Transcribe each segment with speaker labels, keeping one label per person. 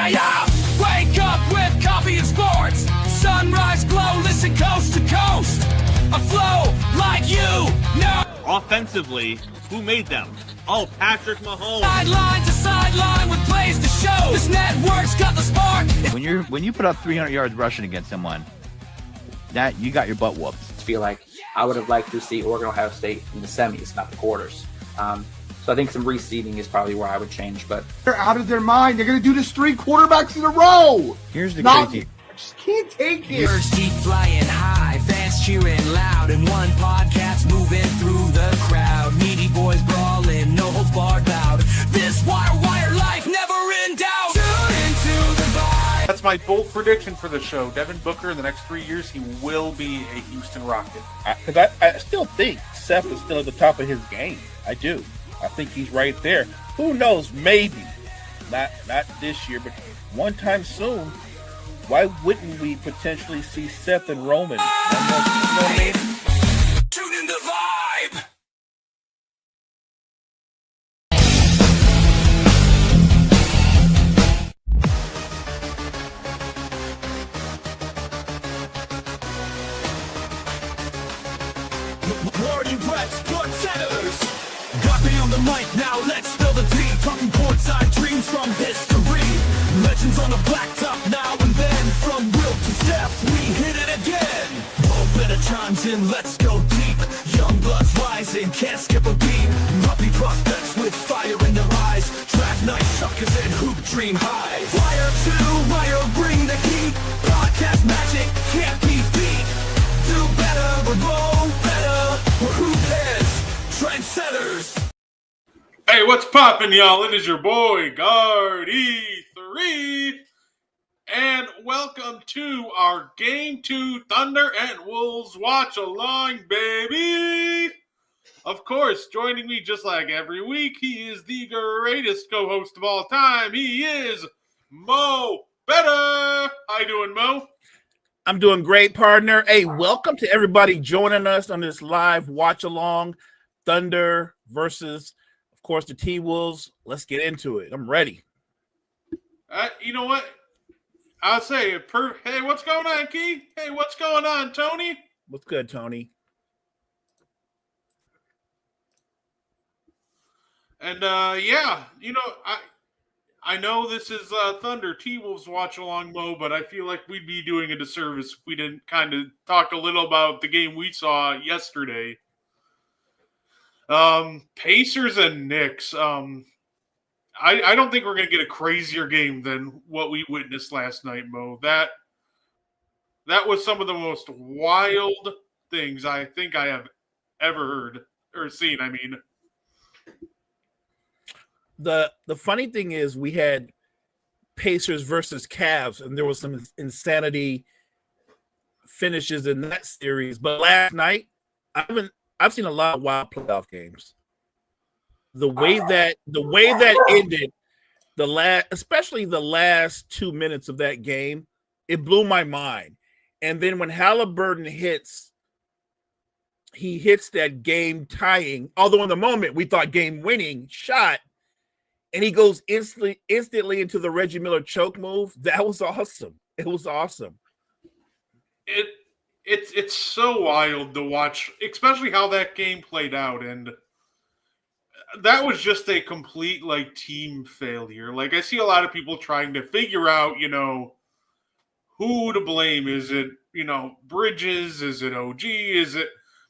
Speaker 1: Yeah. Wake up with coffee and sports. Sunrise glow, listen coast to coast. A flow like you know.
Speaker 2: Offensively, who made them? Oh, Patrick Mahomes.
Speaker 1: Sideline to sideline with plays to show. This network's got the spark.
Speaker 3: When you put up 300 yards rushing against someone, that you got your butt whooped.
Speaker 4: I feel like I would have liked to see Oregon Ohio State in the semis, not the quarters. So I think some reseeding is probably where I would change. But
Speaker 5: they're out of their mind. They're going to do this 3 quarterbacks in a row.
Speaker 3: Here's the crazy.
Speaker 5: I just can't take it.
Speaker 1: Birds keep flying high, fans cheering loud, and one podcast moving through the crowd. Needy boys brawling, no holds barred bout. This wire life never in doubt. Tune into the vibe.
Speaker 6: That's my bold prediction for the show. Devin Booker, in the next 3 years, he will be a Houston Rocket.
Speaker 7: Because I still think Seth is still at the top of his game. I do. I think he's right there. Who knows? Maybe. Not this year, but one time soon. Why wouldn't we potentially see Seth and Roman?
Speaker 1: Tune in the vibe. Morning reps, blood centers. Got me on the mic now, let's spill the tea. Talking courtside dreams from history. Legends on the blacktop now and then. From Wilt to Steph, we hit it again. Better chimes in, let's go deep. Young blood's rising, can't skip a beat. Puppy prospects with fire in their eyes. Draft night suckers and hoop dream highs. Wire to wire, bring the heat. Podcast magic can't be beat. Do better, we're go better. We're hoop heads, trendsetters.
Speaker 6: Hey, what's poppin', y'all? It is your boy, Guard E3. And welcome to our Game 2 Thunder and Wolves Watch Along, baby! Of course, joining me just like every week, he is the greatest co-host of all time. He is Mo Better. How you doing, Mo?
Speaker 7: I'm doing great, partner. Hey, welcome to everybody joining us on this live watch along. Thunder versus, of course, the T-Wolves. Let's get into it. I'm ready.
Speaker 6: You know what? I'll say, hey, what's going on, Key? Hey, what's going on, Tony?
Speaker 7: What's good, Tony?
Speaker 6: And, yeah, you know, I know this is Thunder T-Wolves watch along, Mo, but I feel like we'd be doing a disservice if we didn't kind of talk a little about the game we saw yesterday. Pacers and Knicks. I don't think we're going to get a crazier game than what we witnessed last night, Mo. That was some of the most wild things I think I have ever heard or seen. I mean,
Speaker 7: the funny thing is we had Pacers versus Cavs, and there was some insanity finishes in that series. But last night, I've seen a lot of wild playoff games. The way that ended, especially the last 2 minutes of that game, it blew my mind. And then when Halliburton hits that game tying, although in the moment we thought game winning shot, and he goes instantly into the Reggie Miller choke move. That was awesome. It was awesome.
Speaker 6: It's so wild to watch, especially how that game played out, and that was just a complete team failure. Like, I see a lot of people trying to figure out, who to blame. Is it, Bridges? Is it OG?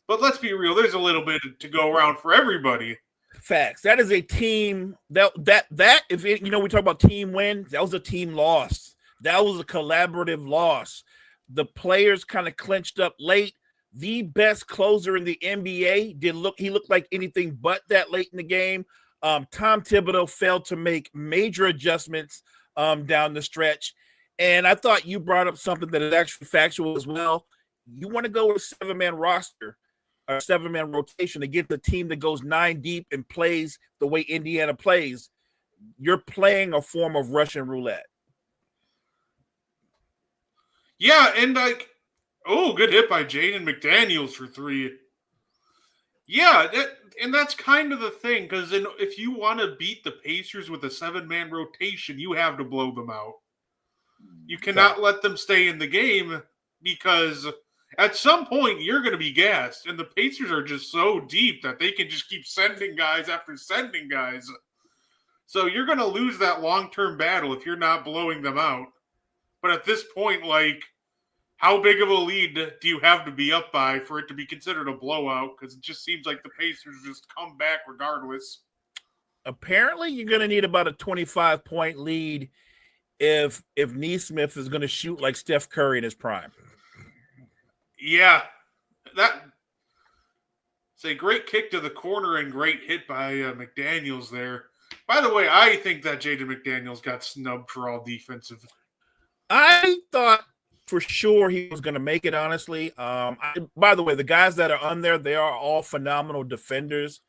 Speaker 6: But let's be real, there's a little bit to go around for everybody.
Speaker 7: Facts. That is a team that if it, we talk about team win, that was a team loss. That was a collaborative loss. The players kind of clinched up late. The best closer in the NBA he looked like anything but that late in the game. Tom Thibodeau failed to make major adjustments down the stretch. And I thought you brought up something that is actually factual as well. You want to go with a 7-man roster or 7-man rotation against a team that goes 9 deep and plays the way Indiana plays. You're playing a form of Russian roulette.
Speaker 6: Yeah, and Oh, good hit by Jaden McDaniels for 3. Yeah, and that's kind of the thing, because if you want to beat the Pacers with a 7-man rotation, you have to blow them out. You cannot let them stay in the game, because at some point you're going to be gassed, and the Pacers are just so deep that they can just keep sending guys after sending guys. So you're going to lose that long-term battle if you're not blowing them out. But at this point, like, how big of a lead do you have to be up by for it to be considered a blowout? Because it just seems like the Pacers just come back regardless.
Speaker 7: Apparently, you're going to need about a 25-point lead if Nesmith is going to shoot like Steph Curry in his prime.
Speaker 6: Yeah, it's a great kick to the corner and great hit by McDaniels there. By the way, I think that Jaden McDaniels got snubbed for all defensive.
Speaker 7: I thought for sure he was going to make it, honestly. By the way, the guys that are on there, they are all phenomenal defenders.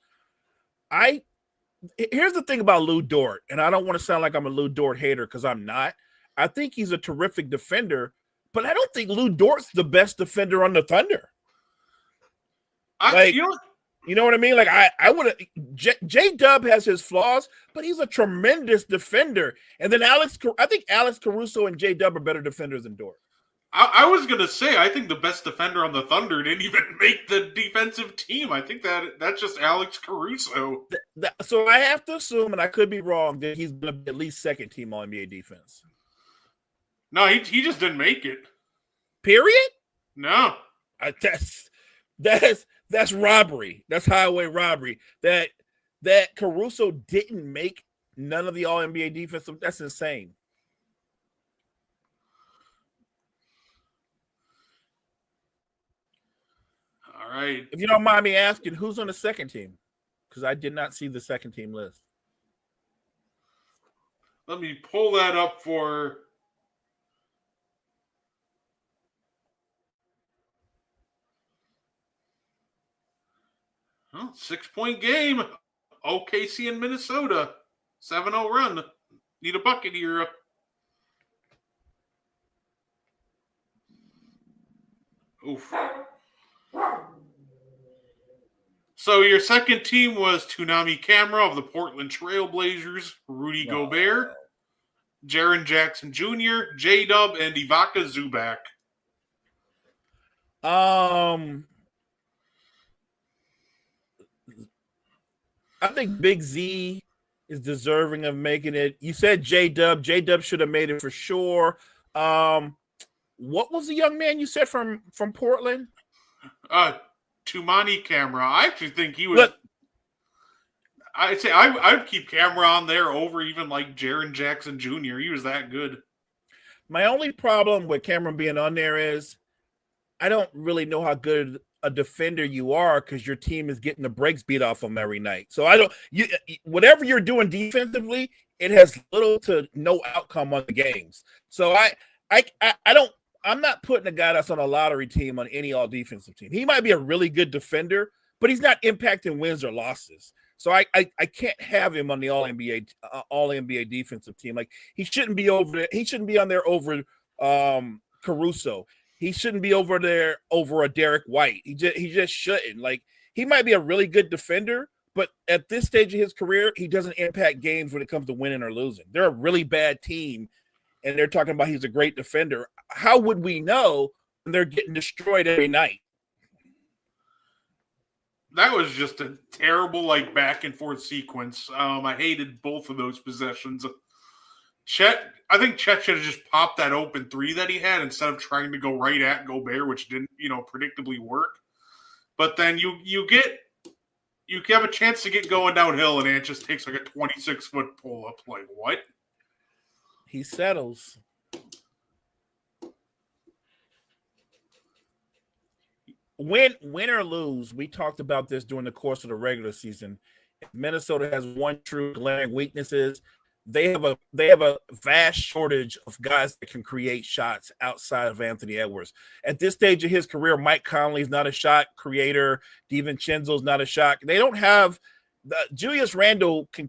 Speaker 7: Here's the thing about Lou Dort, and I don't want to sound like I'm a Lou Dort hater because I'm not. I think he's a terrific defender, but I don't think Lou Dort's the best defender on the Thunder. You know what I mean? Like I would have. J-Dub has his flaws, but he's a tremendous defender. And then I think Alex Caruso and J-Dub are better defenders than Dort.
Speaker 6: I was going to say, I think the best defender on the Thunder didn't even make the defensive team. I think that's just Alex Caruso.
Speaker 7: So I have to assume, and I could be wrong, that he's going to be at least second team All-NBA defense.
Speaker 6: No, he just didn't make it.
Speaker 7: Period?
Speaker 6: No.
Speaker 7: That's robbery. That's highway robbery. That Caruso didn't make none of the All-NBA defense. That's insane.
Speaker 6: All right.
Speaker 7: If you don't mind me asking, who's on the second team? Because I did not see the second team list.
Speaker 6: Let me pull that up for... Well, 6-point game. OKC in Minnesota. 7-0 run. Need a bucket here. Oof. So your second team was Toonami Camera of the Portland Trail Blazers, Rudy Gobert, Jaren Jackson Jr., J-Dub, and Ivica Zubac.
Speaker 7: I think Big Z is deserving of making it. You said J-Dub. J-Dub should have made it for sure. What was the young man you said from Portland?
Speaker 6: Toumani Camera. I actually think he was. I'd say I'd keep Camera on there over even like Jaren Jackson Jr. He was that good.
Speaker 7: My only problem with Cameron being on there is I don't really know how good a defender you are because your team is getting the brakes beat off them every night. So whatever you're doing defensively, it has little to no outcome on the games. So I'm not putting a guy that's on a lottery team on any all defensive team. He might be a really good defender, but he's not impacting wins or losses. So I can't have him on the all NBA defensive team. Like he shouldn't be over there. He shouldn't be on there over Caruso. He shouldn't be over there over a Derek White. He just shouldn't. Like he might be a really good defender, but at this stage of his career, he doesn't impact games when it comes to winning or losing. They're a really bad team, and they're talking about he's a great defender. How would we know when they're getting destroyed every night?
Speaker 6: That was just a terrible, like, back and forth sequence. I hated both of those possessions. I think Chet should have just popped that open three that he had instead of trying to go right at Gobert, which didn't, predictably work. But then you have a chance to get going downhill, and Ant just takes like a 26-foot pull up. Like, what?
Speaker 7: He settles. Win or lose, we talked about this during the course of the regular season. If Minnesota has one true glaring weaknesses, they have a vast shortage of guys that can create shots outside of Anthony Edwards. At this stage of his career, Mike Conley's not a shot creator. DiVincenzo's not a shot. They don't have Julius Randle can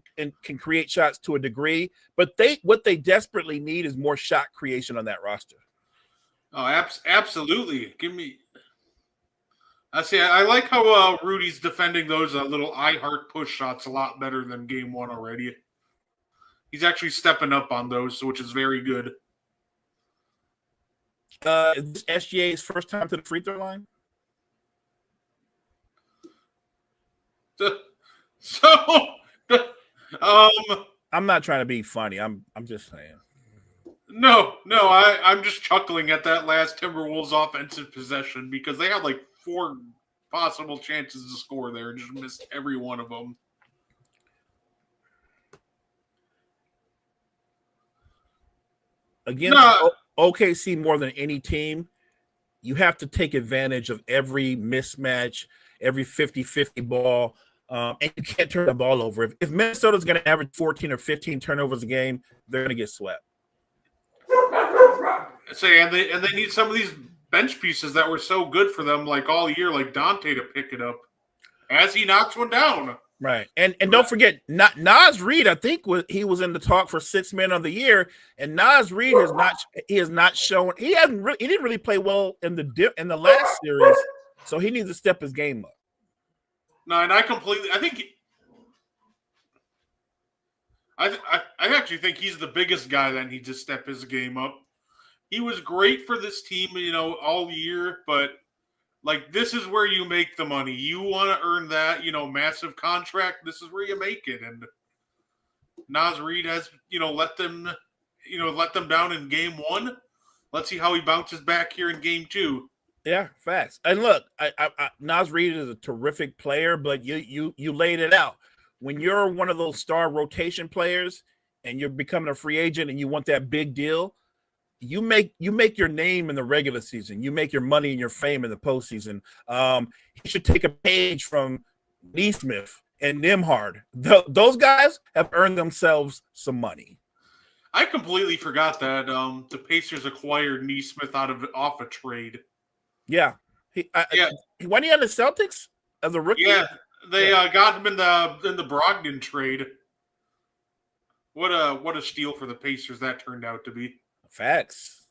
Speaker 7: create shots to a degree, but what they desperately need is more shot creation on that roster.
Speaker 6: Oh, absolutely. Give me. I see. I like how Rudy's defending those little I heart push shots a lot better than game one already. He's actually stepping up on those, which is very good.
Speaker 7: Is this SGA's first time to the free throw line?
Speaker 6: So,
Speaker 7: I'm not trying to be funny. I'm just saying.
Speaker 6: No, I'm just chuckling at that last Timberwolves offensive possession because they had like 4 possible chances to score there and just missed every one of them.
Speaker 7: Again, OKC more than any team, you have to take advantage of every mismatch, every 50-50 ball, and you can't turn the ball over. If Minnesota's going to average 14 or 15 turnovers a game, they're going to get swept.
Speaker 6: Say, and they need some of these bench pieces that were so good for them, like all year, like Dante, to pick it up as he knocks one down.
Speaker 7: Right, and don't forget, Naz Reid. I think he was in the talk for 6th man of the year, and Naz Reid has not shown he didn't really play well in the last series, so he needs to step his game up.
Speaker 6: No, and I actually think he's the biggest guy that needs to step his game up. He was great for this team, all year, but like this is where you make the money. You want to earn that, massive contract. This is where you make it. And Naz Reid has, let them down in game 1. Let's see how he bounces back here in game 2.
Speaker 7: Yeah, facts. And look, Naz Reid is a terrific player, but you laid it out. When you're one of those star rotation players and you're becoming a free agent and you want that big deal, you make your name in the regular season. You make your money and your fame in the postseason. He should take a page from Neesmith and Nembhard. Those guys have earned themselves some money.
Speaker 6: I completely forgot that the Pacers acquired Neesmith off a trade.
Speaker 7: Yeah, wasn't he on the Celtics as a rookie?
Speaker 6: Yeah, they got him in the Brogdon trade. What a steal for the Pacers that turned out to be.
Speaker 7: Facts.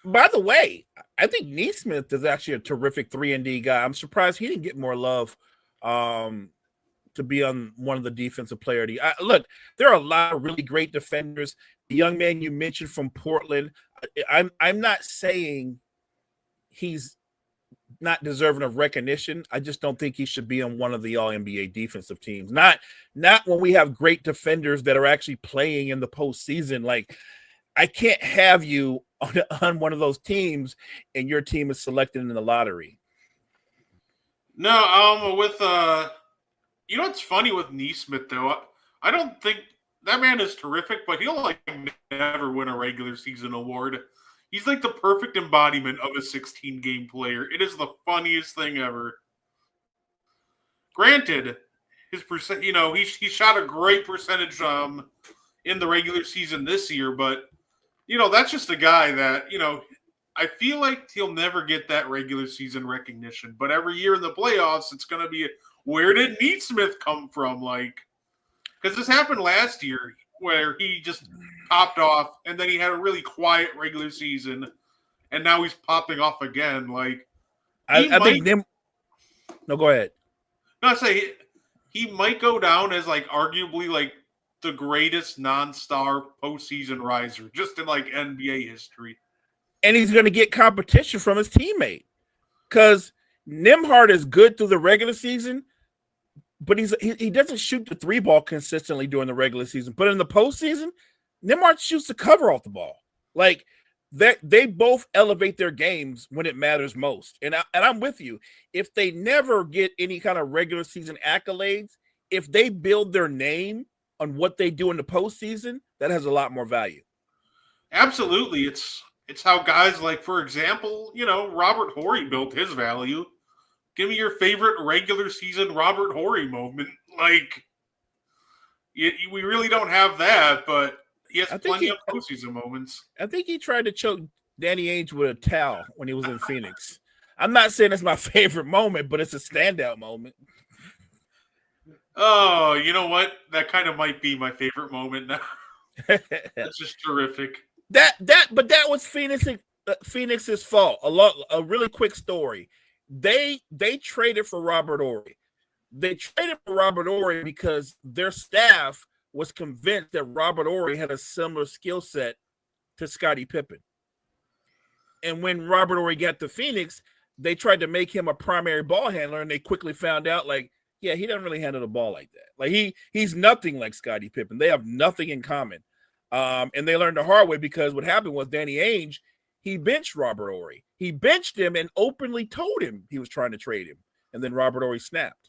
Speaker 7: By the way, I think Neesmith is actually a terrific 3-and-D guy. I'm surprised he didn't get more love to be on one of the defensive player. Look, there are a lot of really great defenders. The young man you mentioned from Portland, I'm not saying he's not deserving of recognition. I just don't think he should be on one of the All-NBA defensive teams. Not when we have great defenders that are actually playing in the postseason. Like, I can't have you on one of those teams and your team is selected in the lottery.
Speaker 6: No, what's funny with Neesmith though? I don't think that man is terrific, but he'll never win a regular season award. He's like the perfect embodiment of a 16-game player. It is the funniest thing ever. Granted, his percent, he shot a great percentage in the regular season this year, but that's just a guy that, I feel like he'll never get that regular season recognition. But every year in the playoffs, it's going to be, where did Neesmith come from? Because this happened last year where he just popped off and then he had a really quiet regular season and now he's popping off again.
Speaker 7: No, go ahead.
Speaker 6: No, I say he might go down as arguably the greatest non-star postseason riser just in NBA history.
Speaker 7: And he's going to get competition from his teammate because Nembhard is good through the regular season, but he doesn't shoot the 3-ball consistently during the regular season. But in the postseason, Nembhard shoots the cover off the ball. They both elevate their games when it matters most. And I'm with you. If they never get any kind of regular season accolades, if they build their name on what they do in the postseason, that has a lot more value.
Speaker 6: Absolutely. It's how guys for example, Robert Horry built his value. Give me your favorite regular season Robert Horry moment. We really don't have that, but he has plenty of postseason moments.
Speaker 7: I think he tried to choke Danny Ainge with a towel when he was in Phoenix. I'm not saying it's my favorite moment, but it's a standout moment.
Speaker 6: Oh, you know what? That kind of might be my favorite moment now. That's just terrific.
Speaker 7: But that was Phoenix Phoenix's fault. A really quick story. They traded for Robert Ory. They traded for Robert Ory because their staff was convinced that Robert Ory had a similar skill set to Scottie Pippen. And when Robert Ory got to Phoenix, they tried to make him a primary ball handler, and they quickly found out, like, yeah, he doesn't really handle the ball like that. Like he's nothing like Scottie Pippen. They have nothing in common. And they learned the hard way because what happened was Danny Ainge, he benched Robert Ory. He benched him and openly told him he was trying to trade him. And then Robert Ory snapped.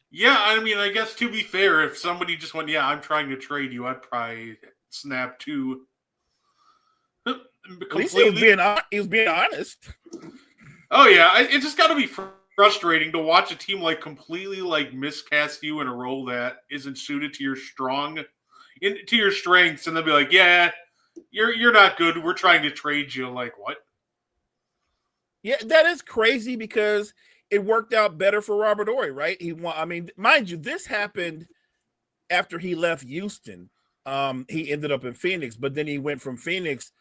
Speaker 6: Yeah, I mean, I guess to be fair, if somebody just went, yeah, I'm trying to trade you, I'd probably snap too.
Speaker 7: At least he was being honest.
Speaker 6: Oh, yeah, it's just got to be frustrating to watch a team like completely like miscast you in a role that isn't suited to your strengths, and they'll be like, yeah, you're not good. We're trying to trade you. Like, what?
Speaker 7: Yeah, that is crazy because it worked out better for Robert Ory, right? I mean, mind you, this happened after he left Houston. He ended up in Phoenix, but then he went from Phoenix,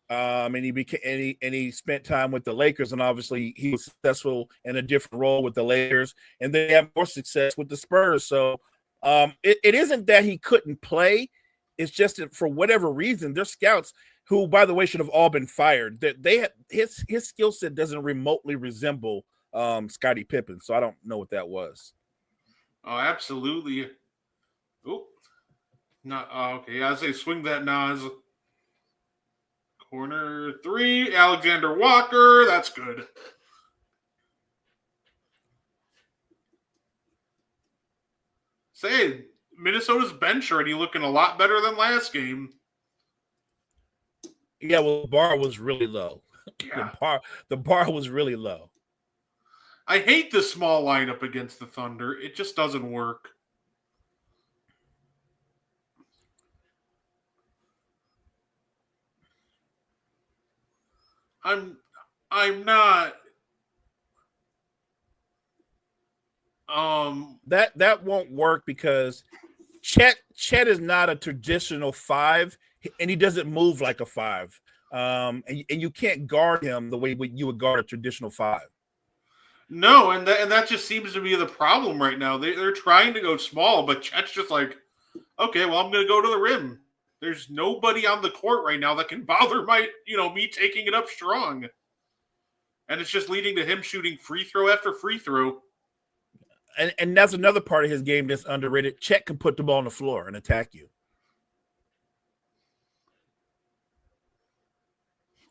Speaker 7: and he spent time with the Lakers, and obviously he was successful in a different role with the Lakers, and they have more success with the Spurs. So it isn't that he couldn't play; it's just that for whatever reason, their scouts, who by the way should have all been fired, that his skill set doesn't remotely resemble Scottie Pippen, so I don't know what that was.
Speaker 6: Oh, absolutely. Oh, not okay. I say swing that Nas. Corner 3, Alexander Walker. That's good. Say, Minnesota's bench already looking a lot better than last game.
Speaker 7: Yeah, well, the bar was really low.
Speaker 6: Yeah.
Speaker 7: The bar was really low.
Speaker 6: I hate the small lineup against the Thunder. It just doesn't work. I'm not
Speaker 7: that won't work because Chet is not a traditional 5, and he doesn't move like a 5. And you can't guard him the way you would guard a traditional 5.
Speaker 6: No, and that just seems to be the problem right now. They're trying to go small, but Chet's just like, okay, well, I'm going to go to the rim. There's nobody on the court right now that can bother me taking it up strong. And it's just leading to him shooting free throw after free throw.
Speaker 7: And that's another part of his game that's underrated. Chet can put the ball on the floor and attack you.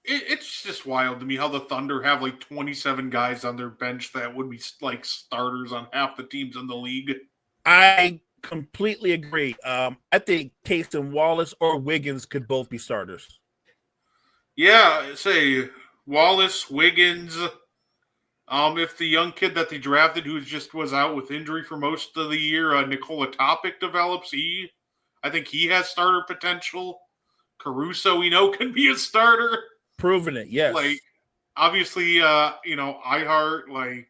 Speaker 6: It's just wild to me how the Thunder have like 27 guys on their bench that would be like starters on half the teams in the league.
Speaker 7: I completely agree. I think Casey Wallace or Wiggins could both be starters.
Speaker 6: Yeah, say Wallace, Wiggins. If the young kid that they drafted who just was out with injury for most of the year, Nikola Topic develops, I think he has starter potential. Caruso, we know, can be a starter.
Speaker 7: Proven it, yes.
Speaker 6: Like, obviously, iHeart, like,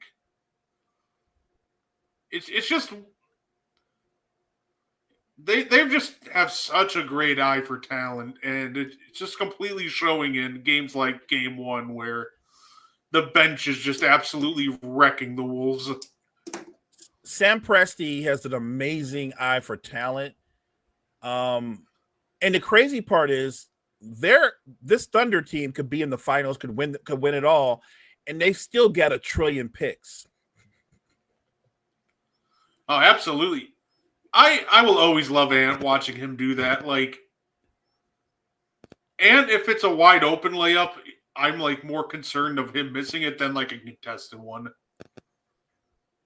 Speaker 6: it's just they just have such a great eye for talent, and it's just completely showing in games like Game 1 where the bench is just absolutely wrecking the Wolves.
Speaker 7: Sam Presti has an amazing eye for talent. And the crazy part is this Thunder team could be in the finals, could win it all, and they still got 1 trillion picks.
Speaker 6: Oh, absolutely. I will always love Ant watching him do that. Like, and if it's a wide open layup, I'm like more concerned of him missing it than like a contested one.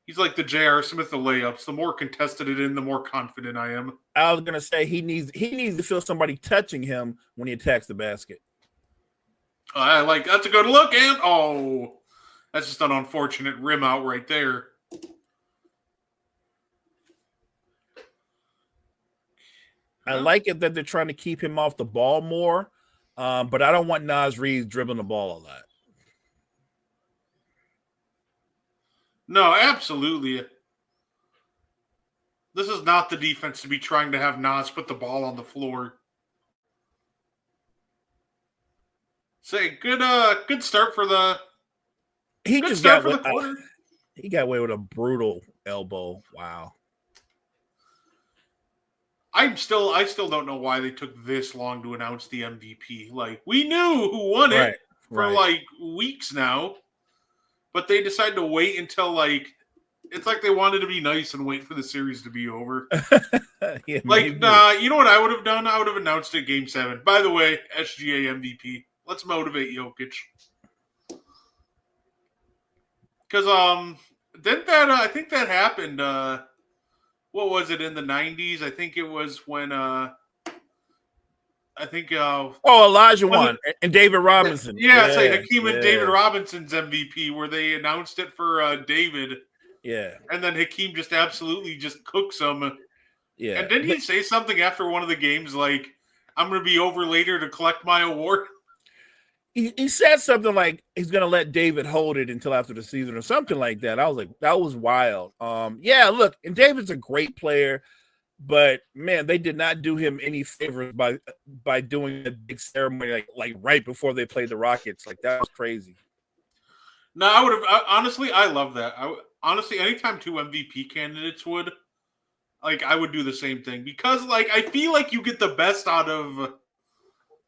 Speaker 6: He's like the J.R. Smith of layups. The more contested it in, the more confident I am.
Speaker 7: I was gonna say he needs to feel somebody touching him when he attacks the basket.
Speaker 6: That's a good look, and that's just an unfortunate rim out right there.
Speaker 7: I like it that they're trying to keep him off the ball more, but I don't want Naz Reid dribbling the ball a lot.
Speaker 6: No, absolutely. This is not the defense to be trying to have Naz put the ball on the floor. Say good start for the
Speaker 7: He
Speaker 6: good
Speaker 7: just
Speaker 6: start
Speaker 7: got
Speaker 6: for the quarter.
Speaker 7: he got away with a brutal elbow. Wow.
Speaker 6: I still don't know why they took this long to announce the MVP. Like, we knew who won it for like weeks now, but they decided to wait until like it's like they wanted to be nice and wait for the series to be over.
Speaker 7: Yeah,
Speaker 6: Like, nah, you know what I would have done? I would have announced it Game 7. By the way, SGA MVP. Let's motivate Jokic. Because didn't that I think that happened what was it in the 90s? I think it was when
Speaker 7: Elijah won and David Robinson.
Speaker 6: Yeah, it's like Hakeem and David Robinson's MVP where they announced it for David.
Speaker 7: Yeah.
Speaker 6: And then Hakeem just absolutely just cooks him.
Speaker 7: Yeah.
Speaker 6: And didn't he say something after one of the games like, I'm going to be over later to collect my award?
Speaker 7: He said something like he's going to let David hold it until after the season or something like that. I was like, that was wild. Yeah, look, and David's a great player, but man, they did not do him any favors by doing a big ceremony like right before they played the Rockets. Like, that was crazy.
Speaker 6: No, I would have honestly. I love that. Honestly, anytime two MVP candidates would, like, I would do the same thing because, like, I feel like you get the best out of,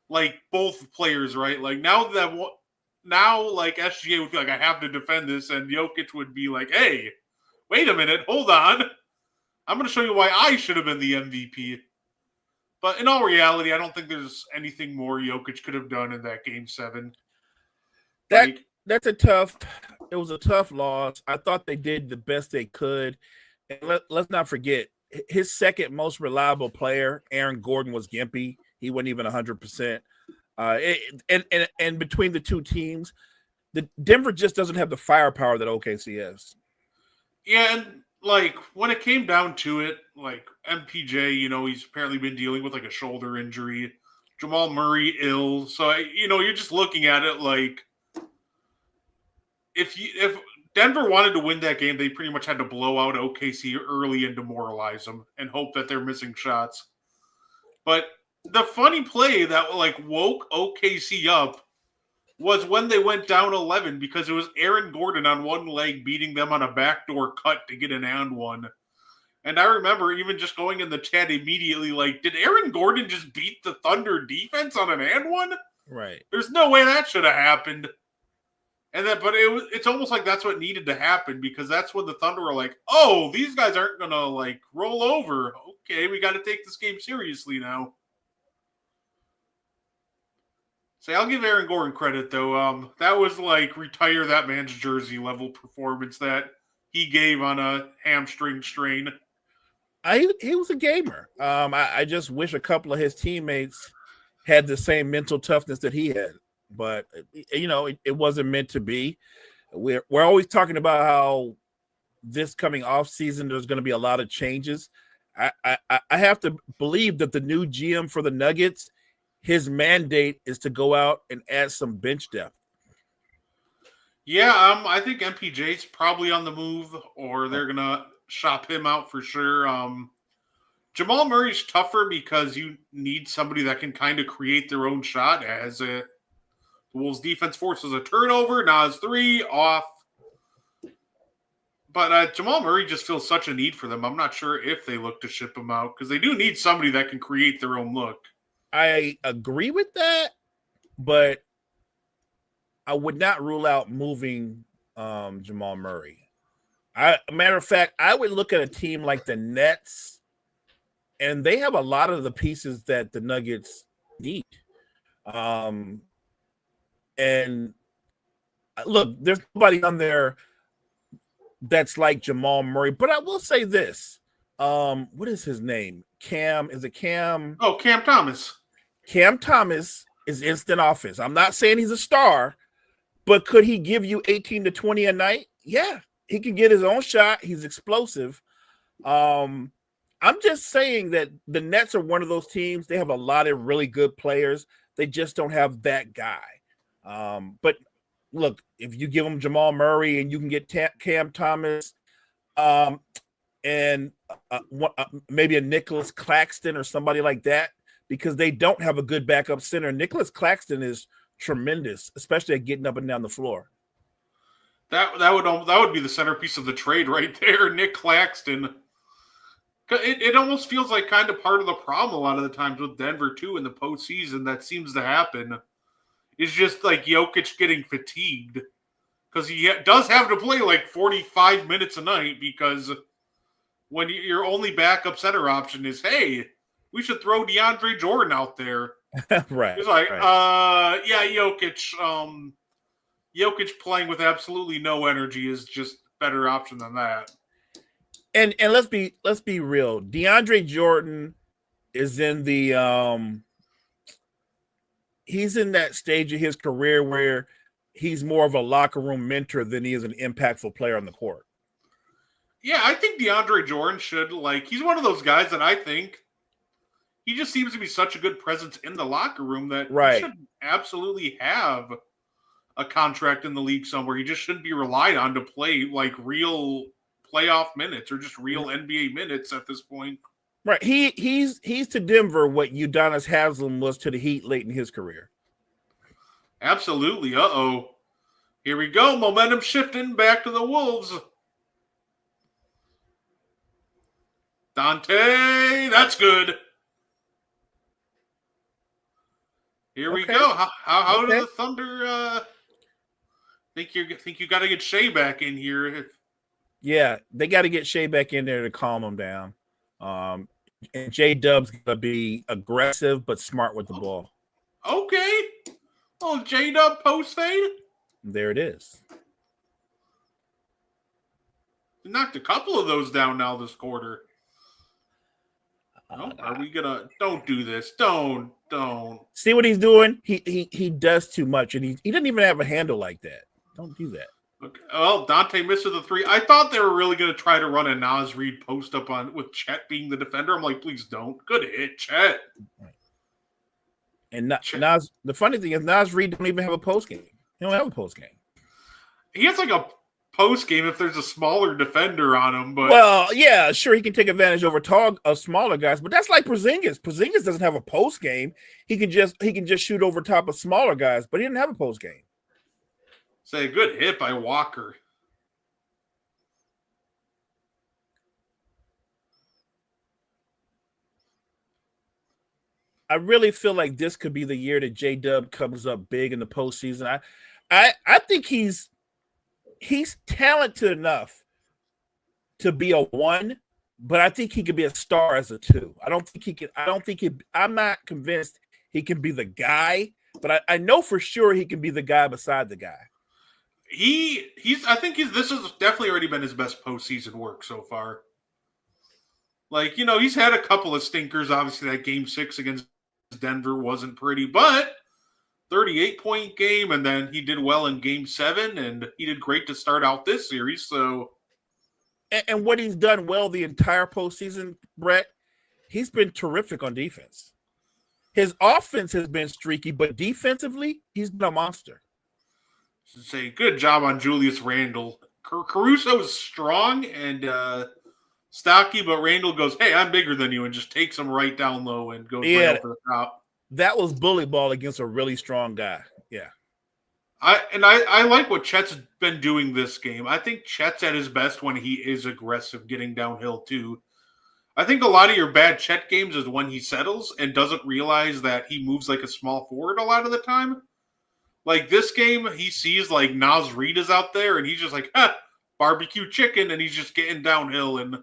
Speaker 6: like, both players, right? Like now, like SGA would feel like I have to defend this, and Jokic would be like, "Hey, wait a minute, hold on, I'm going to show you why I should have been the MVP." But in all reality, I don't think there's anything more Jokic could have done in that Game 7.
Speaker 7: It was a tough loss. I thought they did the best they could. And let's not forget, his second most reliable player, Aaron Gordon, was gimpy. He wasn't even 100%. And between the two teams, the Denver just doesn't have the firepower that OKC has.
Speaker 6: Yeah, and like when it came down to it, like MPJ, he's apparently been dealing with like a shoulder injury. Jamal Murray ill. So, you're just looking at it like if Denver wanted to win that game, they pretty much had to blow out OKC early and demoralize them and hope that they're missing shots. But the funny play that like woke OKC up was when they went down 11 because it was Aaron Gordon on one leg beating them on a backdoor cut to get an and one. And I remember even just going in the chat immediately like, did Aaron Gordon just beat the Thunder defense on an and one?
Speaker 7: Right.
Speaker 6: There's no way that should have happened. And then, but it's almost like that's what needed to happen because that's when the Thunder were like, oh, these guys aren't going to like roll over. Okay, we got to take this game seriously now. Say, I'll give Aaron Gordon credit, though. That was like retire that man's jersey level performance that he gave on a hamstring strain.
Speaker 7: He was a gamer. I just wish a couple of his teammates had the same mental toughness that he had. But, it wasn't meant to be. We're always talking about how this coming off season, there's going to be a lot of changes. I have to believe that the new GM for the Nuggets, his mandate is to go out and add some bench depth.
Speaker 6: Yeah, I think MPJ's probably on the move, or they're going to shop him out for sure. Jamal Murray's tougher because you need somebody that can kind of create their own shot as the Wolves defense forces a turnover. Nas 3 off. But Jamal Murray just feels such a need for them. I'm not sure if they look to ship him out because they do need somebody that can create their own look.
Speaker 7: I agree with that, but I would not rule out moving Jamal Murray. Matter of fact, I would look at a team like the Nets, and they have a lot of the pieces that the Nuggets need. And look, there's nobody on there that's like Jamal Murray, but I will say this. What is his name? Cam? Is it Cam?
Speaker 6: Oh, Cam Thomas.
Speaker 7: Cam Thomas is instant offense. I'm not saying he's a star, but could he give you 18 to 20 a night? Yeah, he can get his own shot. He's explosive. I'm just saying that the Nets are one of those teams. They have a lot of really good players. They just don't have that guy. But look, if you give them Jamal Murray and you can get Cam Thomas and maybe a Nicholas Claxton or somebody like that, because they don't have a good backup center. Nicholas Claxton is tremendous, especially at getting up and down the floor.
Speaker 6: That would be the centerpiece of the trade right there, Nick Claxton. It almost feels like kind of part of the problem a lot of the times with Denver too in the postseason that seems to happen. Is just like Jokic getting fatigued because he does have to play like 45 minutes a night because when your only backup center option is, hey, we should throw DeAndre Jordan out there.
Speaker 7: Right.
Speaker 6: He's like,
Speaker 7: right.
Speaker 6: yeah, Jokic. Jokic playing with absolutely no energy is just a better option than that.
Speaker 7: And let's be real. DeAndre Jordan is in the he's in that stage of his career where he's more of a locker room mentor than he is an impactful player on the court.
Speaker 6: Yeah, I think DeAndre Jordan should, he's one of those guys that I think he just seems to be such a good presence in the locker room that he should absolutely have a contract in the league somewhere. He just shouldn't be relied on to play like real playoff minutes or just real NBA minutes at this point.
Speaker 7: Right. He's to Denver what Udonis Haslem was to the Heat late in his career.
Speaker 6: Absolutely. Uh-oh. Here we go. Momentum shifting back to the Wolves. Dante, that's good. Here we go. How do the Thunder think you got to get Shea back in here?
Speaker 7: Yeah, they got to get Shea back in there to calm him down. And J-Dub's gonna be aggressive but smart with the ball.
Speaker 6: Okay. Oh, J-Dub post fade.
Speaker 7: There it is.
Speaker 6: Knocked a couple of those down now this quarter. Are we gonna? Don't do this. Don't.
Speaker 7: See what he's doing? He does too much, and he doesn't even have a handle like that. Don't do that.
Speaker 6: Okay. Well, Dante misses the three. I thought they were really going to try to run a Naz Reid post up on with Chet being the defender. I'm like, please don't. Good hit, Chet.
Speaker 7: And Naz, the funny thing is, Naz Reid don't even have a post game. He don't have a post game.
Speaker 6: He has like a post game if there's a smaller defender on him. But
Speaker 7: well, yeah, sure, he can take advantage over smaller guys, but that's like Porzingis. Porzingis doesn't have a post game. He can just shoot over top of smaller guys, but he didn't have a post game.
Speaker 6: Say, good hit by Walker.
Speaker 7: I really feel like this could be the year that J-Dub comes up big in the postseason. I think he's talented enough to be a 1, but I think he could be a star as a 2. I'm not convinced he can be the guy, but I know for sure he can be the guy beside the guy.
Speaker 6: This has definitely already been his best postseason work so far. He's had a couple of stinkers. Obviously, that game 6 against Denver wasn't pretty, but 38-point game, and then he did well in game 7, and he did great to start out this series. So,
Speaker 7: and what he's done well the entire postseason, Brett, he's been terrific on defense. His offense has been streaky, but defensively, he's been a monster.
Speaker 6: Say good job on Julius Randle. Caruso is strong and stocky, but Randle goes, "Hey, I'm bigger than you," and just takes him right down low and goes right over the top.
Speaker 7: That was bully ball against a really strong guy. Yeah.
Speaker 6: I like what Chet's been doing this game. I think Chet's at his best when he is aggressive, getting downhill too. I think a lot of your bad Chet games is when he settles and doesn't realize that he moves like a small forward a lot of the time. Like this game, he sees like Naz Reid is out there, and he's just like, barbecue chicken, and he's just getting downhill. And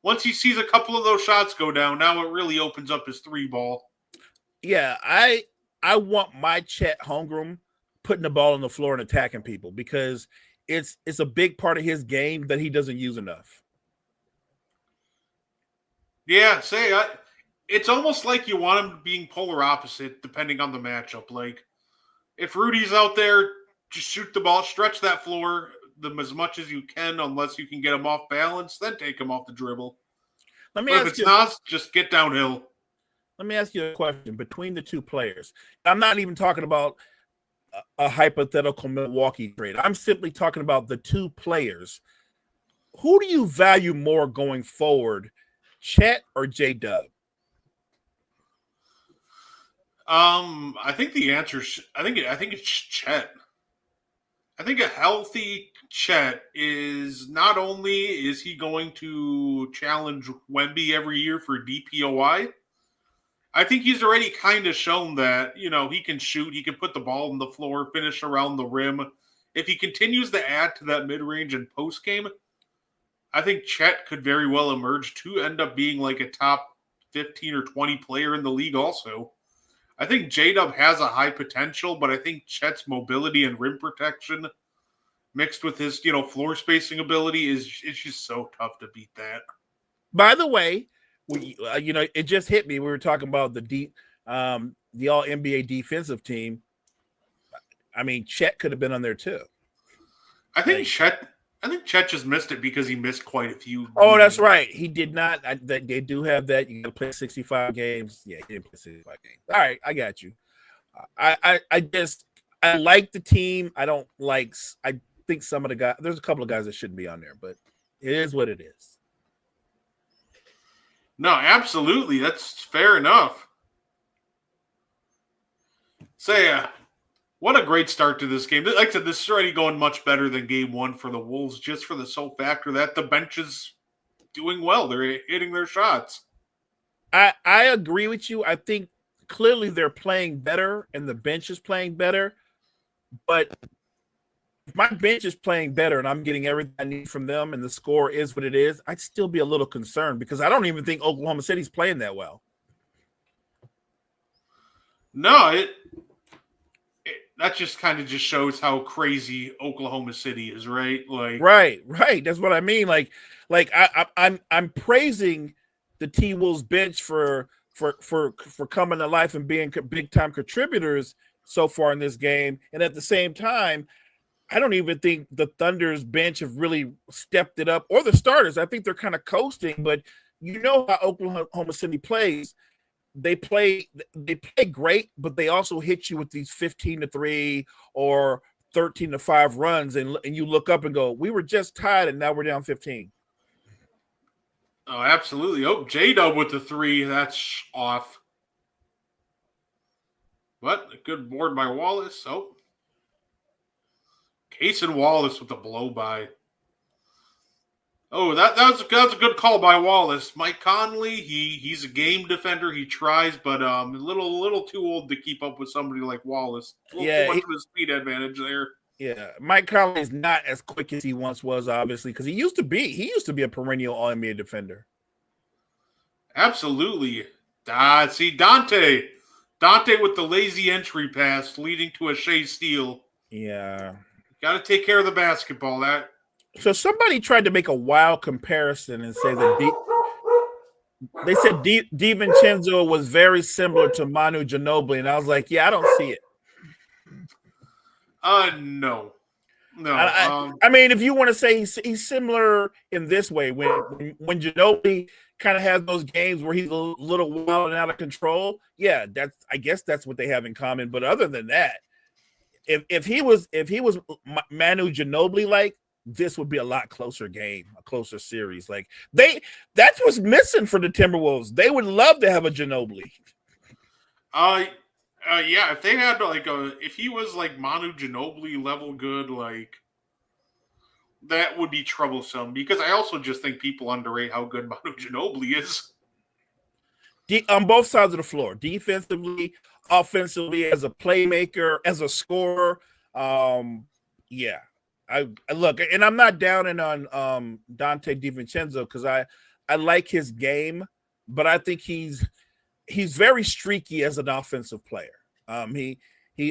Speaker 6: once he sees a couple of those shots go down, now it really opens up his 3 ball.
Speaker 7: Yeah, I want my Chet Holmgren putting the ball on the floor and attacking people because it's a big part of his game that he doesn't use enough.
Speaker 6: Yeah, it's almost like you want him being polar opposite depending on the matchup. Like, if Rudy's out there, just shoot the ball, stretch that floor as much as you can, unless you can get him off balance, then take him off the dribble. If it's not, just get downhill.
Speaker 7: Let me ask you a question. Between the 2 players, I'm not even talking about a hypothetical Milwaukee trade. I'm simply talking about the 2 players. Who do you value more going forward, Chet or J-Dub?
Speaker 6: I think the answer. I think it's Chet. I think a healthy Chet is not only is he going to challenge Wemby every year for DPOY. I think he's already kind of shown that he can shoot, he can put the ball on the floor, finish around the rim. If he continues to add to that mid range and post game, I think Chet could very well emerge to end up being like a top 15 or 20 player in the league. Also, I think J-Dub has a high potential, but I think Chet's mobility and rim protection mixed with his, floor spacing ability it's just so tough to beat that.
Speaker 7: By the way, it just hit me. We were talking about the all NBA defensive team. I mean, Chet could have been on there too.
Speaker 6: I think Chet just missed it because he missed quite a few.
Speaker 7: Oh, that's right. He did not. They do have that. You got to play 65 games. Yeah, he didn't play 65 games. All right, I got you. I like the team. I think some of the guys. There's a couple of guys that shouldn't be on there, but it is what it is.
Speaker 6: No, absolutely. That's fair enough. What a great start to this game. Like I said, this is already going much better than game one for the Wolves, just for the sole factor that the bench is doing well. They're hitting their shots.
Speaker 7: I agree with you. I think clearly they're playing better and the bench is playing better. But if my bench is playing better and I'm getting everything I need from them and the score is what it is, I'd still be a little concerned because I don't even think Oklahoma City's playing that well.
Speaker 6: No, that just kind of just shows how crazy Oklahoma City is, right? Like,
Speaker 7: right. That's what I mean. I'm praising the T-Wolves bench for coming to life and being big time contributors so far in this game, and at the same time, I don't even think the Thunder's bench have really stepped it up, or the starters. I think they're kind of coasting, but you know how Oklahoma City plays. They play great, but they also hit you with these 15-3 or 13-5 runs, and you look up and go, "We were just tied, and now we're down 15."
Speaker 6: Oh, absolutely. Oh, J-Dub with the 3. That's off. But a good board by Wallace. Oh, Case and Wallace with the blow by. Oh, that was a good call by Wallace. Mike Conley, he's a game defender. He tries, but a little too old to keep up with somebody like Wallace. Too much of a speed advantage there.
Speaker 7: Yeah, Mike Conley is not as quick as he once was, obviously, because he used to be a perennial All-NBA defender.
Speaker 6: Absolutely. See, Dante with the lazy entry pass leading to a Shea steal.
Speaker 7: Yeah.
Speaker 6: Got to take care of the basketball.
Speaker 7: So somebody tried to make a wild comparison and say that they said DiVincenzo was very similar to Manu Ginobili, and I was like, yeah, I don't see it.
Speaker 6: No.
Speaker 7: I mean, if you want to say he's similar in this way, when Ginobili kind of has those games where he's a little wild and out of control, yeah, I guess that's what they have in common. But other than that, if he was Manu Ginobili like, this would be a lot closer game, a closer series. Like that's what's missing for the Timberwolves. They would love to have a Ginobili.
Speaker 6: Yeah, if they had if he was like Manu Ginobili level good, like that would be troublesome because I also just think people underrate how good Manu Ginobili is.
Speaker 7: On both sides of the floor, defensively, offensively, as a playmaker, as a scorer. Yeah. I look, and I'm not downing on Dante DiVincenzo because I like his game, but I think he's very streaky as an offensive player. He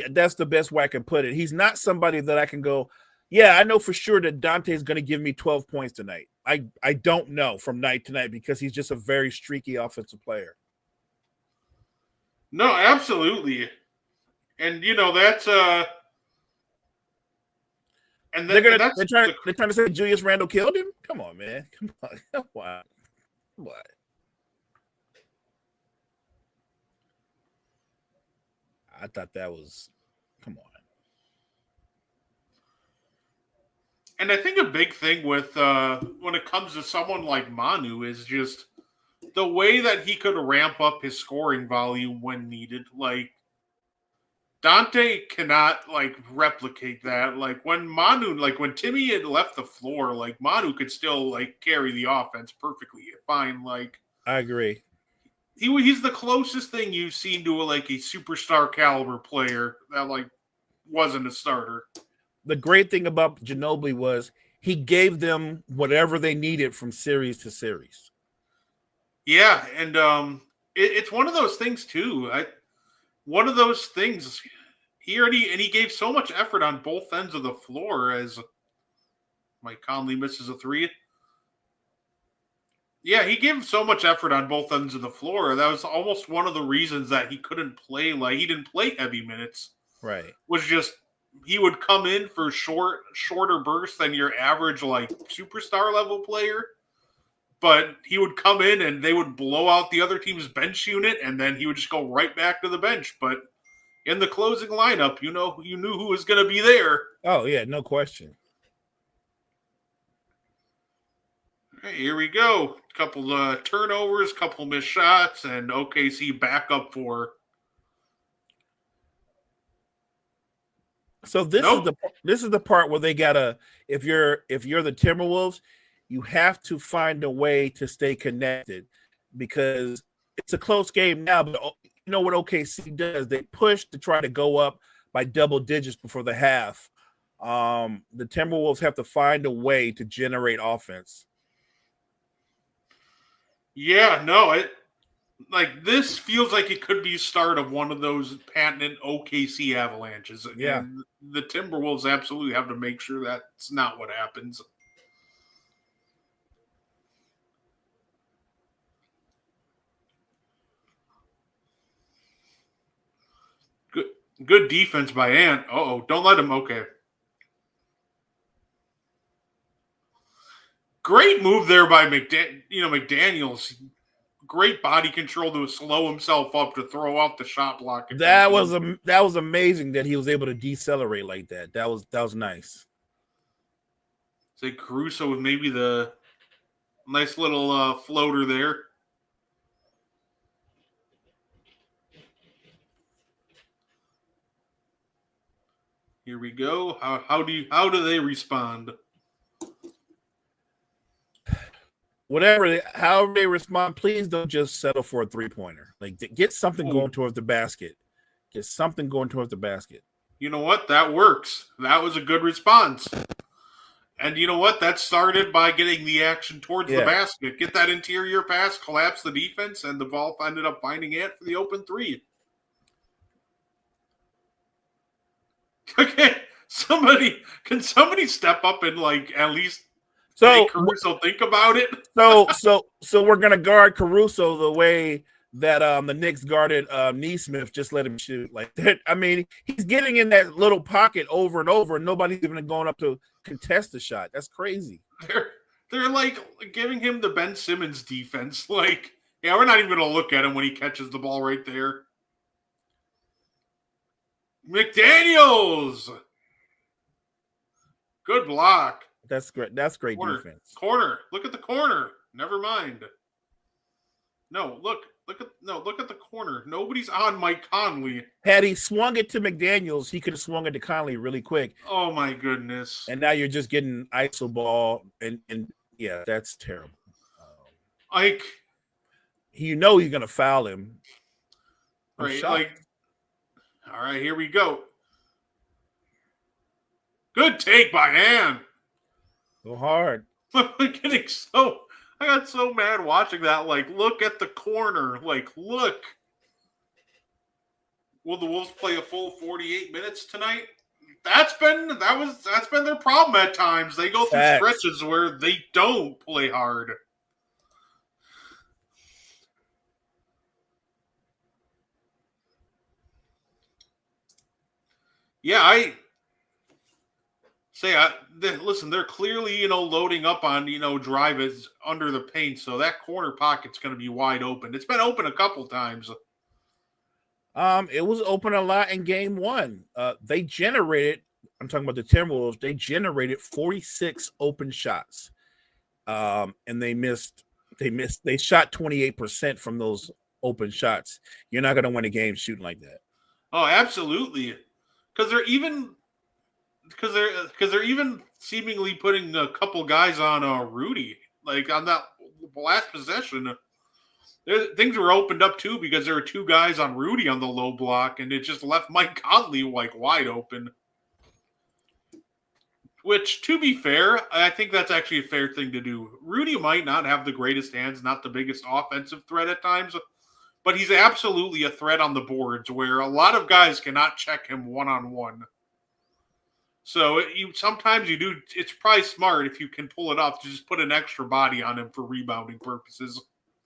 Speaker 7: that's the best way I can put it. He's not somebody that I can go, yeah, I know for sure that Dante is going to give me 12 points tonight. I don't know from night to night because he's just a very streaky offensive player.
Speaker 6: No, absolutely. And that's and
Speaker 7: they're trying to say Julius Randle killed him? Come on, man. Come on. What? I thought that was come on.
Speaker 6: And I think a big thing with when it comes to someone like Manu is just the way that he could ramp up his scoring volume when needed. Like Dante cannot replicate that. When Timmy had left the floor, Manu could still carry the offense perfectly fine.
Speaker 7: I agree.
Speaker 6: He's the closest thing you've seen to a superstar caliber player that wasn't a starter.
Speaker 7: The great thing about Ginobili was he gave them whatever they needed from series to series.
Speaker 6: Yeah, and it's one of those things too. One of those things. He gave so much effort on both ends of the floor as Mike Conley misses a three. Yeah, he gave so much effort on both ends of the floor. That was almost one of the reasons that he couldn't play. He didn't play heavy minutes.
Speaker 7: Right.
Speaker 6: Was just he would come in for shorter bursts than your average superstar level player. But he would come in and they would blow out the other team's bench unit, and then he would just go right back to the bench. But in the closing lineup, you knew who was going to be there.
Speaker 7: Oh, yeah, no question.
Speaker 6: All right, here we go. Couple turnovers, couple missed shots, and OKC back up for.
Speaker 7: So this is the part where they gotta. If you're the Timberwolves, you have to find a way to stay connected because it's a close game now. But you know what OKC does? They push to try to go up by double digits before the half. The Timberwolves have to find a way to generate offense.
Speaker 6: Yeah, no, this feels like it could be a start of one of those patent OKC avalanches.
Speaker 7: Yeah.
Speaker 6: And the Timberwolves absolutely have to make sure that's not what happens. Good defense by Ant. Uh-oh, don't let him. Okay. Great move there by McDaniels. Great body control to slow himself up to throw off the shot block.
Speaker 7: That was amazing that he was able to decelerate like that. That was nice.
Speaker 6: Say Caruso with maybe the nice little floater there. Here we go. How do they respond?
Speaker 7: However they respond, please don't just settle for a 3-pointer. Get something going towards the basket. Get something going towards the basket.
Speaker 6: You know what? That works. That was a good response. And you know what? That started by getting the action towards the basket. Get that interior pass, collapse the defense, and the ball ended up finding Ant for the open three. Okay, can somebody step up and at least make Caruso think about it?
Speaker 7: So we're gonna guard Caruso the way that the Knicks guarded Neesmith. Just let him shoot like that. I mean, he's getting in that little pocket over and over, and nobody's even going up to contest the shot. That's crazy.
Speaker 6: They're giving him the Ben Simmons defense. We're not even gonna look at him when he catches the ball right there. McDaniels, good block.
Speaker 7: That's great. That's great defense.
Speaker 6: Corner. Look at the corner. Never mind. No, look at the corner. Nobody's on Mike Conley.
Speaker 7: Had he swung it to McDaniels, he could have swung it to Conley really quick.
Speaker 6: Oh my goodness.
Speaker 7: And now you're just getting iso ball, and yeah, that's terrible. You're gonna foul him.
Speaker 6: Right, all right, here we go. Good take by Ann.
Speaker 7: Go hard.
Speaker 6: I got so mad watching that. Look at the corner. Look. Will the Wolves play a full 48 minutes tonight? That's been their problem at times. They go through stretches where they don't play hard. Yeah, listen, they're clearly, loading up on, drives under the paint. So that corner pocket's going to be wide open. It's been open a couple times.
Speaker 7: It was open a lot in game one. They generated, I'm talking about the Timberwolves, they generated 46 open shots. And they shot 28% from those open shots. You're not going to win a game shooting like that.
Speaker 6: Oh, absolutely. Because they're even seemingly putting a couple guys on Rudy, like on that last possession. Things were opened up too because there were two guys on Rudy on the low block, and it just left Mike Conley like wide open. Which, to be fair, I think that's actually a fair thing to do. Rudy might not have the greatest hands, not the biggest offensive threat at times, but he's absolutely a threat on the boards where a lot of guys cannot check him one-on-one. So sometimes you do. It's probably smart if you can pull it off to just put an extra body on him for rebounding purposes.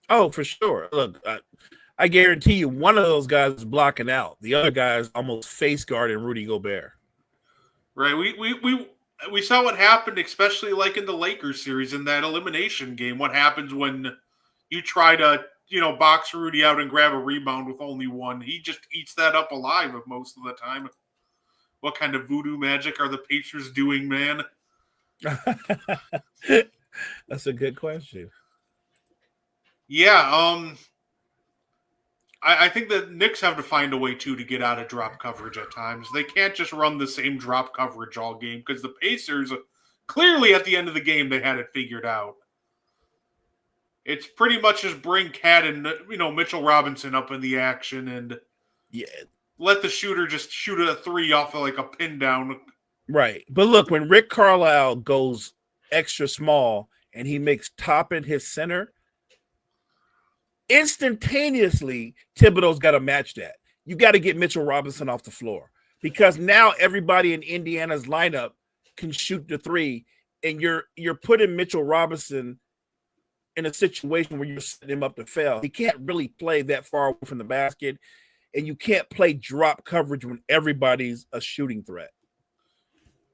Speaker 7: Oh, for sure. Look, I guarantee you one of those guys is blocking out. The other guy is almost face guarding Rudy Gobert.
Speaker 6: Right. We saw what happened, especially like in the Lakers series in that elimination game. What happens when you try to, box Rudy out and grab a rebound with only one? He just eats that up alive most of the time. What kind of voodoo magic are the Pacers doing, man?
Speaker 7: That's a good question.
Speaker 6: Yeah, I think the Knicks have to find a way, too, to get out of drop coverage at times. They can't just run the same drop coverage all game because the Pacers, clearly at the end of the game, they had it figured out. It's pretty much just bring Cat and, Mitchell Robinson up in the action and let the shooter just shoot a three off of like a pin down.
Speaker 7: Right. But look, when Rick Carlisle goes extra small and he makes Toppin his center, instantaneously, Thibodeau's got to match that. You got to get Mitchell Robinson off the floor because now everybody in Indiana's lineup can shoot the three, and you're putting Mitchell Robinson in a situation where you're setting him up to fail. He can't really play that far away from the basket, and you can't play drop coverage when everybody's a shooting threat.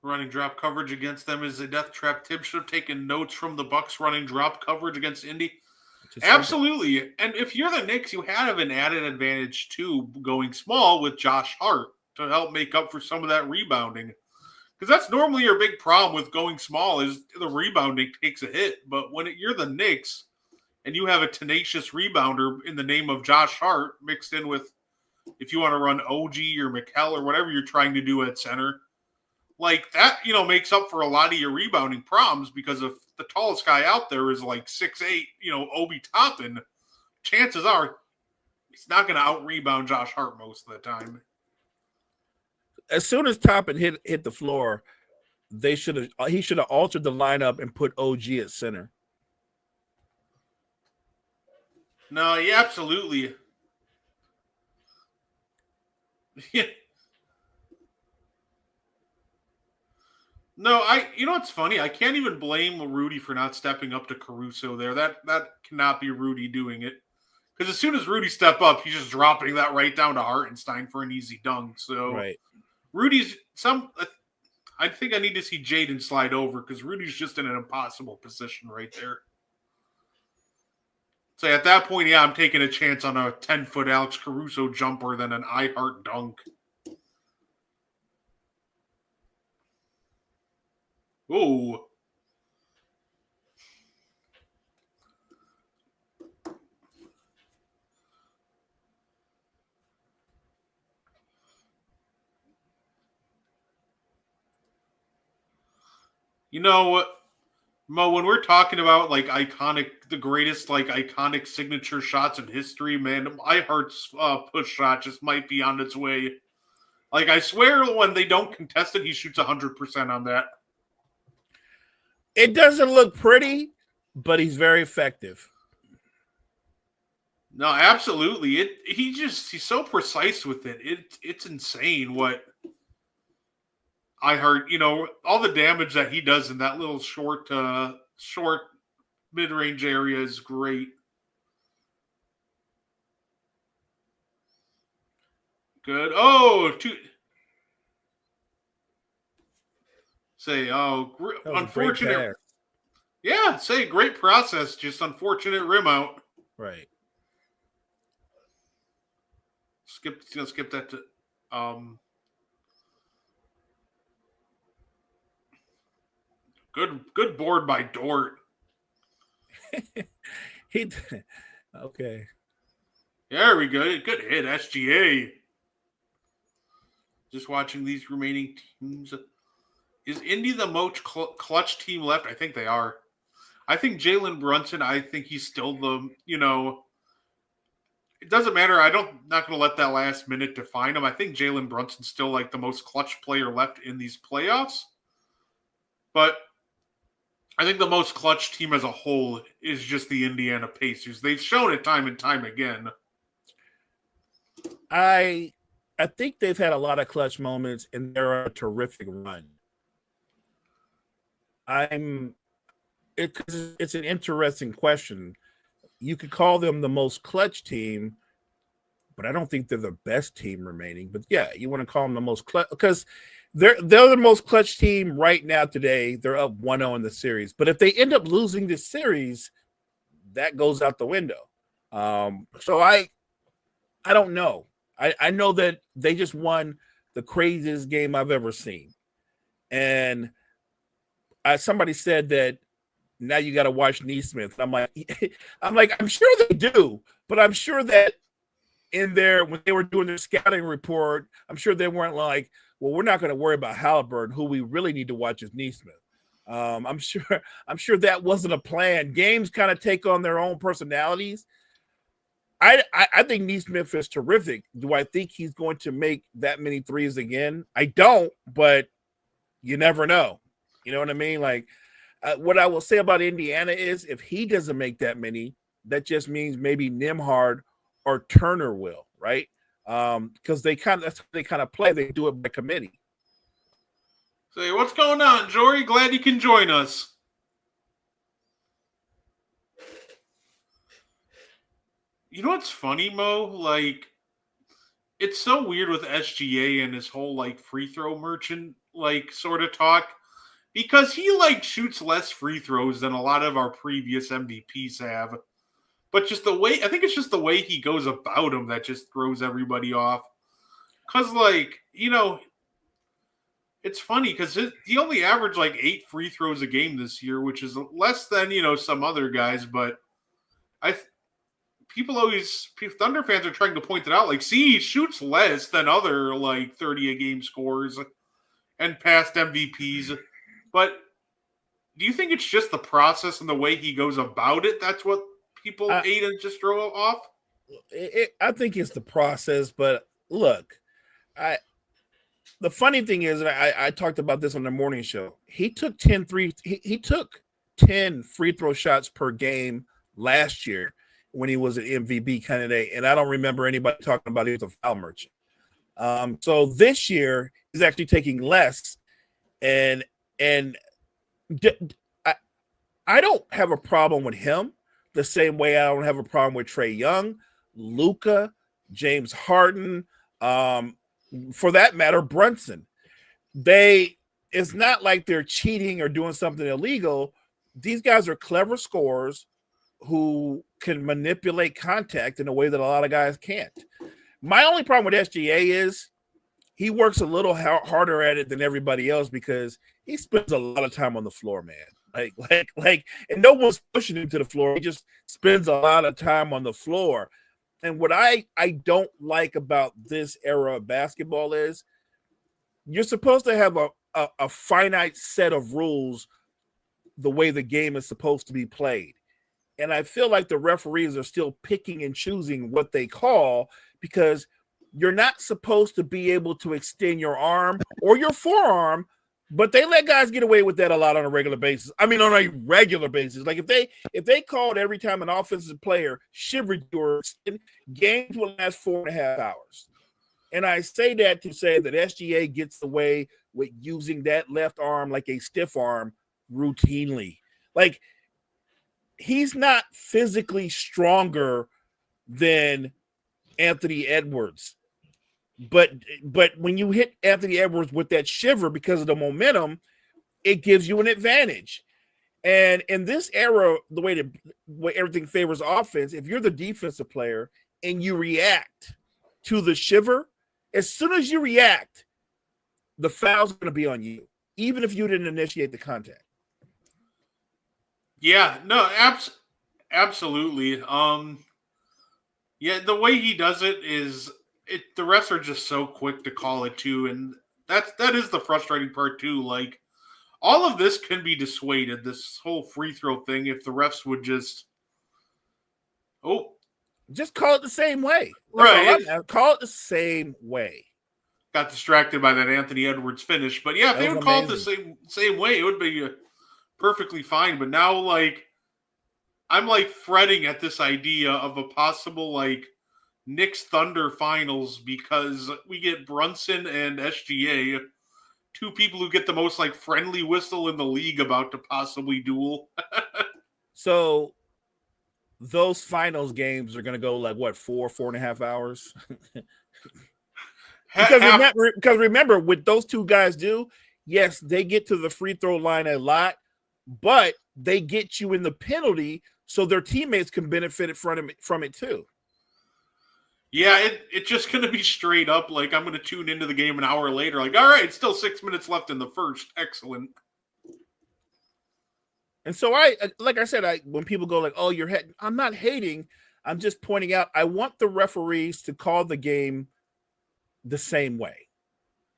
Speaker 6: Running drop coverage against them is a death trap. Tibbs should have taken notes from the Bucks running drop coverage against Indy. Absolutely. And if you're the Knicks, you have an added advantage, too, going small with Josh Hart to help make up for some of that rebounding. Because that's normally your big problem with going small is the rebounding takes a hit. But when you're the Knicks and you have a tenacious rebounder in the name of Josh Hart mixed in with, if you want to run OG or McHale or whatever you're trying to do at center, like that, makes up for a lot of your rebounding problems because if the tallest guy out there is like 6'8", Obi Toppin, chances are he's not going to out-rebound Josh Hart most of the time.
Speaker 7: As soon as Toppin hit the floor, he should have altered the lineup and put OG at center.
Speaker 6: No, yeah, absolutely. Yeah. No, what's funny? I can't even blame Rudy for not stepping up to Caruso there. That cannot be Rudy doing it. Because as soon as Rudy step up, he's just dropping that right down to Hartenstein for an easy dunk. So
Speaker 7: right.
Speaker 6: Rudy's I think I need to see Jaden slide over because Rudy's just in an impossible position right there. So at that point, yeah, I'm taking a chance on a 10-foot Alex Caruso jumper than an I Heart dunk. Oh. You know what, Mo, when we're talking about like the greatest like iconic signature shots in history, man, iHeart's push shot just might be on its way. Like, I swear when they don't contest it, he shoots 100% on that.
Speaker 7: It doesn't look pretty, but he's very effective.
Speaker 6: No, absolutely. He's so precise with it. It's insane what I heard. All the damage that he does in that little short mid-range area is great. Good. Unfortunate. Yeah, great process, just unfortunate rim out.
Speaker 7: Right.
Speaker 6: Skip that to Good board by Dort.
Speaker 7: Okay.
Speaker 6: There we go. Good hit, SGA. Just watching these remaining teams. Is Indy the most clutch team left? I think they are. I think Jalen Brunson, I think he's still the, it doesn't matter. Not going to let that last minute define him. I think Jalen Brunson's still like the most clutch player left in these playoffs. But I think the most clutch team as a whole is just the Indiana Pacers. They've shown it time and time again.
Speaker 7: I think they've had a lot of clutch moments, and they're a terrific run. It's an interesting question. You could call them the most clutch team, but I don't think they're the best team remaining. But yeah, you want to call them the most clutch because they're the most clutch team right now today. They're up 1-0 in the series. But if they end up losing this series, that goes out the window. So I don't know. I know that they just won the craziest game I've ever seen. And somebody said that now you got to watch Neesmith. I'm like, I'm sure they do, but I'm sure that in there when they were doing their scouting report, I'm sure they weren't like, well, we're not going to worry about Halliburton. Who we really need to watch is Neesmith. I'm sure that wasn't a plan. Games kind of take on their own personalities. I think Neesmith is terrific. Do I think he's going to make that many threes again? I don't, but you never know. You know what I mean? Like, what I will say about Indiana is if he doesn't make that many, that just means maybe Nembhard or Turner will, right? Because that's how they kind of play. They do it by committee.
Speaker 6: Say, what's going on, Jory? Glad you can join us. You know what's funny, Mo? Like, it's so weird with SGA and his whole, like, free throw merchant, like, sort of talk. Because he, like, shoots less free throws than a lot of our previous MVPs have. But just the way, I think it's just the way he goes about them that just throws everybody off. Because, like, it's funny because he only averaged, like, 8 free throws a game this year, which is less than, some other guys. But Thunder fans are trying to point it out. Like, see, he shoots less than other, like, 30-a-game scorers and past MVPs. But do you think it's just the process and the way he goes about it? That's what people hate and just throw off?
Speaker 7: I think it's the process. But look, the funny thing is, I talked about this on the morning show. He took 10 free throw shots per game last year when he was an MVP candidate. And I don't remember anybody talking about he was a foul merchant. So this year he's actually taking less. And I don't have a problem with him the same way I don't have a problem with Trae Young, Luka, James Harden, for that matter, Brunson. It's not like they're cheating or doing something illegal. These guys are clever scorers who can manipulate contact in a way that a lot of guys can't. My only problem with SGA is he works a little harder at it than everybody else because he spends a lot of time on the floor, man. Like, and no one's pushing him to the floor. He just spends a lot of time on the floor. And what I don't like about this era of basketball is you're supposed to have a finite set of rules the way the game is supposed to be played. And I feel like the referees are still picking and choosing what they call because you're not supposed to be able to extend your arm or your forearm, but they let guys get away with that a lot on a regular basis. I mean, on a regular basis. Like if they called every time an offensive player shivered your skin, games will last 4.5 hours. And I say that to say that SGA gets away with using that left arm like a stiff arm routinely. Like, he's not physically stronger than Anthony Edwards. But when you hit Anthony Edwards with that shiver because of the momentum, it gives you an advantage. And in this era, the way everything favors offense, if you're the defensive player and you react to the shiver, as soon as you react, the foul's going to be on you, even if you didn't initiate the contact.
Speaker 6: Yeah, no, absolutely. Yeah, the way he does it is the refs are just so quick to call it too, and that is the frustrating part too. Like all of this can be dissuaded, this whole free throw thing, if the refs would just
Speaker 7: just call it the same way.
Speaker 6: Right.
Speaker 7: Call it the same way.
Speaker 6: got distracted by that Anthony Edwards finish. But yeah, if they would call it the same way, it would be perfectly fine. But now, like, I'm like fretting at this idea of a possible like Knicks Thunder finals because we get Brunson and SGA, two people who get the most like friendly whistle in the league, about to possibly duel.
Speaker 7: So those finals games are going to go like what, 4.5 hours? Because remember, what those two guys do, yes, they get to the free throw line a lot, but they get you in the penalty so their teammates can benefit from it too.
Speaker 6: Yeah, it's just going to be straight up. Like, I'm going to tune into the game an hour later. Like, all right, it's still 6 minutes left in the first. Excellent.
Speaker 7: And so like I said, when people go like, oh, you're hating, I'm not hating. I'm just pointing out, I want the referees to call the game the same way.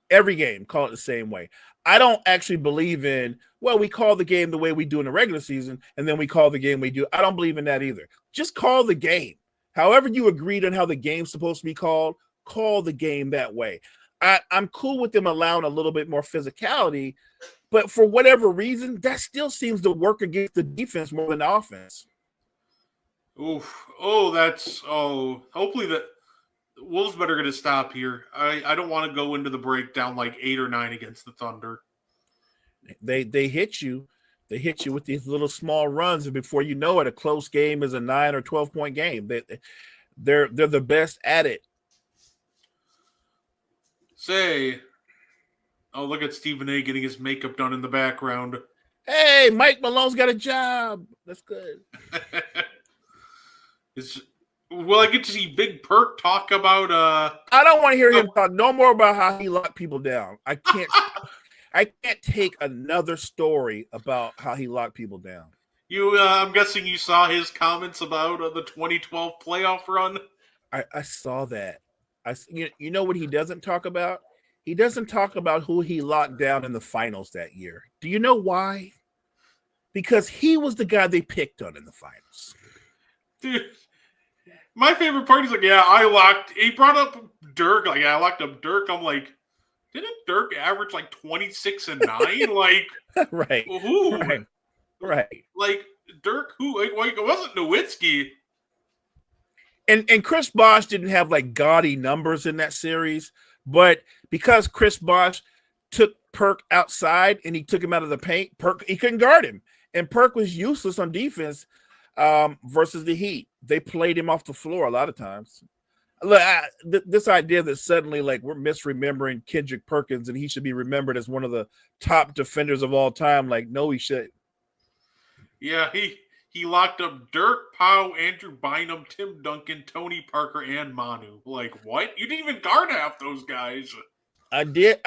Speaker 7: Every game, call it the same way. I don't actually believe in, well, we call the game the way we do in the regular season, and then we call the game we do. I don't believe in that either. Just call the game. However you agreed on how the game's supposed to be called, call the game that way. I'm cool with them allowing a little bit more physicality, but for whatever reason, that still seems to work against the defense more than the offense.
Speaker 6: Oof. Hopefully the Wolves better going to stop here. I don't want to go into the breakdown like 8 or 9 against the Thunder.
Speaker 7: They hit you. They hit you with these little small runs, and before you know it, a close game is a 9 or 12-point game. They're the best at it.
Speaker 6: Look at Stephen A. getting his makeup done in the background.
Speaker 7: Hey, Mike Malone's got a job. That's good.
Speaker 6: Will I get to see Big Perk talk about
Speaker 7: I don't want to hear him talk no more about how he locked people down. I can't take another story about how he locked people down.
Speaker 6: I'm guessing you saw his comments about the 2012 playoff run.
Speaker 7: I saw that. You know what he doesn't talk about? He doesn't talk about who he locked down in the finals that year. Do you know why? Because he was the guy they picked on in the finals.
Speaker 6: Dude, my favorite part is like, he brought up Dirk. Like, I locked up Dirk. I'm like, didn't Dirk average like 26 and 9? Like,
Speaker 7: right.
Speaker 6: Who?
Speaker 7: Right.
Speaker 6: Like, Dirk, who? Like, it wasn't Nowitzki.
Speaker 7: And Chris Bosh didn't have like gaudy numbers in that series, but because Chris Bosh took Perk outside and he took him out of the paint, he couldn't guard him. And Perk was useless on defense versus the Heat. They played him off the floor a lot of times. Look, this idea that suddenly like we're misremembering Kendrick Perkins and he should be remembered as one of the top defenders of all time. Like, no, he shouldn't.
Speaker 6: Yeah, he locked up Dirk, Powell, Andrew Bynum, Tim Duncan, Tony Parker, and Manu. Like, what? You didn't even guard half those guys.
Speaker 7: I did.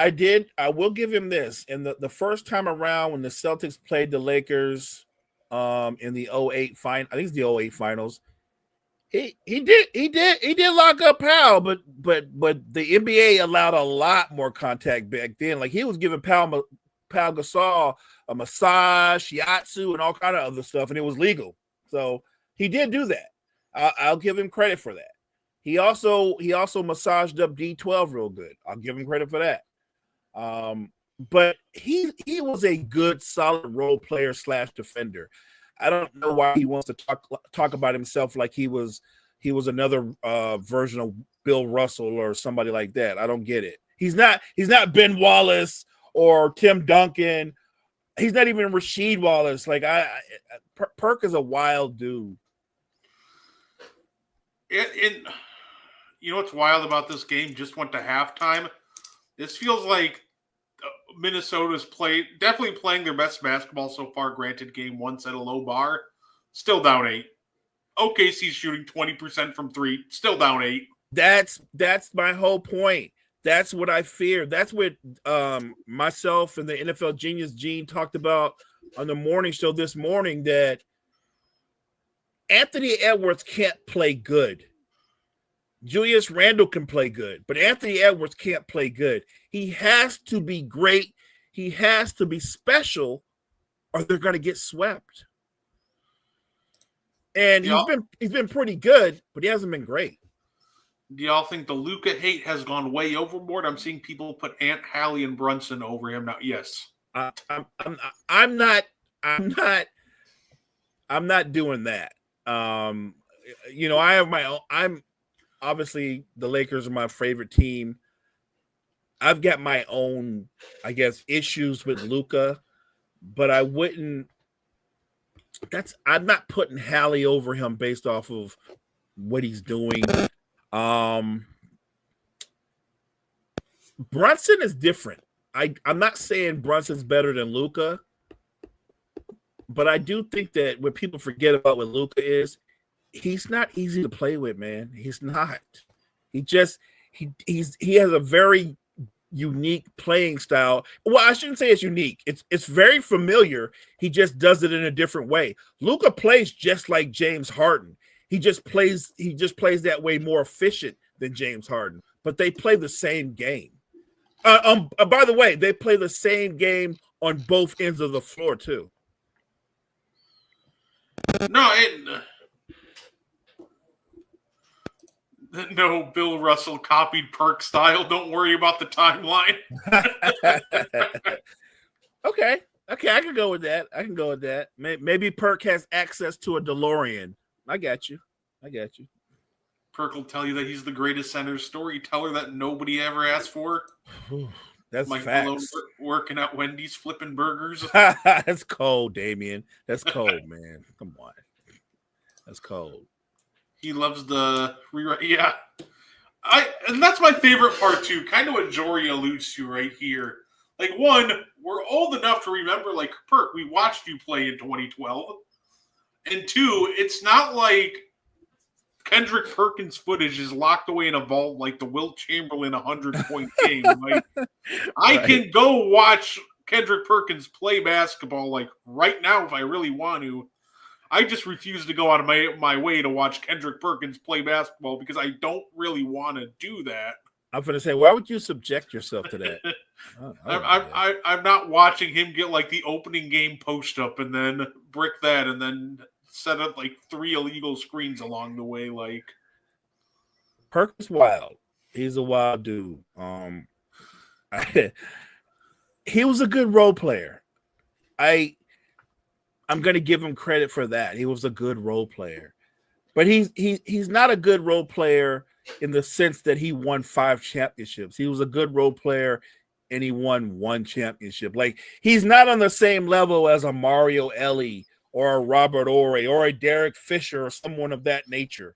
Speaker 7: I will give him this. And the first time around when the Celtics played the Lakers in the 08 final, I think it's the 08 finals, he did lock up Powell, but the NBA allowed a lot more contact back then. Like, he was giving Pau Gasol a massage, shiatsu, and all kind of other stuff, and it was legal. So he did do that. I'll give him credit for that. He also massaged up D12 real good. I'll give him credit for that. But he was a good, solid role player / defender. I don't know why he wants to talk about himself like he was another version of Bill Russell or somebody like that. I don't get it. He's not Ben Wallace or Tim Duncan. He's not even Rasheed Wallace. Like, Perk is a wild dude.
Speaker 6: You know what's wild about this game? Just went to halftime. This feels like Minnesota's definitely playing their best basketball so far. Granted, game 1 set a low bar. Still down 8. OKC's shooting 20% from 3. Still down 8.
Speaker 7: That's my whole point. That's what I fear. That's what myself and the NFL Genius Gene talked about on the morning show this morning, that Anthony Edwards can't play good. Julius Randle can play good, but Anthony Edwards can't play good. He has to be great. He has to be special, or they're going to get swept. And he's been pretty good, but he hasn't been great.
Speaker 6: Do y'all think the Luka hate has gone way overboard? I'm seeing people put Ant, Hallie, and Brunson over him now. Yes,
Speaker 7: I'm not doing that. I have my own. I'm obviously the Lakers are my favorite team. I've got my own, I guess, issues with Luka, but I wouldn't. I'm not putting Hallie over him based off of what he's doing. Brunson is different. I'm not saying Brunson's better than Luka, but I do think that what people forget about what Luka is, he's not easy to play with, man. He's not. He has a very unique playing style. Well, I shouldn't say it's unique. It's very familiar. He just does it in a different way. Luka plays just like James Harden. He just plays that way more efficient than James Harden. But they play the same game. By the way, they play the same on both ends of the floor too.
Speaker 6: No, Bill Russell copied Perk style. Don't worry about the timeline.
Speaker 7: Okay, I can go with that. Maybe Perk has access to a DeLorean. I got you.
Speaker 6: Perk will tell you that he's the greatest center storyteller that nobody ever asked for.
Speaker 7: That's
Speaker 6: Mike
Speaker 7: facts.
Speaker 6: Malone working at Wendy's flipping burgers.
Speaker 7: That's cold, Damien. That's cold, man. Come on. That's cold.
Speaker 6: He loves the rewrite. Yeah. And that's my favorite part too. Kind of what Jory alludes to right here. Like, one, we're old enough to remember, like, Perk, we watched you play in 2012. And two, it's not like Kendrick Perkins footage is locked away in a vault like the Wilt Chamberlain 100-point game. Like, I can go watch Kendrick Perkins play basketball like right now if I really want to. I just refuse to go out of my way to watch Kendrick Perkins play basketball because I don't really want to do that.
Speaker 7: I'm going to say, why would you subject yourself to that?
Speaker 6: I'm not watching him get like the opening game post up and then brick that and then set up like 3 illegal screens along the way. Like,
Speaker 7: Perk is wild. He's a wild dude. He was a good role player. I'm going to give him credit for that. He was a good role player, but he's not a good role player in the sense that he won 5 championships. He was a good role player and he won 1 championship. Like, he's not on the same level as a Mario Elie or a Robert Horry or a Derek Fisher or someone of that nature.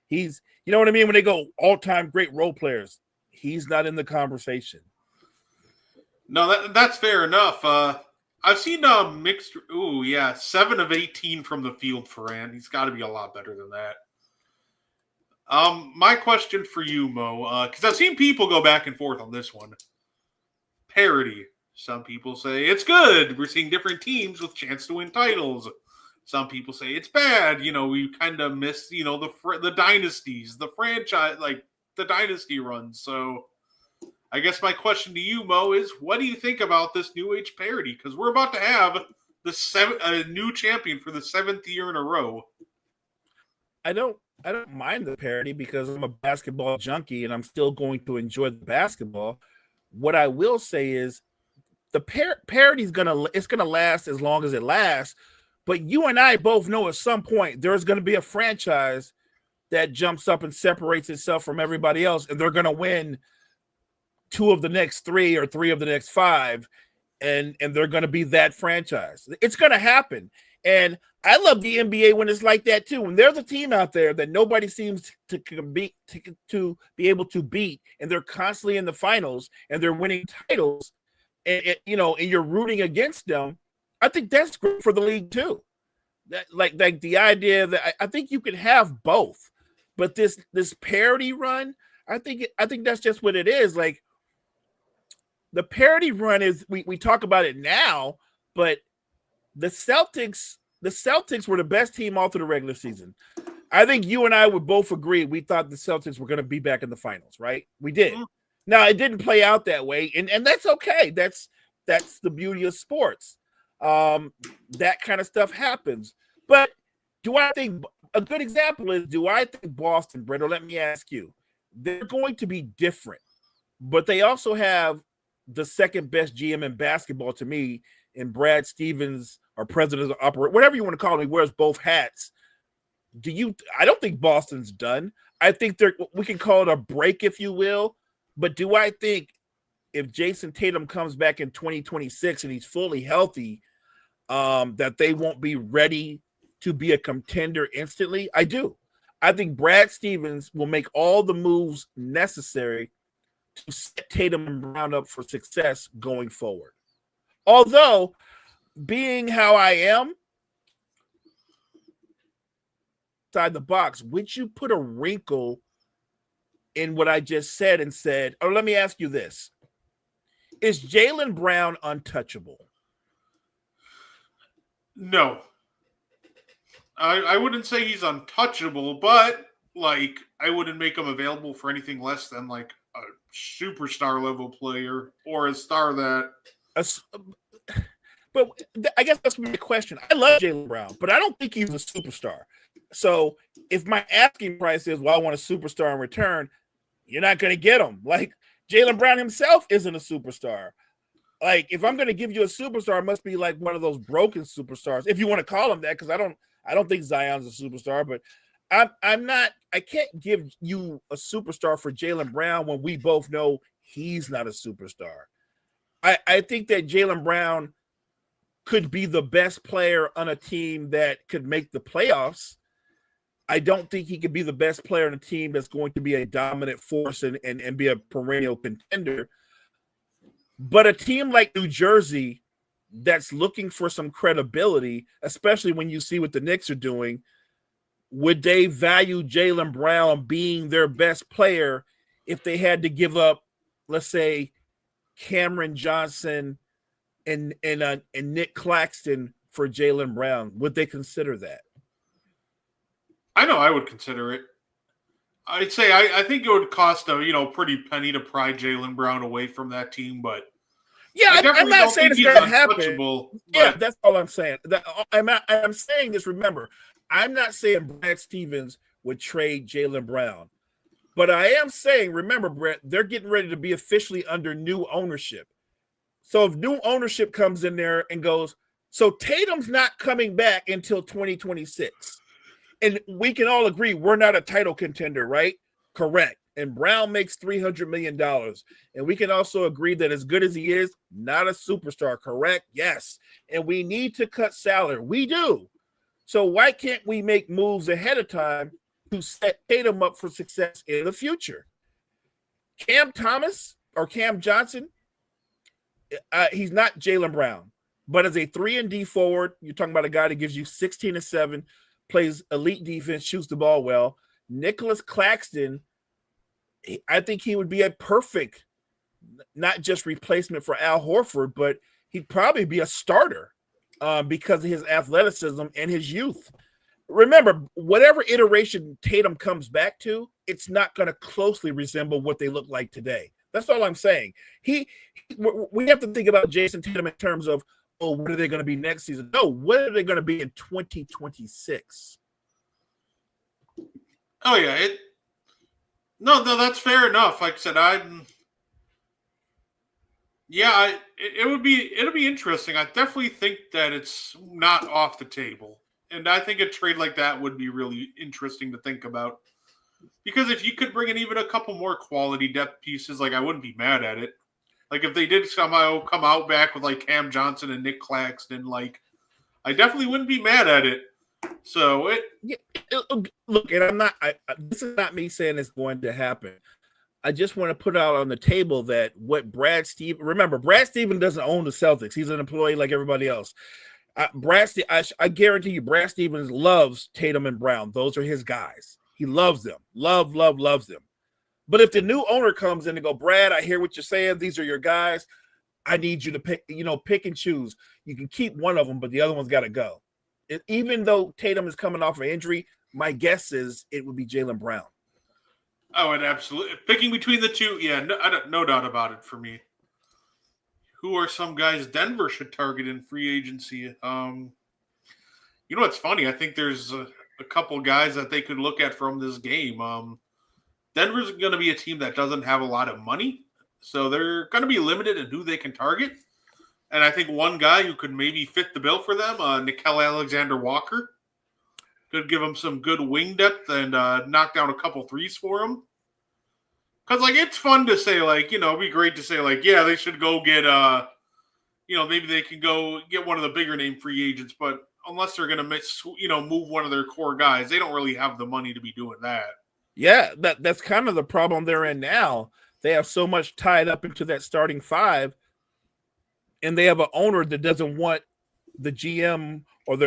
Speaker 7: He's, you know what I mean? When they go all-time great role players, he's not in the conversation.
Speaker 6: No, that's fair enough. I've seen mixed. 7 of 18 from the field for Ant. He's got to be a lot better than that. My question for you, Mo, because I've seen people go back and forth on this one. Parity. Some people say it's good. We're seeing different teams with chance to win titles. Some people say it's bad. You know, we kind of miss, the dynasties, the franchise, like the dynasty runs. So I guess my question to you, Mo, is what do you think about this new age parity? Because we're about to have a new champion for the 7th year in a row.
Speaker 7: I don't mind the parity because I'm a basketball junkie and I'm still going to enjoy the basketball. What I will say is the parity is gonna last as long as it lasts. But you and I both know at some point there's going to be a franchise that jumps up and separates itself from everybody else, and they're going to win 2 of the next 3 or 3 of the next 5, and they're going to be that franchise. It's going to happen. And I love the NBA when it's like that too. When there's a team out there that nobody seems to be able to beat, and they're constantly in the finals and they're winning titles, and you're rooting against them, I think that's great for the league too. That like the idea that I think you can have both, but this parity run, I think that's just what it is. Like, the parity run is we talk about it now, but the Celtics were the best team all through the regular season. I think you and I would both agree we thought the Celtics were going to be back in the finals, right? We did.
Speaker 6: Mhm.
Speaker 7: Now it didn't play out that way, and that's okay. That's the beauty of sports. That kind of stuff happens. But do I think a good example is, do I think Boston, Brett, or let me ask you, they're going to be different, but they also have the second best GM in basketball to me in Brad Stevens, or president of operator, whatever you want to call him. He wears both hats. I don't think Boston's done. I think we can call it a break, if you will. But do I think if Jason Tatum comes back in 2026 and he's fully healthy, that they won't be ready to be a contender instantly? I do. I think Brad Stevens will make all the moves necessary to set Tatum and Brown up for success going forward. Although, being how I am, outside the box, would you put a wrinkle in what I just said and said, or let me ask you this. Is Jaylen Brown untouchable?
Speaker 6: No. I wouldn't say he's untouchable, but like I wouldn't make him available for anything less than like a superstar level player or a star that.
Speaker 7: But I guess that's my question. I love Jaylen Brown, but I don't think he's a superstar. So if my asking price is, well, I want a superstar in return, you're not going to get him. Like Jaylen Brown himself isn't a superstar. Like if I'm going to give you a superstar, it must be like one of those broken superstars, if you want to call him that, because I don't think Zion's a superstar, but I can't give you a superstar for Jaylen Brown when we both know he's not a superstar. I think that Jaylen Brown could be the best player on a team that could make the playoffs. I don't think he could be the best player on a team that's going to be a dominant force and be a perennial contender. But a team like New Jersey that's looking for some credibility, especially when you see what the Knicks are doing, would they value Jaylen Brown being their best player if they had to give up, let's say, Cameron Johnson and Nick Claxton for Jaylen Brown? Would they consider that?
Speaker 6: I know I would consider it. I'd say I think it would cost a pretty penny to pry Jaylen Brown away from that team, but
Speaker 7: yeah, I'm not saying it's going to happen. Yeah,
Speaker 6: But
Speaker 7: that's all I'm saying. I'm saying this. Remember, I'm not saying Brad Stevens would trade Jaylen Brown, but I am saying, remember, Brett, they're getting ready to be officially under new ownership. So if new ownership comes in there and goes, so Tatum's not coming back until 2026. And we can all agree we're not a title contender, right? Correct. And Brown makes $300 million. And we can also agree that as good as he is, not a superstar, correct? Yes. And we need to cut salary. We do. So why can't we make moves ahead of time to set Tatum up for success in the future? Cam Thomas or Cam Johnson, he's not Jaylen Brown. But as a 3-and-D forward, you're talking about a guy that gives you 16 and 7, plays elite defense, shoots the ball well. Nicholas Claxton, I think he would be a perfect, not just replacement for Al Horford, but he'd probably be a starter because of his athleticism and his youth. Remember, whatever iteration Tatum comes back to, it's not going to closely resemble what they look like today. That's all I'm saying. We have to think about Jason Tatum in terms of, what are they going to be next season? No, what are they going to be in 2026?
Speaker 6: oh yeah, no, that's fair enough. Like I said, it'll be interesting. I definitely think that it's not off the table, and I think a trade like that would be really interesting to think about. Because if you could bring in even a couple more quality depth pieces, like I wouldn't be mad at it. Like if they did somehow come out back with like Cam Johnson and Nick Claxton, like I definitely wouldn't be mad at it. So
Speaker 7: look, and this is not me saying it's going to happen. I just want to put out on the table that what Brad Stevens doesn't own the Celtics. He's an employee like everybody else. I guarantee you, Brad Stevens loves Tatum and Brown. Those are his guys. He loves them. Loves them. But if the new owner comes in and go, Brad, I hear what you're saying. These are your guys. I need you to pick and choose. You can keep one of them, but the other one's got to go. Even though Tatum is coming off an injury, my guess is it would be Jaylen Brown.
Speaker 6: I would absolutely picking between the two. Yeah, no doubt about it for me. Who are some guys Denver should target in free agency? You know what's funny? I think there's a couple guys that they could look at from this game. Denver's going to be a team that doesn't have a lot of money, so they're going to be limited in who they can target. And I think one guy who could maybe fit the bill for them, Nickeil Alexander-Walker, could give them some good wing depth and knock down a couple threes for them. Because, like, it's fun to say, like, it'd be great to say, like, yeah, they should go get, maybe they can go get one of the bigger name free agents. But unless they're going to, move one of their core guys, they don't really have the money to be doing that.
Speaker 7: Yeah, that's kind of the problem they're in now. They have so much tied up into that starting five, and they have an owner that doesn't want the GM or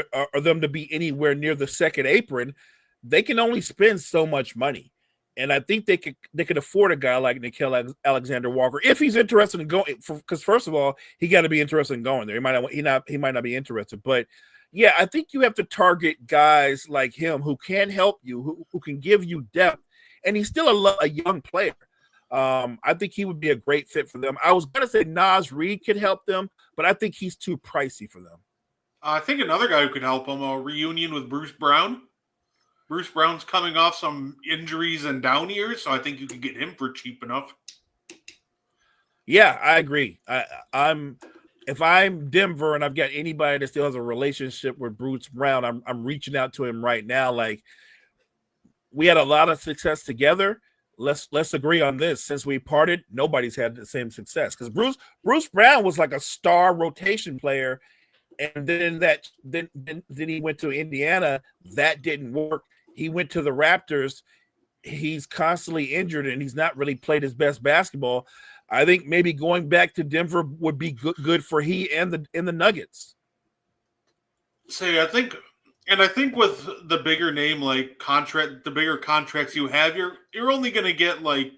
Speaker 7: them to be anywhere near the second apron. They can only spend so much money, and I think they could afford a guy like Nickeil Alexander-Walker if he's interested in going. Because first of all, he got to be interested in going there. He might not be interested, but yeah, I think you have to target guys like him who can help you, who can give you depth, and he's still a young player. I think he would be a great fit for them. I was going to say Naz Reid could help them, but I think he's too pricey for them.
Speaker 6: I think another guy who could help them, a reunion with Bruce Brown. Bruce Brown's coming off some injuries and down years, so I think you could get him for cheap enough.
Speaker 7: Yeah, I agree. If I'm Denver and I've got anybody that still has a relationship with Bruce Brown, I'm reaching out to him right now. Like, we had a lot of success together. Let's agree on this. Since we parted, nobody's had the same success because Bruce Brown was like a star rotation player, and then he went to Indiana. That didn't work. He went to the Raptors. He's constantly injured, and he's not really played his best basketball. I think maybe going back to Denver would be good for he and the Nuggets.
Speaker 6: So I think with the bigger name like the bigger contracts you have, you're only going to get like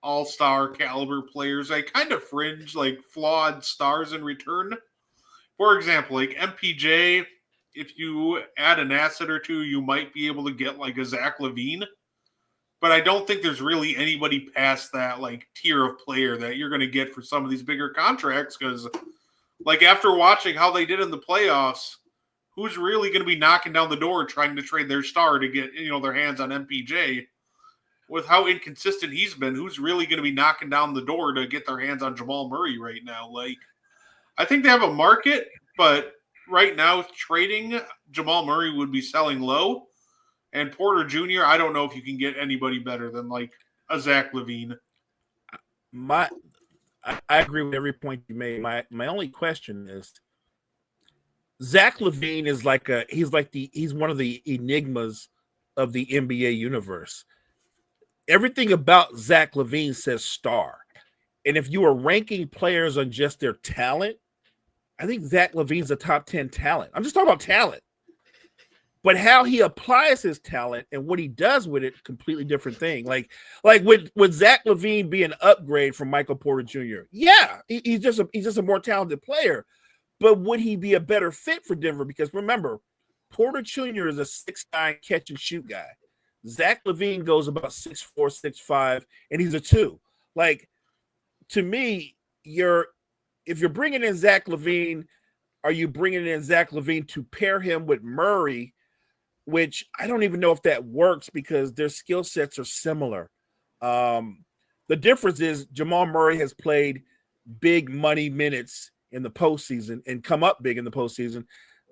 Speaker 6: all-star caliber players, like kind of fringe, like flawed stars in return. For example, like MPJ, if you add an asset or two, you might be able to get like a Zach LaVine. But I don't think there's really anybody past that like tier of player that you're going to get for some of these bigger contracts. Because like after watching how they did in the playoffs, who's really going to be knocking down the door trying to trade their star to get their hands on MPJ? With how inconsistent he's been, who's really going to be knocking down the door to get their hands on Jamal Murray right now? Like, I think they have a market, but right now trading Jamal Murray would be selling low. And Porter Jr., I don't know if you can get anybody better than like a Zach LaVine.
Speaker 7: I agree with every point you made. My only question is Zach LaVine is he's one of the enigmas of the NBA universe. Everything about Zach LaVine says star. And if you are ranking players on just their talent, I think Zach LaVine's a top 10 talent. I'm just talking about talent. But how he applies his talent and what he does with it, completely different thing. Like would Zach LaVine be an upgrade from Michael Porter Jr.? Yeah, he's just a more talented player. But would he be a better fit for Denver? Because remember, Porter Jr. is a 6'9" catch and shoot guy. Zach LaVine goes about 6'4", 6'5", and he's a 2. Like, to me, if you're bringing in Zach LaVine, are you bringing in Zach LaVine to pair him with Murray? Which I don't even know if that works because their skill sets are similar. The difference is Jamal Murray has played big money minutes in the postseason and come up big in the postseason.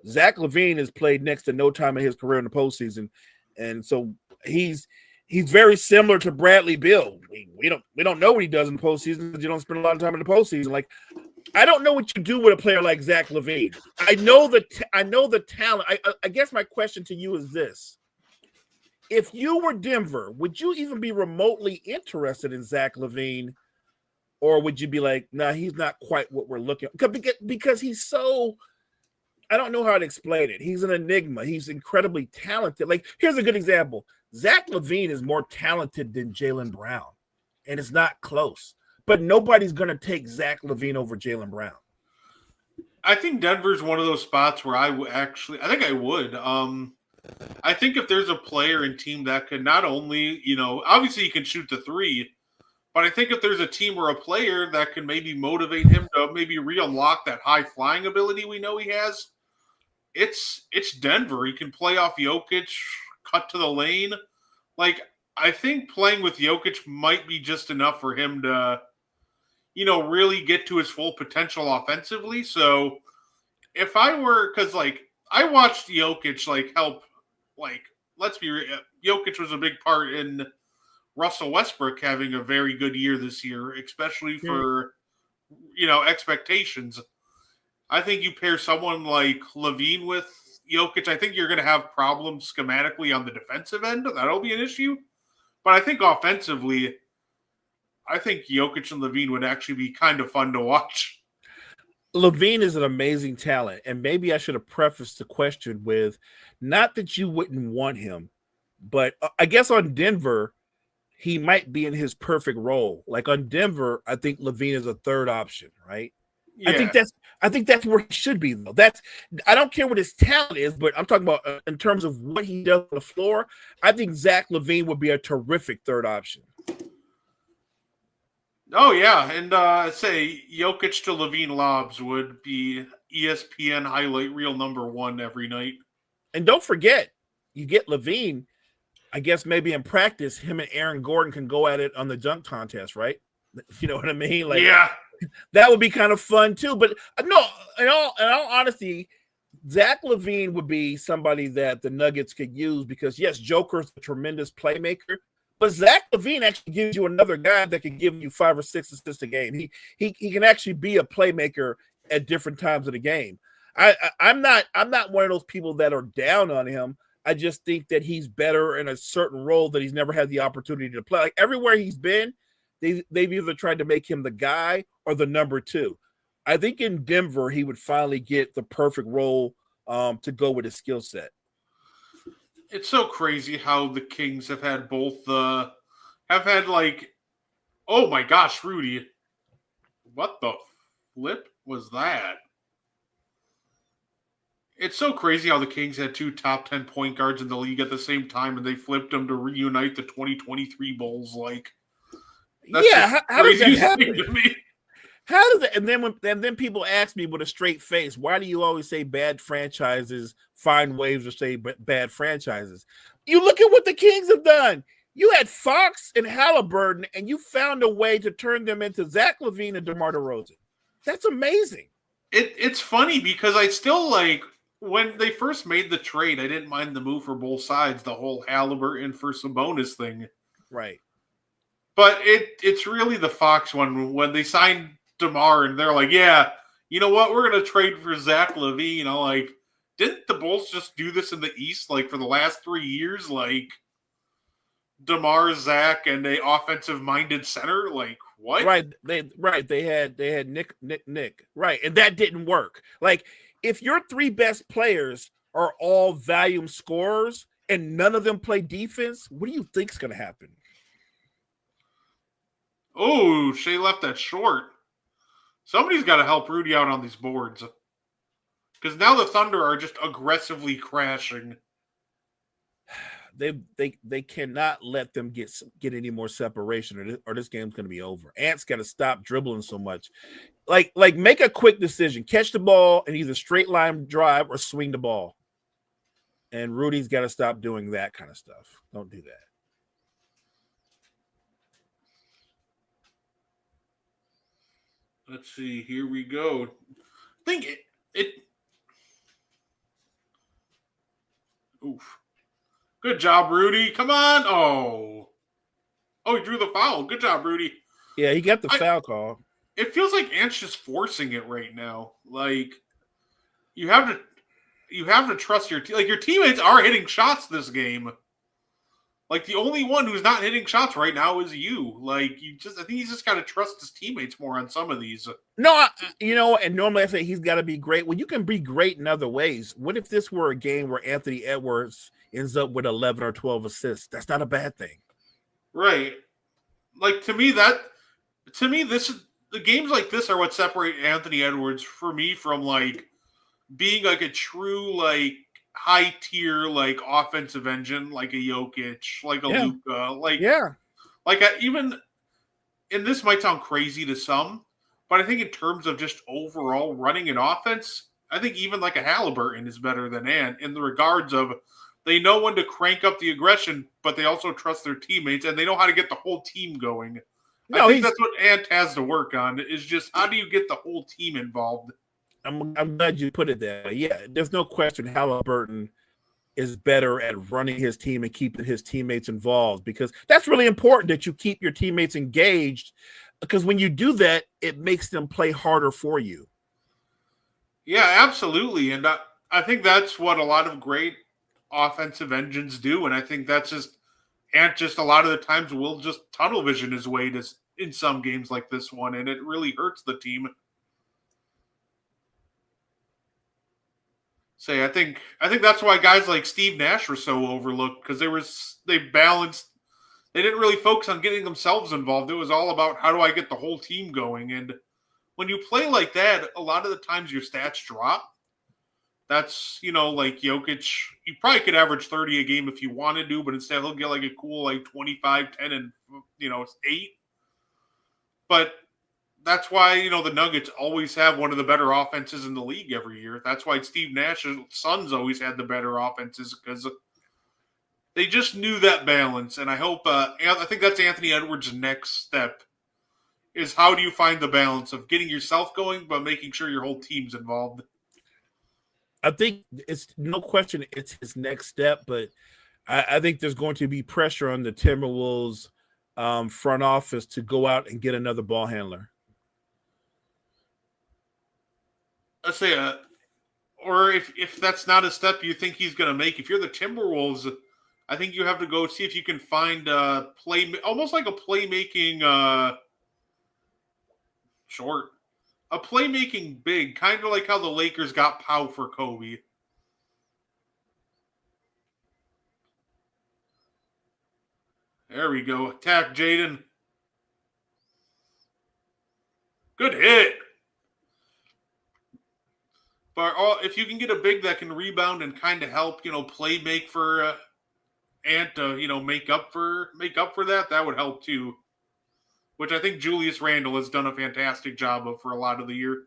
Speaker 7: Zach LaVine has played next to no time in his career in the postseason. And so he's very similar to Bradley Beal. We don't know what he does in the postseason because you don't spend a lot of time in the postseason. Like, I don't know what you do with a player like Zach LaVine. I know the talent. I guess my question to you is this. If you were Denver, would you even be remotely interested in Zach LaVine? Or would you be like, nah, he's not quite what we're looking for? Because he's so, I don't know how to explain it. He's an enigma. He's incredibly talented. Like, here's a good example. Zach LaVine is more talented than Jaylen Brown. And it's not close. But nobody's going to take Zach LaVine over Jaylen Brown.
Speaker 6: I think Denver's one of those spots where I think I would. I think if there's a player and team that could not only, obviously he can shoot the three, but I think if there's a team or a player that can maybe motivate him to maybe re-unlock that high flying ability we know he has, it's Denver. He can play off Jokic, cut to the lane. Like, I think playing with Jokic might be just enough for him to, really get to his full potential offensively. So if I were, because I watched Jokic help, let's be real, Jokic was a big part in Russell Westbrook having a very good year this year, especially for, expectations. I think you pair someone like LaVine with Jokic, I think you're going to have problems schematically on the defensive end. That'll be an issue. But I think offensively, I think Jokic and LaVine would actually be kind of fun to watch.
Speaker 7: LaVine is an amazing talent, and maybe I should have prefaced the question with not that you wouldn't want him, but I guess on Denver, he might be in his perfect role. Like on Denver, I think LaVine is a third option, right? Yeah. I think that's where he should be, though. I don't care what his talent is, but I'm talking about in terms of what he does on the floor. I think Zach LaVine would be a terrific third option.
Speaker 6: Oh, yeah. And say Jokic to LaVine lobs would be ESPN highlight reel #1 every night.
Speaker 7: And don't forget, you get LaVine, I guess maybe in practice, him and Aaron Gordon can go at it on the dunk contest, right? You know what I mean?
Speaker 6: Yeah.
Speaker 7: That would be kind of fun, too. But no, in all honesty, Zach LaVine would be somebody that the Nuggets could use because, yes, Joker's a tremendous playmaker, but Zach LaVine actually gives you another guy that can give you 5 or 6 assists a game. He can actually be a playmaker at different times of the game. I'm not one of those people that are down on him. I just think that he's better in a certain role that he's never had the opportunity to play. Like everywhere he's been, they've either tried to make him the guy or the number 2. I think in Denver, he would finally get the perfect role to go with his skill set.
Speaker 6: It's so crazy how the Kings have had both oh my gosh, Rudy, what the flip was that? It's so crazy how the Kings had 2 top 10 point guards in the league at the same time, and they flipped them to reunite the 2023 Bulls.
Speaker 7: How does that happen?
Speaker 6: To me.
Speaker 7: How does it? And then people ask me with a straight face, why do you always say bad franchises find ways to say bad franchises? You look at what the Kings have done. You had Fox and Halliburton, and you found a way to turn them into Zach LaVine and DeMar DeRozan. That's amazing.
Speaker 6: It's funny because I still when they first made the trade, I didn't mind the move for both sides, the whole Halliburton for Sabonis thing. Right. But it's really the Fox one when they signed DeMar and they're like, yeah, you know what? We're going to trade for Zach LaVine. Didn't the Bulls just do this in the East for the last 3 years? DeMar, Zach, and a offensive-minded center? What?
Speaker 7: Right. They had Nick. Right. And that didn't work. If your 3 best players are all volume scorers and none of them play defense, what do you think's going to happen?
Speaker 6: Oh, Shea left that short. Somebody's got to help Rudy out on these boards. Because now the Thunder are just aggressively crashing.
Speaker 7: They cannot let them get any more separation or this game's going to be over. Ant's got to stop dribbling so much. Make a quick decision. Catch the ball and either straight line drive or swing the ball. And Rudy's got to stop doing that kind of stuff. Don't do that.
Speaker 6: Let's see. Here we go. I think it. Oof. Good job, Rudy. Come on. Oh, he drew the foul. Good job, Rudy.
Speaker 7: Yeah, he got the foul call.
Speaker 6: It feels like Ant's just forcing it right now. You have to trust your team. Your teammates are hitting shots this game. The only one who's not hitting shots right now is you. I think he's just got to trust his teammates more on some of these.
Speaker 7: No, and normally I say he's got to be great. Well, you can be great in other ways. What if this were a game where Anthony Edwards ends up with 11 or 12 assists? That's not a bad thing.
Speaker 6: Right. To me, this is the games like this are what separate Anthony Edwards for me from being a true high tier like offensive engine, like a Jokic, like a
Speaker 7: Yeah.
Speaker 6: Luka, like
Speaker 7: Yeah.
Speaker 6: even. And this might sound crazy to some, but I think in terms of just overall running an offense, I think even like a Halliburton is better than Ant in the regards of they know when to crank up the aggression, but they also trust their teammates and they know how to get the whole team going.
Speaker 7: No,
Speaker 6: I think that's what Ant has to work on is just how do you get the whole team involved?
Speaker 7: I'm glad you put it that way. Yeah, there's no question Halliburton is better at running his team and keeping his teammates involved because that's really important that you keep your teammates engaged because when you do that, it makes them play harder for you.
Speaker 6: Yeah, absolutely. And I think that's what a lot of great offensive engines do. And I think that's just a lot of the times will just tunnel vision his way to in some games like this one. And it really hurts the team. I think that's why guys like Steve Nash were so overlooked because they didn't really focus on getting themselves involved. It was all about how do I get the whole team going. And when you play like that, a lot of the times your stats drop. That's like Jokic, you probably could average 30 a game if you wanted to, but instead he'll get like a cool like 25, 10, and 8. But that's why, the Nuggets always have one of the better offenses in the league every year. That's why Steve Nash's Suns always had the better offenses because they just knew that balance. And I hope, I think that's Anthony Edwards' next step is how do you find the balance of getting yourself going, but making sure your whole team's involved.
Speaker 7: I think it's no question it's his next step, but I think there's going to be pressure on the Timberwolves front office to go out and get another ball handler.
Speaker 6: Let's say, or if that's not a step you think he's going to make, if you're the Timberwolves, I think you have to go see if you can find almost like a playmaking a playmaking big, kind of like how the Lakers got Pau for Kobe. There we go. Attack Jaden. Good hit. But if you can get a big that can rebound and kind of help, play make for Ant to, make up for that would help too. Which I think Julius Randle has done a fantastic job of for a lot of the year.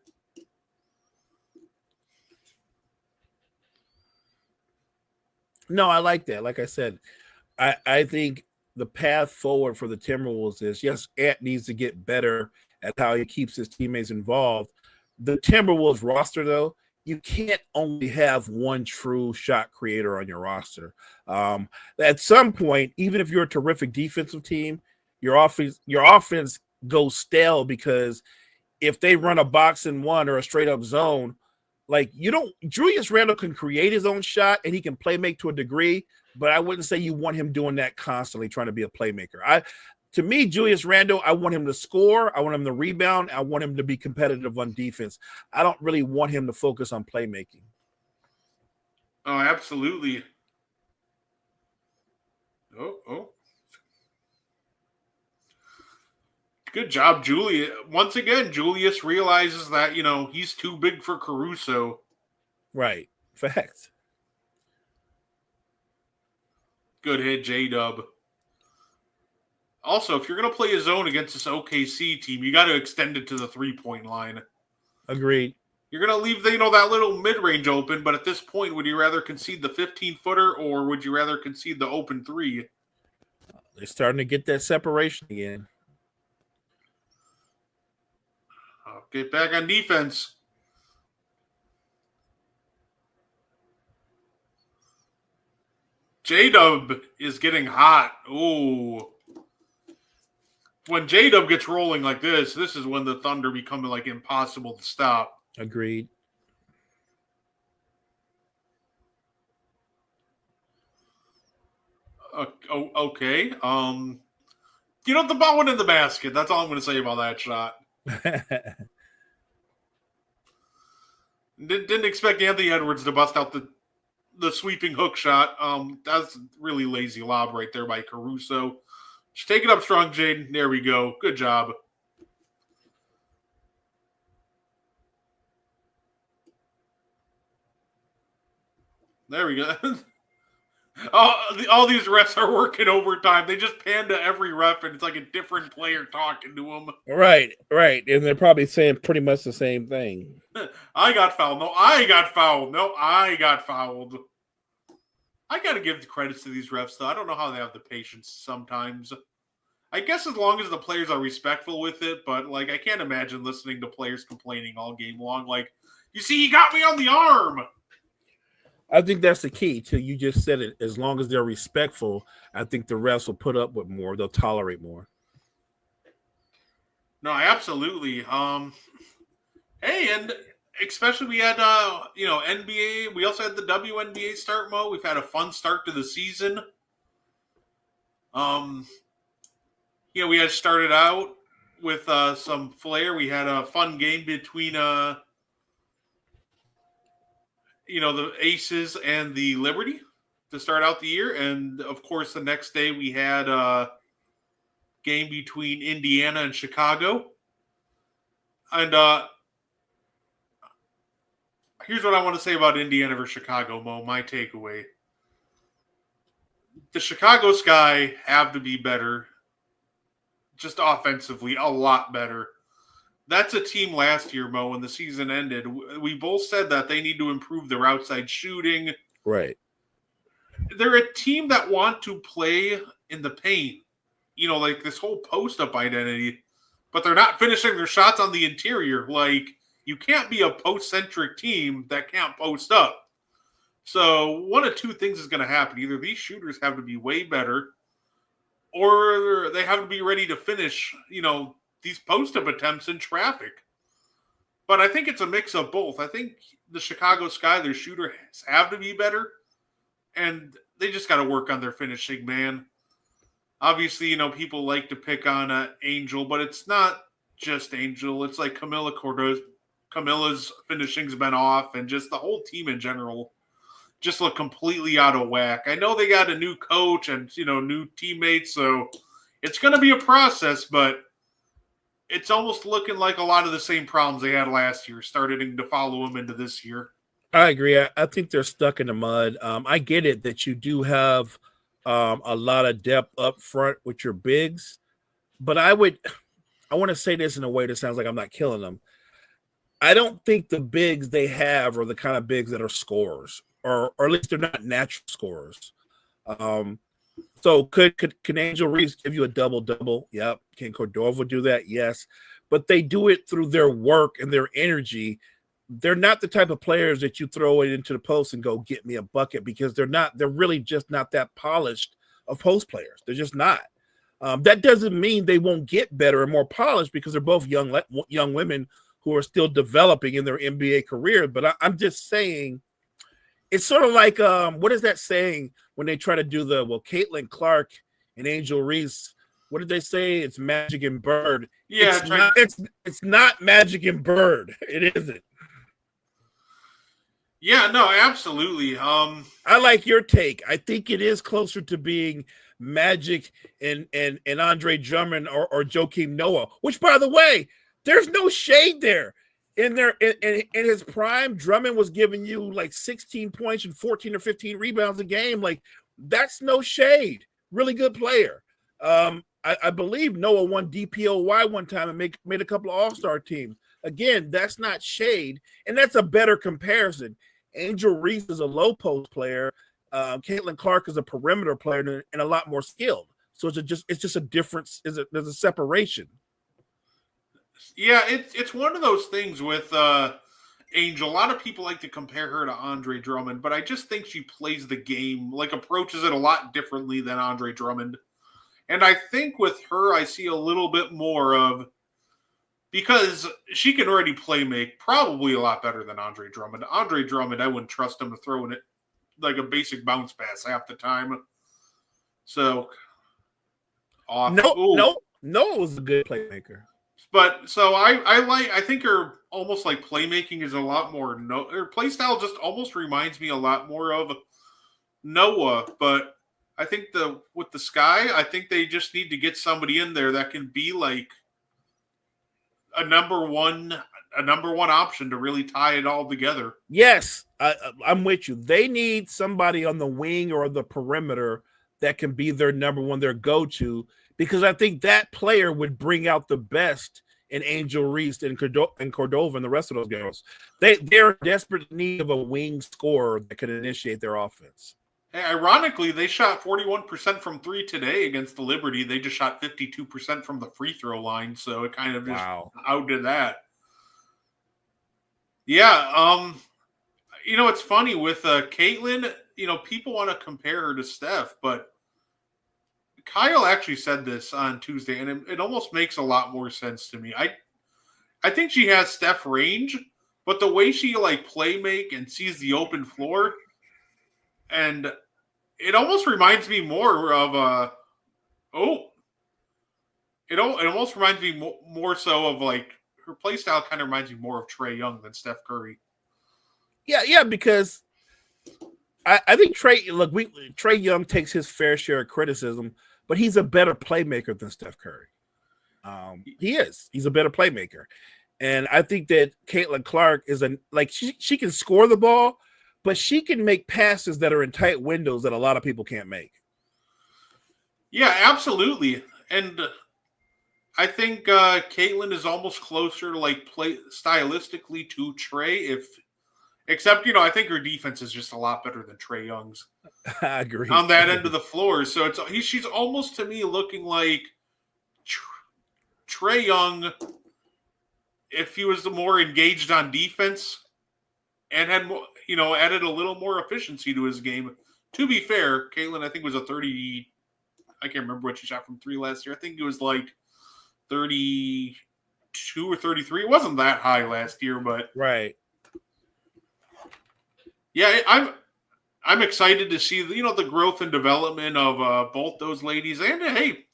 Speaker 7: No, I like that. Like I said, I think the path forward for the Timberwolves is, yes, Ant needs to get better at how he keeps his teammates involved. The Timberwolves roster, though, you can't only have one true shot creator on your roster. At some point, even if you're a terrific defensive team, your offense goes stale because if they run a box and one or a straight up zone, Julius Randle can create his own shot and he can play make to a degree, but I wouldn't say you want him doing that constantly, trying to be a playmaker. To me, Julius Randle, I want him to score. I want him to rebound. I want him to be competitive on defense. I don't really want him to focus on playmaking.
Speaker 6: Oh, absolutely. Oh. Good job, Julius. Once again, Julius realizes that, he's too big for Caruso.
Speaker 7: Right. Fact.
Speaker 6: Good hit, J-Dub. Also, if you're going to play a zone against this OKC team, you got to extend it to the three-point line.
Speaker 7: Agreed.
Speaker 6: You're going to leave that little mid-range open, but at this point, would you rather concede the 15-footer or would you rather concede the open three?
Speaker 7: They're starting to get that separation again.
Speaker 6: Get back on defense. J-Dub is getting hot. Ooh. When J-Dub gets rolling like this is when the Thunder become impossible to stop.
Speaker 7: Agreed.
Speaker 6: Okay. The ball went in the basket. That's all I'm going to say about that shot. Didn't expect Anthony Edwards to bust out the sweeping hook shot. That's really lazy lob right there by Caruso. Just take it up strong, Jaden. There we go. Good job. There we go. All these refs are working overtime. They just pan to every ref, and it's like a different player talking to them.
Speaker 7: Right. And they're probably saying pretty much the same thing.
Speaker 6: I got fouled. No, I got fouled. No, I got fouled. I got to give the credits to these refs, though. I don't know how they have the patience sometimes. I guess as long as the players are respectful with it, but, like, I can't imagine listening to players complaining all game long. Like, you see, he got me on the arm.
Speaker 7: I think that's the key to you just said it. As long as they're respectful, I think the refs will put up with more. They'll tolerate more.
Speaker 6: No, absolutely. Hey, and especially we had NBA. We also had the WNBA start, Mo. We've had a fun start to the season. We had started out with some flair. We had a fun game between the Aces and the Liberty to start out the year. And, of course, the next day we had a game between Indiana and Chicago. And here's what I want to say about Indiana versus Chicago, Mo, my takeaway. The Chicago Sky have to be better, just offensively, a lot better. That's a team last year, Mo, when the season ended. We both said that they need to improve their outside shooting.
Speaker 7: Right.
Speaker 6: They're a team that want to play in the paint, like this whole post-up identity, but they're not finishing their shots on the interior. Like, you can't be a post-centric team that can't post up. So one of two things is going to happen. Either these shooters have to be way better, or they have to be ready to finish, these post-up attempts in traffic. But I think it's a mix of both. I think the Chicago Sky, their shooters have to be better, and they just got to work on their finishing, man. Obviously, people like to pick on Angel, but it's not just Angel. It's like Camilla's finishing's been off, and just the whole team in general just look completely out of whack. I know they got a new coach and, new teammates, so it's going to be a process, but it's almost looking like a lot of the same problems they had last year starting to follow them into this year.
Speaker 7: I agree. I think they're stuck in the mud. I get it that you do have a lot of depth up front with your bigs, but I want to say this in a way that sounds like I'm not killing them. I don't think the bigs they have are the kind of bigs that are scorers, or at least they're not natural scorers. So could Angel Reese give you a double-double? Yep. Can Cordova do that? Yes. But they do it through their work and their energy. They're not the type of players that you throw it into the post and go get me a bucket, because they're really just not that polished of post players. They're just not. That doesn't mean they won't get better and more polished, because they're both young women who are still developing in their NBA career. But I'm just saying, it's sort of like, what is that saying when they try to do Caitlin Clark and Angel Reese? What did they say? It's Magic and Bird.
Speaker 6: Yeah,
Speaker 7: it's not Magic and Bird. It isn't.
Speaker 6: Yeah, no, absolutely.
Speaker 7: I like your take. I think it is closer to being Magic and Andre Drummond or Joakim Noah, which, by the way, there's no shade there. In his prime, Drummond was giving you like 16 points and 14 or 15 rebounds a game. Like, that's no shade. Really good player. I believe Noah won DPOY one time and made a couple of all-star teams. Again, that's not shade, and that's a better comparison. Angel Reese is a low post player. Caitlin Clark is a perimeter player and a lot more skilled. So it's just a difference. There's a separation.
Speaker 6: Yeah, it's one of those things with Angel. A lot of people like to compare her to Andre Drummond, but I just think she plays the game, like approaches it a lot differently than Andre Drummond. And I think with her, I see a little bit more of, because she can already play make probably a lot better than Andre Drummond. Andre Drummond, I wouldn't trust him to throw in it like a basic bounce pass half the time. So,
Speaker 7: no, was a good playmaker.
Speaker 6: But so I think her almost like playmaking is a lot more. Her play style just almost reminds me a lot more of Noah. But I think with the Sky, I think they just need to get somebody in there that can be like a number one a number one option to really tie it all together.
Speaker 7: Yes, I'm with you. They need somebody on the wing or the perimeter that can be their number one, their go-to, because I think that player would bring out the best in Angel Reese and Cordova and the rest of those girls. They're in desperate need of a wing scorer that can initiate their offense.
Speaker 6: Hey, ironically, they shot 41% from three today against the Liberty. They just shot 52% from the free throw line, so it kind of just outdid that. Yeah, it's funny with Caitlin, people want to compare her to Steph, but Kyle actually said this on Tuesday, and it almost makes a lot more sense to me. I think she has Steph range, but the way she play make and sees the open floor, and it almost reminds me more of it almost reminds me more so of her play style kind of reminds me more of Trae Young than Steph Curry.
Speaker 7: Yeah, because I think Trae Young takes his fair share of criticism, but he's a better playmaker than Steph Curry. He is. He's a better playmaker. And I think that Caitlin Clark is she can score the ball, but she can make passes that are in tight windows that a lot of people can't make.
Speaker 6: Yeah, absolutely. And I think Caitlin is almost closer to play stylistically to Trae, except I think her defense is just a lot better than Trae Young's.
Speaker 7: I agree
Speaker 6: on that end of the floor. So she's almost to me looking like Trae Young if he was more engaged on defense and had more, added a little more efficiency to his game. To be fair, Caitlin, I think was a 30. I can't remember what she shot from three last year. I think it was 32 or 33. It wasn't that high last year, but
Speaker 7: right.
Speaker 6: Yeah, I'm excited to see the growth and development of both those ladies. And hey,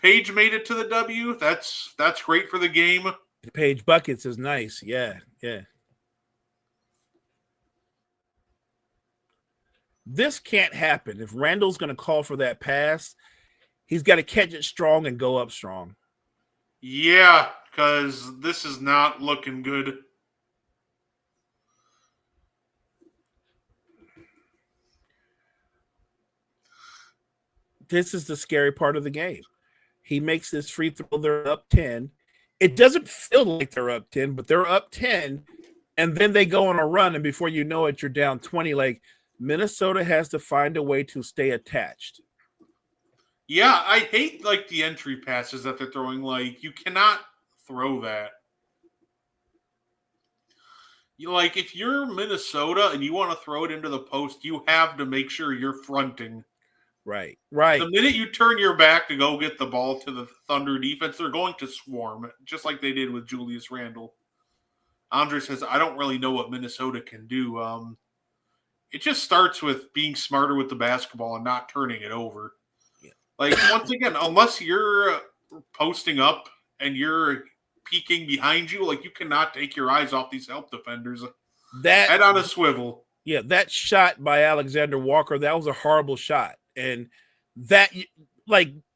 Speaker 6: Paige made it to the W. That's great for the game.
Speaker 7: Paige buckets is nice. Yeah. This can't happen. If Randall's going to call for that pass, he's got to catch it strong and go up strong.
Speaker 6: Yeah, because this is not looking good.
Speaker 7: This is the scary part of the game. He makes this free throw. They're up 10. It doesn't feel like they're up 10, but they're up 10. And then they go on a run. And before you know it, you're down 20. Minnesota has to find a way to stay attached.
Speaker 6: Yeah, I hate the entry passes that they're throwing. You cannot throw that. If you're Minnesota and you want to throw it into the post, you have to make sure you're fronting.
Speaker 7: Right.
Speaker 6: The minute you turn your back to go get the ball to the Thunder defense, they're going to swarm, just like they did with Julius Randle. Andre says, I don't really know what Minnesota can do. It just starts with being smarter with the basketball and not turning it over. Yeah. Once again, unless you're posting up and you're peeking behind you, you cannot take your eyes off these help defenders. Head on a swivel.
Speaker 7: Yeah, that shot by Alexander Walker, that was a horrible shot. And that,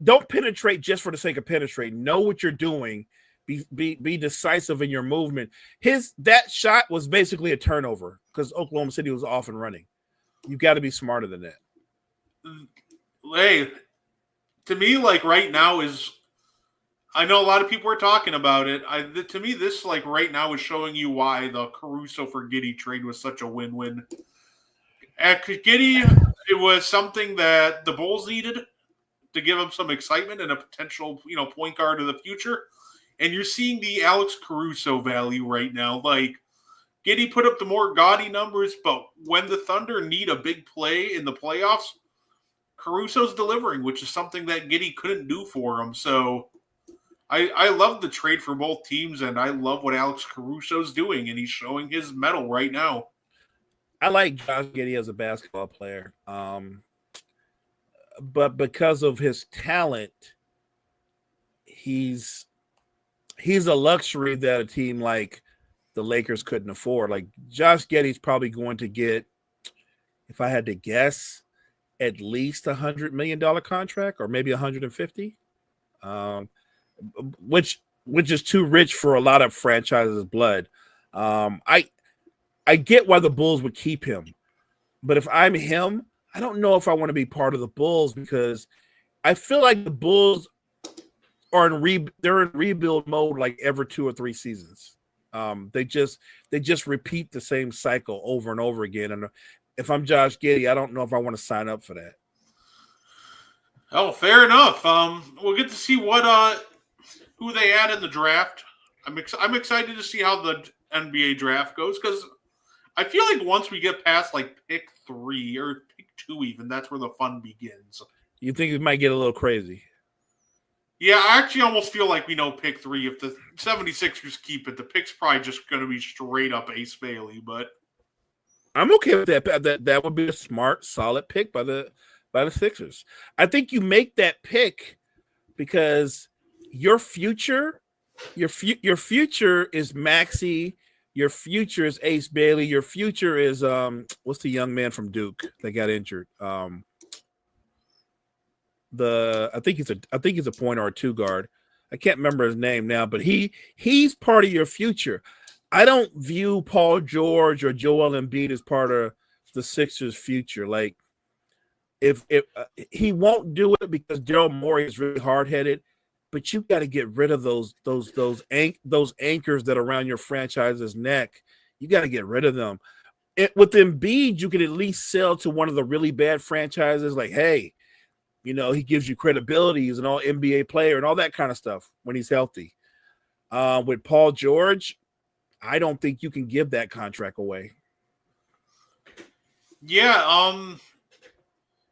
Speaker 7: don't penetrate just for the sake of penetrating. Know what you're doing. Be decisive in your movement. That shot was basically a turnover because Oklahoma City was off and running. You've got to be smarter than that.
Speaker 6: Hey, to me, right now is, I know a lot of people are talking about it. To me, this right now is showing you why the Caruso for Giddey trade was such a win-win. At Giddey, it was something that the Bulls needed to give them some excitement and a potential, point guard of the future. And you're seeing the Alex Caruso value right now. Giddey put up the more gaudy numbers, but when the Thunder need a big play in the playoffs, Caruso's delivering, which is something that Giddey couldn't do for him. So I love the trade for both teams, and I love what Alex Caruso's doing, and he's showing his mettle right now.
Speaker 7: I like Josh Giddey as a basketball player, but because of his talent, he's a luxury that a team like the Lakers couldn't afford. Josh Giddey's probably going to get, if I had to guess, at least $100 million contract, or maybe 150, which which is too rich for a lot of franchises' blood. I get why the Bulls would keep him, but if I'm him, I don't know if I want to be part of the Bulls because I feel like the Bulls are they're in rebuild mode like every 2 or 3 seasons. They just repeat the same cycle over and over again. And if I'm Josh Giddey, I don't know if I want to sign up for that.
Speaker 6: Oh, fair enough. We'll get to see what who they add in the draft. I'm excited to see how the NBA draft goes because I feel like once we get past like pick 3 or pick 2 even, that's where the fun begins.
Speaker 7: You think it might get a little crazy?
Speaker 6: Yeah, I actually almost feel like we know pick 3. If the 76ers keep it, the pick's probably just going to be straight up Ace Bailey, but
Speaker 7: I'm okay with that. That would be a smart, solid pick by the Sixers. I think you make that pick because your future is Maxey. Your future is Ace Bailey. Your future is what's the young man from Duke that got injured? I think he's a point or a 2 guard. I can't remember his name now, but he's part of your future. I don't view Paul George or Joel Embiid as part of the Sixers' future. Like, if he won't do it because Daryl Morey is really hard-headed, but you got to get rid of those anchors that are around your franchise's neck. You got to get rid of them. With Embiid, you could at least sell to one of the really bad franchises, like, hey, you know, he gives you credibility. He's an all-NBA player and all that kind of stuff when he's healthy. With Paul George, I don't think you can give that contract away.
Speaker 6: Yeah,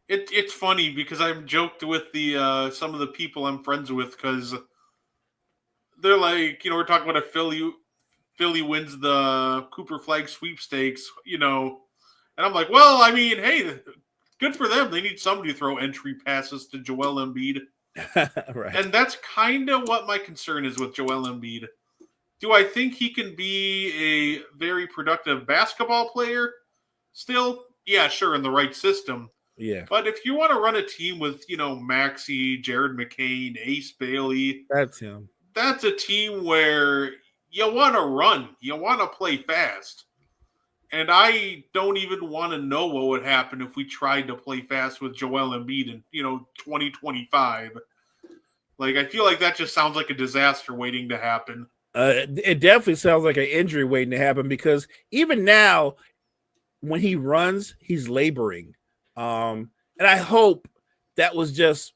Speaker 6: it's funny because I've joked with the some of the people I'm friends with because they're like, you know, we're talking about if Philly wins the Cooper Flag sweepstakes, you know, and I'm like, well, I mean, hey, good for them. They need somebody to throw entry passes to Joel Embiid.
Speaker 7: Right.
Speaker 6: And that's kind of what my concern is with Joel Embiid. Do I think he can be a very productive basketball player still? Yeah, sure, in the right system.
Speaker 7: Yeah.
Speaker 6: But if you want to run a team with, you know, Maxey, Jared McCain, Ace Bailey,
Speaker 7: That's him.
Speaker 6: That's a team where you want to run. You want to play fast. And I don't even want to know what would happen if we tried to play fast with Joel Embiid in, you know, 2025. Like, I feel like that just sounds like a disaster waiting to happen.
Speaker 7: It definitely sounds like an injury waiting to happen because even now, when he runs, he's laboring. And I hope that was just,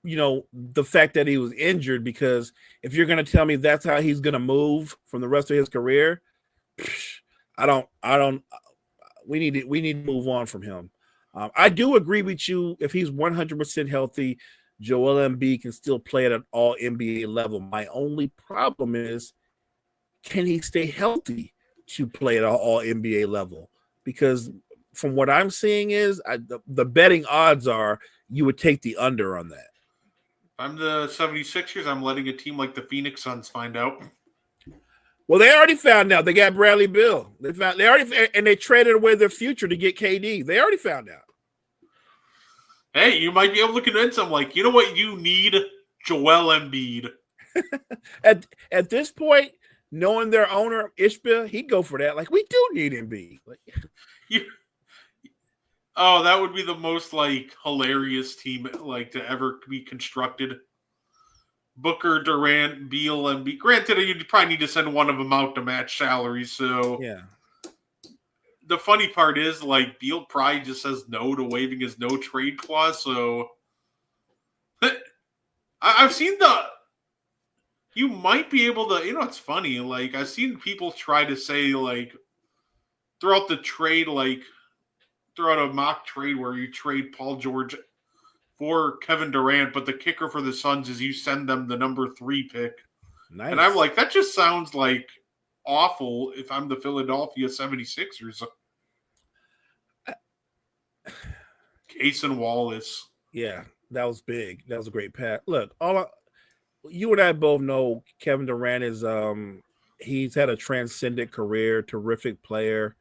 Speaker 7: you know, the fact that he was injured, because if you're going to tell me that's how he's going to move from the rest of his career, we need to move on from him. I do agree with you. If he's 100% healthy, Joel Embiid can still play at an all NBA level. My only problem is, can he stay healthy to play at an all NBA level? Because from what I'm seeing is the betting odds are you would take the under on that.
Speaker 6: I'm the 76ers. I'm letting a team like the Phoenix Suns find out.
Speaker 7: Well, they already found out. They got Bradley Beal. They traded away their future to get KD. They already found out.
Speaker 6: Hey, you might be able to convince them, like, you know what you need? Joel Embiid.
Speaker 7: At this point, knowing their owner, Ishbia, he'd go for that. Like, we do need Embiid.
Speaker 6: That would be the most, like, hilarious team, like, to ever be constructed. Booker, Durant, Beal, Embiid. Granted, you'd probably need to send one of them out to match salaries, so...
Speaker 7: Yeah.
Speaker 6: The funny part is, like, Beal probably just says no to waiving his no-trade clause, so... I've seen you might be able to... You know, it's funny. Like, I've seen people try to say, like, throughout the trade, like, throughout a mock trade where you trade Paul George for Kevin Durant, but the kicker for the Suns is you send them the number 3 pick.
Speaker 7: Nice.
Speaker 6: And I'm like, that just sounds like awful if I'm the Philadelphia 76ers. Cason Wallace.
Speaker 7: Yeah, that was big. That was a great pass. Look, you and I both know Kevin Durant is he's had a transcendent career, terrific player.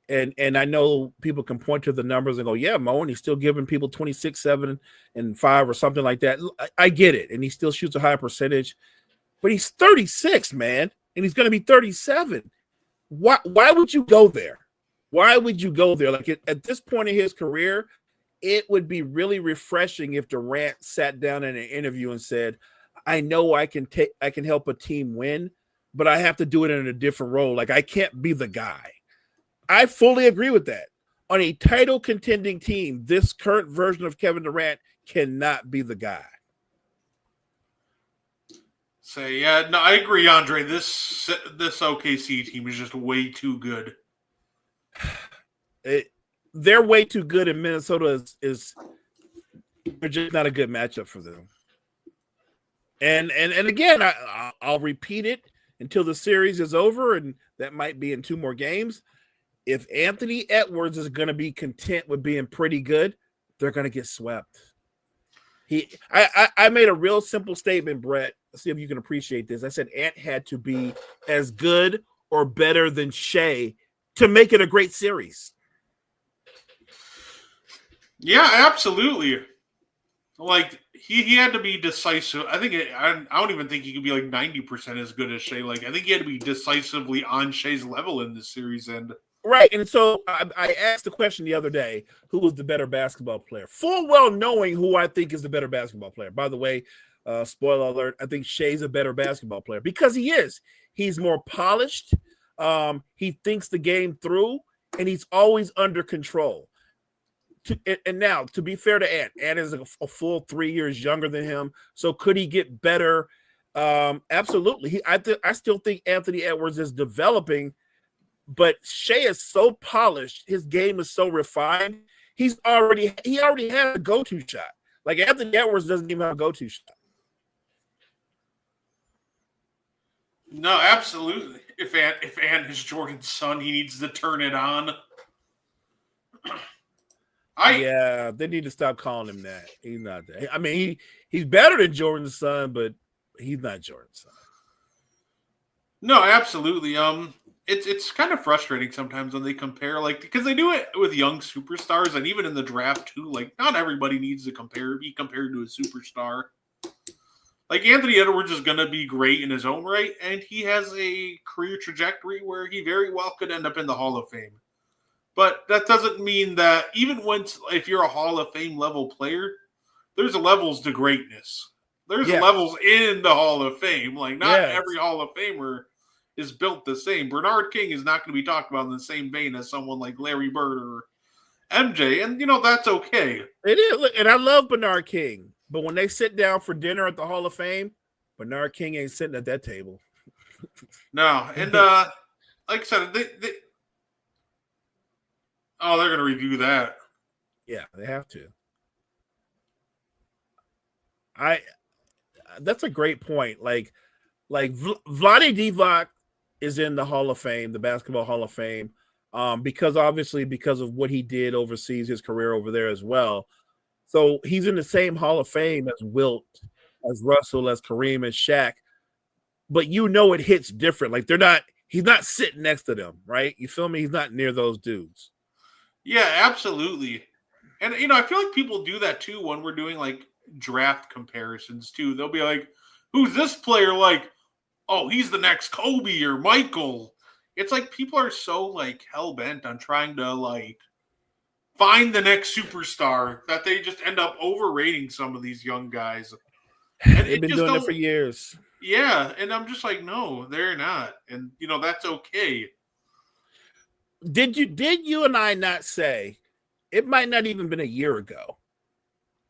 Speaker 7: And I know people can point to the numbers and go, yeah, Mo, and he's still giving people 26, 7, and 5 or something like that. I get it. And he still shoots a high percentage. but he's 36, man, and he's going to be 37. Why would you go there? Why would you go there? Like at this point in his career, it would be really refreshing if Durant sat down in an interview and said, I know I can help a team win, but I have to do it in a different role. Like I can't be the guy. I fully agree with that. On a title contending team, this current version of Kevin Durant cannot be the guy.
Speaker 6: Yeah, no, I agree, Andre. This OKC team is just way too good.
Speaker 7: They're way too good, and Minnesota is they're just not a good matchup for them. And again, I'll repeat it until the series is over, and that might be in 2 more games. If Anthony Edwards is going to be content with being pretty good, they're going to get swept. I made a real simple statement, Brett. Let's see if you can appreciate this. I said Ant had to be as good or better than Shea to make it a great series.
Speaker 6: Yeah, absolutely. Like he had to be decisive. I don't even think he could be like 90% as good as Shea. Like I think he had to be decisively on Shea's level in this series. And
Speaker 7: right. And so I asked the question the other day, who was the better basketball player? Full well knowing who I think is the better basketball player. By the way, spoiler alert, I think Shea's a better basketball player because he is. He's more polished. He thinks the game through, and he's always under control. And now, to be fair to Ant is a full 3 years younger than him. So could he get better? Absolutely. I still think Anthony Edwards is developing, but Shea is so polished. His game is so refined. He already has a go-to shot. Like Anthony Edwards doesn't even have a go-to shot.
Speaker 6: no, absolutely. If Ant is Jordan's son, he needs to turn it on.
Speaker 7: Yeah, they need to stop calling him that. He's not that. I mean, he's better than Jordan's son, but he's not Jordan's son.
Speaker 6: No, absolutely. It's kind of frustrating sometimes when they compare, like, because they do it with young superstars, and even in the draft too. Like, not everybody needs to be compared to a superstar. Like Anthony Edwards is going to be great in his own right, and he has a career trajectory where he very well could end up in the Hall of Fame. But that doesn't mean that if you're a Hall of Fame level player, there's levels to greatness. There's levels in the Hall of Fame. Like not every Hall of Famer is built the same. Bernard King is not going to be talked about in the same vein as someone like Larry Bird or MJ, and that's okay.
Speaker 7: It is, and I love Bernard King, but when they sit down for dinner at the Hall of Fame, Bernard King ain't sitting at that table.
Speaker 6: No, and like I said, they're going to review that.
Speaker 7: Yeah, they have to. That's a great point. Like Vlade Divac is in the Hall of Fame, the Basketball Hall of Fame, because of what he did overseas, his career over there as well. So he's in the same Hall of Fame as Wilt, as Russell, as Kareem, as Shaq. But it hits different. Like he's not sitting next to them, right? You feel me? He's not near those dudes.
Speaker 6: Yeah, absolutely. And, I feel like people do that too when we're doing like draft comparisons too. They'll be like, who's this player like? Oh, he's the next Kobe or Michael. It's like people are so like hell-bent on trying to like find the next superstar that they just end up overrating some of these young guys. And
Speaker 7: they've been doing it for years.
Speaker 6: Yeah, and I'm just like, no, they're not. And, that's okay.
Speaker 7: Did you and I not say, it might not even been a year ago,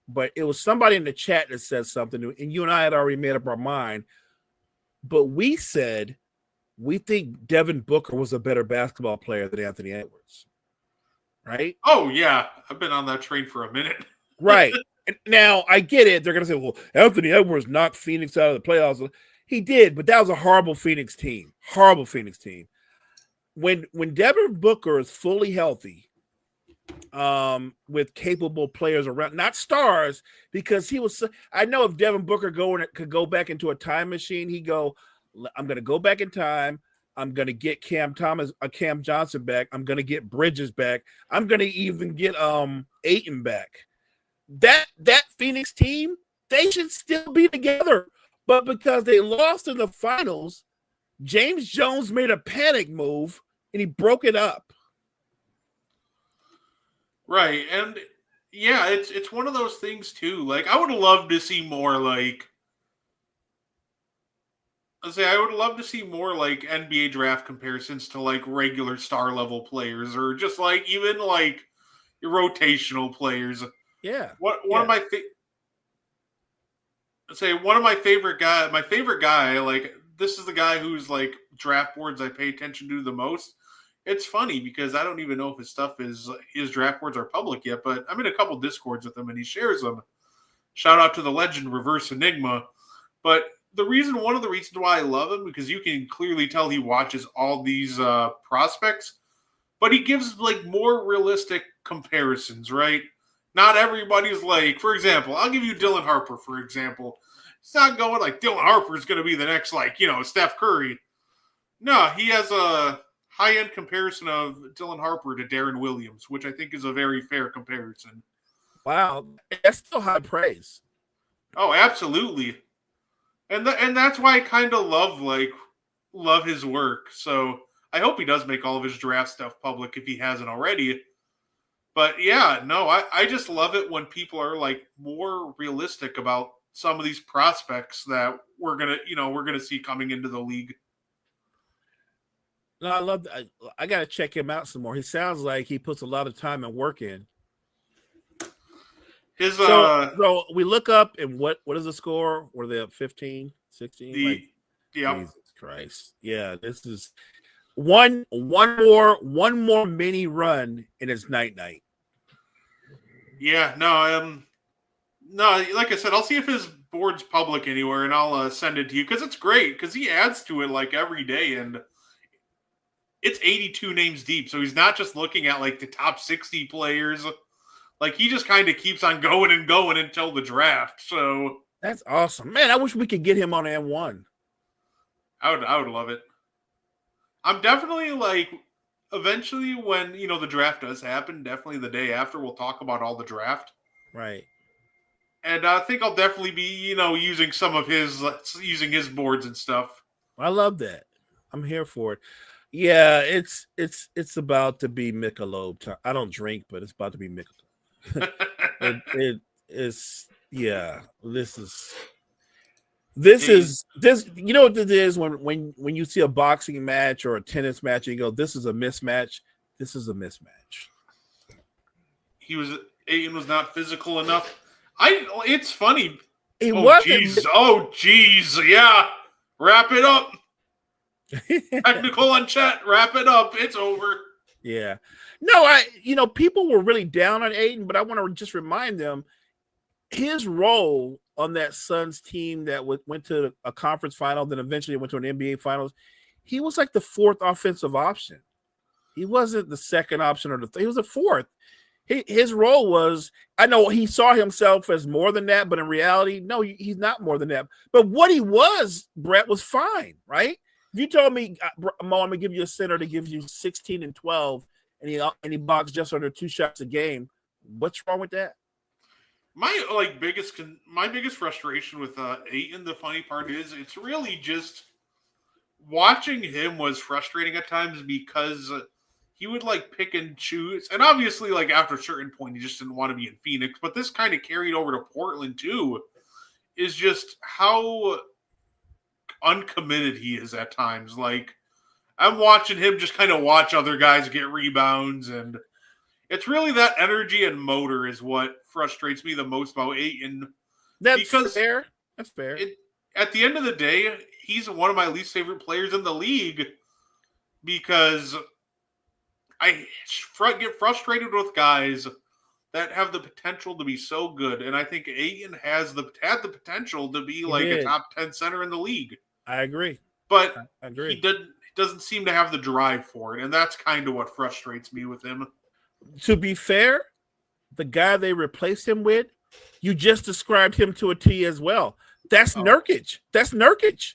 Speaker 7: but it was somebody in the chat that said something, and you and I had already made up our mind, but we said we think Devin Booker was a better basketball player than Anthony Edwards, right?
Speaker 6: Oh, yeah. I've been on that train for a minute.
Speaker 7: Right. Now, I get it. They're going to say, well, Anthony Edwards knocked Phoenix out of the playoffs. He did, but that was a horrible Phoenix team. Horrible Phoenix team. When Devin Booker is fully healthy, with capable players around, not stars, because I know if Devin Booker could go back into a time machine, he'd go, I'm going to go back in time. I'm going to get Cam Johnson back. I'm going to get Bridges back. I'm going to even get Ayton back. That Phoenix team, they should still be together. But because they lost in the finals, James Jones made a panic move and he broke it up.
Speaker 6: Right. And yeah, it's one of those things too. Like I would love to see more like I would love to see more like NBA draft comparisons to like regular star level players or just like even like your rotational players.
Speaker 7: Yeah.
Speaker 6: One of my favorite guy, like this is the guy who's like draft boards I pay attention to the most. It's funny because I don't even know if his draft boards are public yet, but I'm in a couple discords with him and he shares them. Shout out to the legend Reverse Enigma. But one of the reasons why I love him, because you can clearly tell he watches all these prospects, but he gives like more realistic comparisons, right? Not everybody's like, for example, I'll give you Dylan Harper, for example. It's not going like Dylan Harper is going to be the next, like, Steph Curry. No, he has a high-end comparison of Dylan Harper to Darren Williams, which I think is a very fair comparison.
Speaker 7: Wow. That's still high praise.
Speaker 6: Oh, absolutely. And that's why I kind of love his work. So I hope he does make all of his draft stuff public if he hasn't already. But yeah, no, I just love it when people are like more realistic about some of these prospects that we're gonna see coming into the league.
Speaker 7: No, I love that. I got to check him out some more. He sounds like he puts a lot of time and work in. So we look up and what is the score? Were they up 15, 16?
Speaker 6: Yeah.
Speaker 7: Jesus Christ. Yeah, this is one more mini run and it's night.
Speaker 6: Yeah, no, like I said, I'll see if his board's public anywhere and I'll send it to you because it's great because he adds to it like every day and it's 82 names deep. So he's not just looking at like the top 60 players. Like he just kind of keeps on going and going until the draft. So
Speaker 7: that's awesome, man. I wish we could get him on M1.
Speaker 6: I would love it. I'm definitely like eventually when the draft does happen, definitely the day after we'll talk about all the draft.
Speaker 7: Right.
Speaker 6: And I think I'll definitely be using some of his boards and stuff.
Speaker 7: I love that. I'm here for it. Yeah, it's about to be Michelob time. I don't drink, but it's about to be Michelob. It is, yeah. This is you know what this is when you see a boxing match or a tennis match and you go, this is a mismatch. This is a mismatch.
Speaker 6: Ayton was not physical enough. It's funny.
Speaker 7: It
Speaker 6: Jeez. Yeah. Wrap it up. Technical on chat. Wrap it up. It's over.
Speaker 7: Yeah. No, people were really down on Ayton, but I want to just remind them his role on that Suns team that went to a conference final, then eventually went to an NBA finals. He was like the fourth offensive option. He wasn't the second option he was the fourth. His role was, I know he saw himself as more than that, but in reality, no, he's not more than that. But what he was, Brett, was fine, right? If you told me, Mo, I'm going to give you a center that gives you 16 and 12, and he boxes just under 2 shots a game, what's wrong with that?
Speaker 6: My biggest frustration with Ayton, the funny part is, it's really just watching him was frustrating at times because he would like pick and choose, and obviously like after a certain point he just didn't want to be in Phoenix, but this kind of carried over to Portland too, is just how uncommitted he is at times. Like I'm watching him just kind of watch other guys get rebounds, and it's really that energy and motor is what frustrates me the most about Ayton.
Speaker 7: That's fair.
Speaker 6: At the end of the day, he's one of my least favorite players in the league because I get frustrated with guys that have the potential to be so good, and I think Ayton had the potential to be a top 10 center in the league.
Speaker 7: I agree,
Speaker 6: but
Speaker 7: I agree.
Speaker 6: He doesn't seem to have the drive for it, and that's kind of what frustrates me with him.
Speaker 7: To be fair, the guy they replaced him with, you just described him to a T as well. That's Nurkic. That's Nurkic.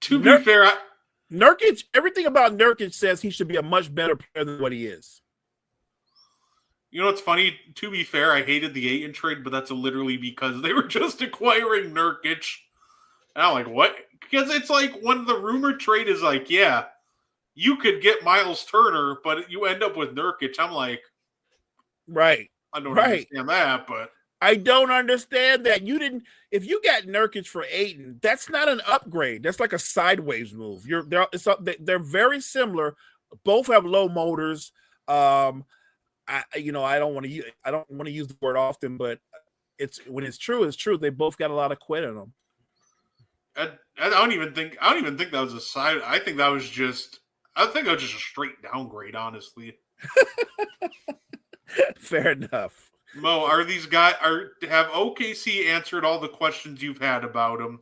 Speaker 6: To be fair,
Speaker 7: Nurkic, everything about Nurkic says he should be a much better player than what he is.
Speaker 6: You know what's funny? To be fair, I hated the Ayton trade, but that's literally because they were just acquiring Nurkic. And I'm like, what? Because it's like when the rumored trade is like, yeah, you could get Miles Turner, but you end up with Nurkic. I'm like,
Speaker 7: Right.
Speaker 6: I don't
Speaker 7: Right.
Speaker 6: understand that, but
Speaker 7: I don't understand that. You didn't. If you got Nurkic for Ayton, that's not an upgrade. That's like a sideways move. They're very similar. Both have low motors. I don't want to use the word often, but when it's true, it's true. They both got a lot of quit in them.
Speaker 6: I don't even think that was a side. I think that was just a straight downgrade, honestly.
Speaker 7: Fair enough.
Speaker 6: Mo, have OKC answered all the questions you've had about them?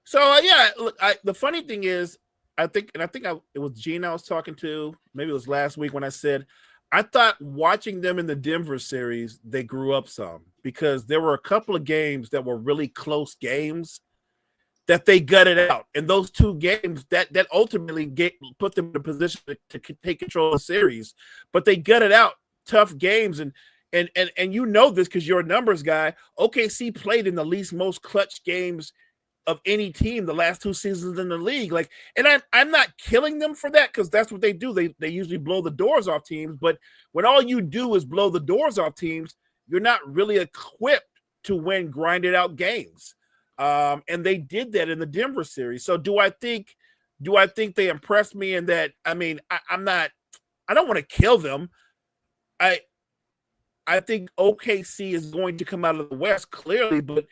Speaker 7: So yeah, look. The funny thing is, it was Gene I was talking to. Maybe it was last week when I said I thought watching them in the Denver series, they grew up some because there were a couple of games that were really close games that they gutted out, and those two games that ultimately put them in a position to take control of the series. But they gutted out tough games, and you know this because you're a numbers guy. OKC played in the most clutch games of any team the last 2 seasons in the league. Like, and I'm not killing them for that because that's what they do. They usually blow the doors off teams. But when all you do is blow the doors off teams, you're not really equipped to win grinded out games. And they did that in the Denver series. So do I think they impressed me in that? I mean, I don't want to kill them. I think OKC is going to come out of the West clearly, but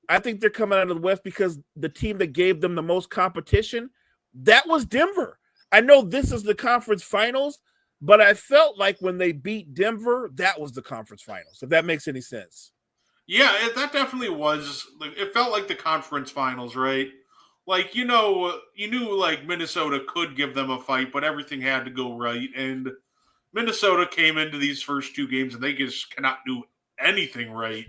Speaker 7: I think they're coming out of the West because the team that gave them the most competition, that was Denver. I know this is the conference finals, but I felt like when they beat Denver, that was the conference finals, if that makes any sense.
Speaker 6: Yeah, that definitely was. It felt like the conference finals, right? Like, you knew like Minnesota could give them a fight, but everything had to go right. And Minnesota came into these first 2 games and they just cannot do anything right.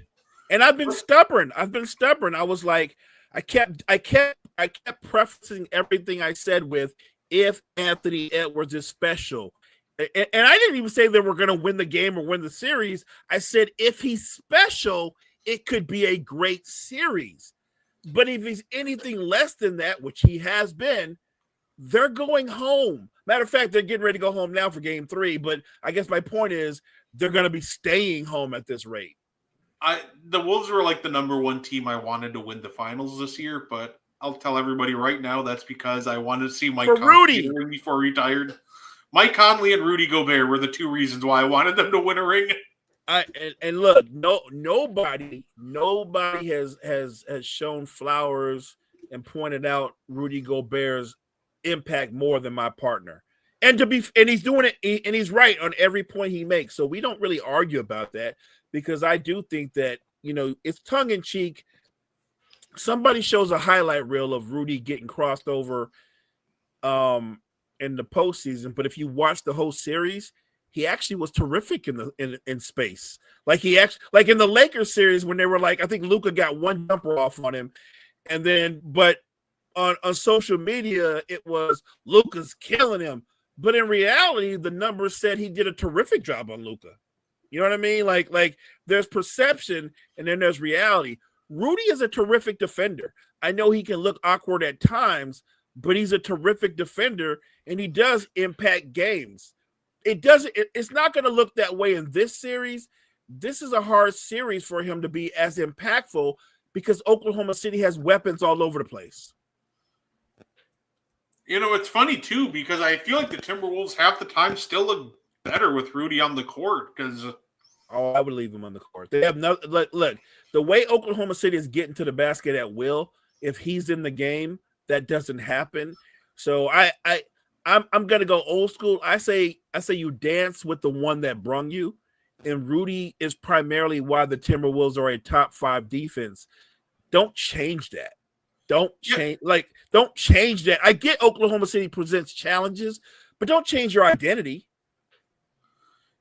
Speaker 7: And I've been stubborn. I was like, I kept prefacing everything I said with if Anthony Edwards is special. And I didn't even say they were going to win the game or win the series. I said if he's special, it could be a great series. But if he's anything less than that, which he has been, they're going home. Matter of fact, they're getting ready to go home now for game 3. But I guess my point is they're going to be staying home at this rate.
Speaker 6: The Wolves were like the number 1 team I wanted to win the finals this year, but I'll tell everybody right now that's because I wanted to see Mike Conley before he retired. Mike Conley and Rudy Gobert were the 2 reasons why I wanted them to win a ring.
Speaker 7: And look, nobody has shown flowers and pointed out Rudy Gobert's impact more than my partner. And he's doing it, and he's right on every point he makes. So we don't really argue about that because I do think that, it's tongue in cheek. Somebody shows a highlight reel of Rudy getting crossed over in the postseason, but if you watch the whole series, he actually was terrific in space. Like like in the Lakers series when they were like, I think Luka got 1 jumper off on him, and then but on social media it was Luka's killing him. But in reality, the numbers said he did a terrific job on Luka. You know what I mean? Like there's perception and then there's reality. Rudy is a terrific defender. I know he can look awkward at times, but he's a terrific defender and he does impact games. It's not going to look that way in this series. This is a hard series for him to be as impactful because Oklahoma City has weapons all over the place.
Speaker 6: It's funny too because I feel like the Timberwolves half the time still look better with Rudy on the court because
Speaker 7: I would leave him on the court. They have no look. The way Oklahoma City is getting to the basket at will, if he's in the game, that doesn't happen. So I'm gonna go old school. I say you dance with the one that brung you, and Rudy is primarily why the Timberwolves are a top 5 defense. Don't change that. Don't change that. I get Oklahoma City presents challenges, but don't change your identity.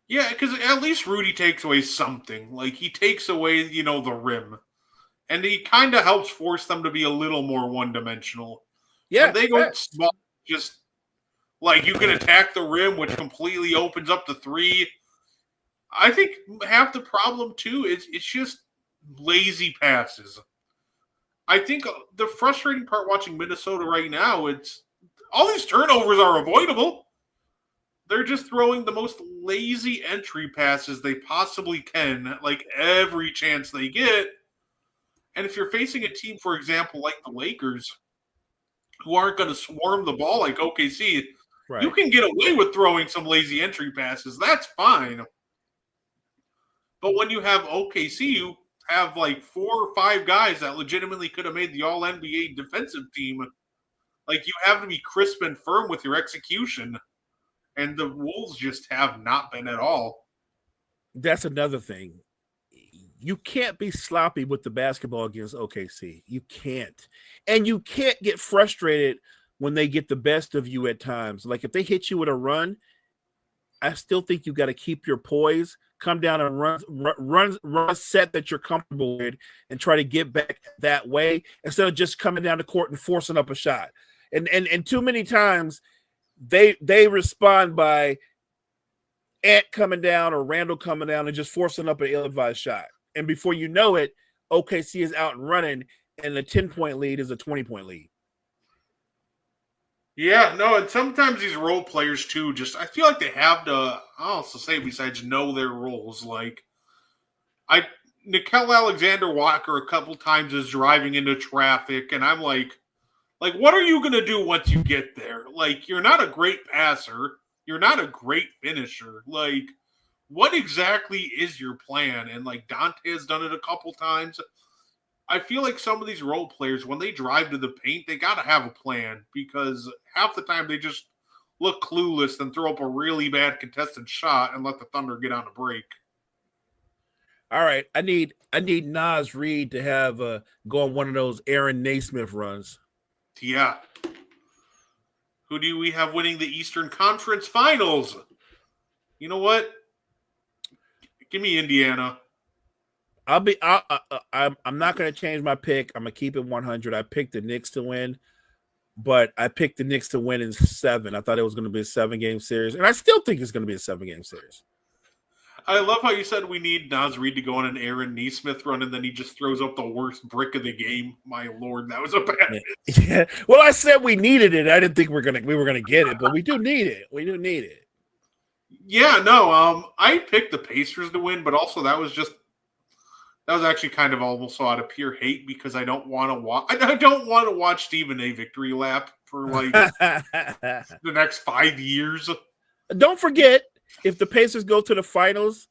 Speaker 6: Yeah, because at least Rudy takes away something. Like, he takes away, the rim. And he kind of helps force them to be a little more one-dimensional.
Speaker 7: Yeah.
Speaker 6: When they go small, just, like, you can attack the rim, which completely opens up the 3. I think half the problem, too, is it's just lazy passes. I think the frustrating part watching Minnesota right now, it's all these turnovers are avoidable. They're just throwing the most lazy entry passes they possibly can, like every chance they get. And if you're facing a team, for example, like the Lakers, who aren't going to swarm the ball like OKC,
Speaker 7: Right.
Speaker 6: you can get away with throwing some lazy entry passes. That's fine. But when you have OKC, you have like 4 or 5 guys that legitimately could have made the All NBA defensive team. Like, you have to be crisp and firm with your execution. And the Wolves just have not been at all.
Speaker 7: That's another thing. You can't be sloppy with the basketball against OKC. You can't. And you can't get frustrated when they get the best of you at times. Like, if they hit you with a run, I still think you got to keep your poise, come down and run a set that you're comfortable with and try to get back that way instead of just coming down the court and forcing up a shot. And too many times they respond by Ant coming down or Randall coming down and just forcing up an ill-advised shot. And before you know it, OKC is out and running, and the 10-point lead is a 20-point lead.
Speaker 6: Yeah, no, and sometimes these role players too, just I feel like they have to, I also say besides know their roles. Like, Nickeil Alexander-Walker a couple times is driving into traffic, and I'm like, what are you going to do once you get there? Like, you're not a great passer. You're not a great finisher. Like, what exactly is your plan? And, like, Dante has done it a couple times. I feel like some of these role players, when they drive to the paint, they got to have a plan because half the time they just look clueless and throw up a really bad contested shot and let the Thunder get on a break.
Speaker 7: All right, I need Naz Reid to have go on one of those Aaron Naismith runs.
Speaker 6: Yeah. Who do we have winning the Eastern Conference Finals? You know what? Give me Indiana.
Speaker 7: I'm not going to change my pick. I'm going to keep it 100. I picked the Knicks to win, but I picked the Knicks to win in 7. I thought it was going to be a 7-game series, and I still think it's going to be a 7-game series.
Speaker 6: I love how you said we need Naz Reid to go on an Aaron Naismith run, and then he just throws up the worst brick of the game. My Lord, that was a bad.
Speaker 7: Yeah. Well, I said we needed it. I didn't think we were gonna get it, but we do need it. We do need it.
Speaker 6: Yeah, no. I picked the Pacers to win, but also that was actually kind of almost out of pure hate because I don't want to watch. I don't want to watch Stephen A. victory lap for like the next 5 years.
Speaker 7: Don't forget, if the Pacers go to the finals,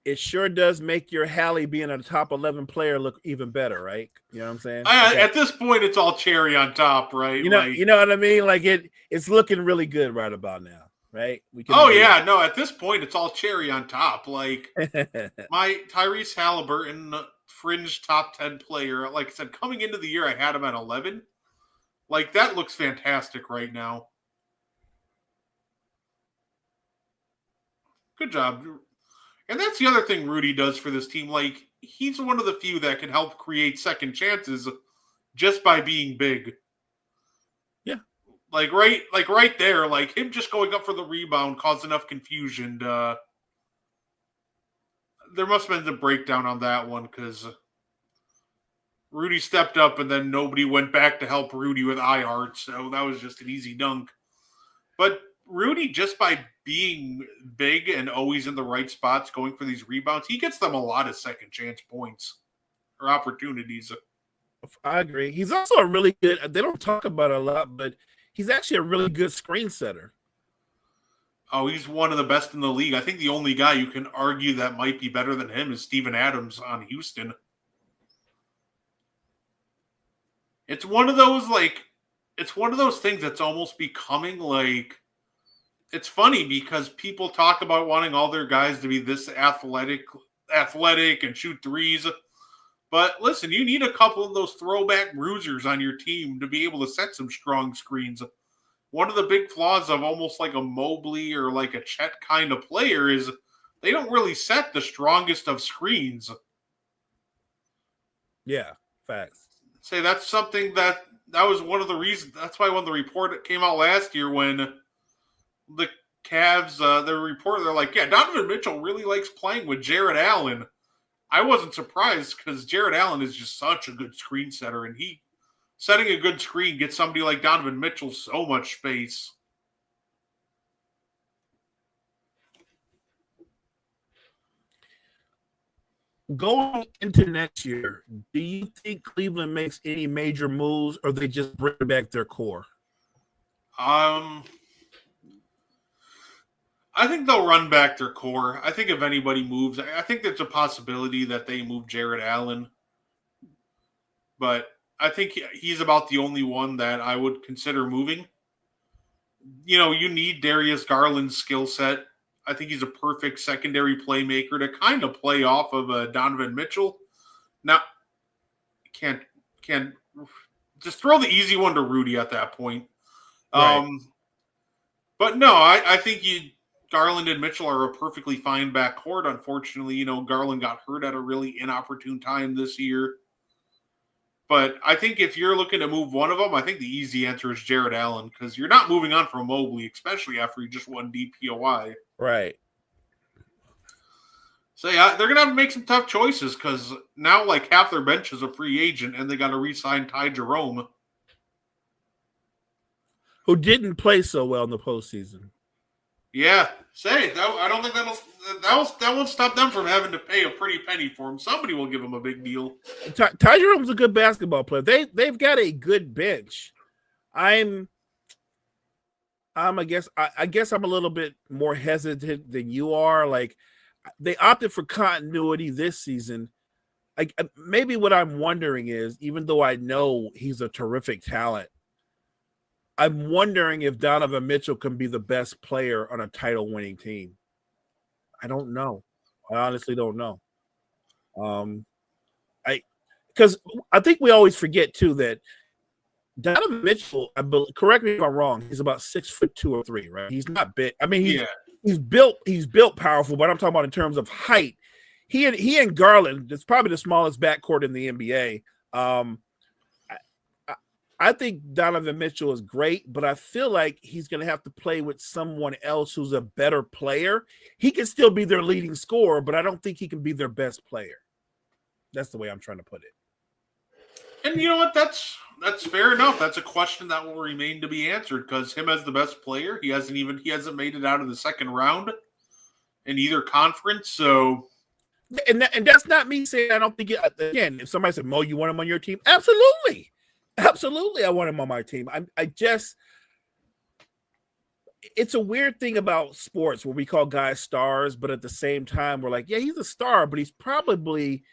Speaker 7: it sure does make your Hallie being a top 11 player look even better, right? You know what I'm saying?
Speaker 6: At this point, it's all cherry on top, right?
Speaker 7: You know what I mean? Like it's looking really good right about now, right?
Speaker 6: At this point, it's all cherry on top. Like my Tyrese Halliburton, fringe top 10 player. Like I said, coming into the year, I had him at 11. Like that looks fantastic right now. Good job. And that's the other thing Rudy does for this team. Like, he's one of the few that can help create second chances just by being big.
Speaker 7: Yeah.
Speaker 6: Like right there, like him just going up for the rebound caused enough confusion. There must have been a breakdown on that one because Rudy stepped up and then nobody went back to help Rudy with iHeart. So that was just an easy dunk. But Rudy, just by being big and always in the right spots, going for these rebounds, he gets them a lot of second chance points or opportunities.
Speaker 7: I agree. He's also a really good, they don't talk about it a lot, but he's actually a really good screen setter.
Speaker 6: Oh, he's one of the best in the league. I think the only guy you can argue that might be better than him is Steven Adams on Houston. It's one of those things that's almost becoming like, it's funny because people talk about wanting all their guys to be this athletic and shoot threes. But listen, you need a couple of those throwback bruisers on your team to be able to set some strong screens. One of the big flaws of almost like a Mobley or like a Chet kind of player is they don't really set the strongest of screens.
Speaker 7: Yeah, facts.
Speaker 6: Say that's something that was one of the reasons. That's why when the report that came out last year when the Cavs, they're like, yeah, Donovan Mitchell really likes playing with Jared Allen. I wasn't surprised because Jared Allen is just such a good screen setter, and he setting a good screen gets somebody like Donovan Mitchell so much space.
Speaker 7: Going into next year, do you think Cleveland makes any major moves, or they just bring back their core?
Speaker 6: I think they'll run back their core. I think if anybody moves, I think there's a possibility that they move Jared Allen. But I think he's about the only one that I would consider moving. You know, you need Darius Garland's skill set. I think he's a perfect secondary playmaker to kind of play off of Donovan Mitchell. Now, can't just throw the easy one to Rudy at that point.
Speaker 7: Right.
Speaker 6: But no, I think Garland and Mitchell are a perfectly fine backcourt. Unfortunately, you know, Garland got hurt at a really inopportune time this year. But I think if you're looking to move one of them, I think the easy answer is Jared Allen, because you're not moving on from Mobley, especially after he just won DPOY.
Speaker 7: Right.
Speaker 6: So yeah, they're gonna have to make some tough choices because now like half their bench is a free agent, and they got to re-sign Ty Jerome,
Speaker 7: who didn't play so well in the postseason.
Speaker 6: Yeah, I don't think that won't stop them from having to pay a pretty penny for him. Somebody will give him a big deal.
Speaker 7: Ty Jerome's a good basketball player. They've got a good bench. I guess I'm a little bit more hesitant than you are. Like, they opted for continuity this season. Maybe what I'm wondering is, even though I know he's a terrific talent, I'm wondering if Donovan Mitchell can be the best player on a title-winning team. I don't know. I honestly don't know. Because I think we always forget too that Donovan Mitchell, correct me if I'm wrong, he's about 6'2" or 3", right? He's not big. I mean, he's built powerful, but I'm talking about in terms of height. He and Garland, it's probably the smallest backcourt in the NBA. I think Donovan Mitchell is great, but I feel like he's going to have to play with someone else who's a better player. He can still be their leading scorer, but I don't think he can be their best player. That's the way I'm trying to put it.
Speaker 6: And you know what? That's fair enough. That's a question that will remain to be answered because him as the best player, he hasn't made it out of the second round in either conference. So,
Speaker 7: and that's not me saying I don't think it. Again, if somebody said, "Mo, you want him on your team?" Absolutely. Absolutely, I want him on my team. It's a weird thing about sports where we call guys stars, but at the same time, we're like, yeah, he's a star, but he's probably,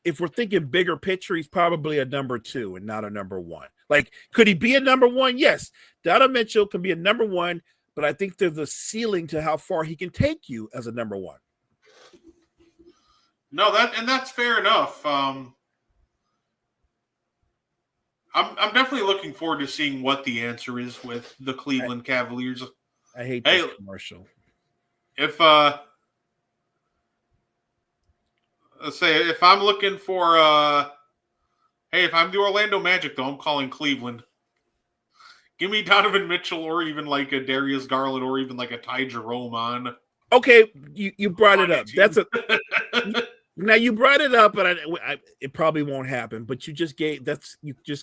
Speaker 7: if we're thinking bigger picture, he's probably a number 2 and not a number 1. Like, could he be a number 1? Yes. Donovan Mitchell can be a number 1, but I think there's a ceiling to how far he can take you as a number 1.
Speaker 6: No, that's fair enough. I'm definitely looking forward to seeing what the answer is with the Cleveland Cavaliers.
Speaker 7: I hate this commercial.
Speaker 6: If let's say if I'm looking for if I'm the Orlando Magic though, I'm calling Cleveland. Give me Donovan Mitchell or even like a Darius Garland or even like a Ty Jerome on.
Speaker 7: Okay, you brought it up. That's a Now you brought it up, but it probably won't happen. But you just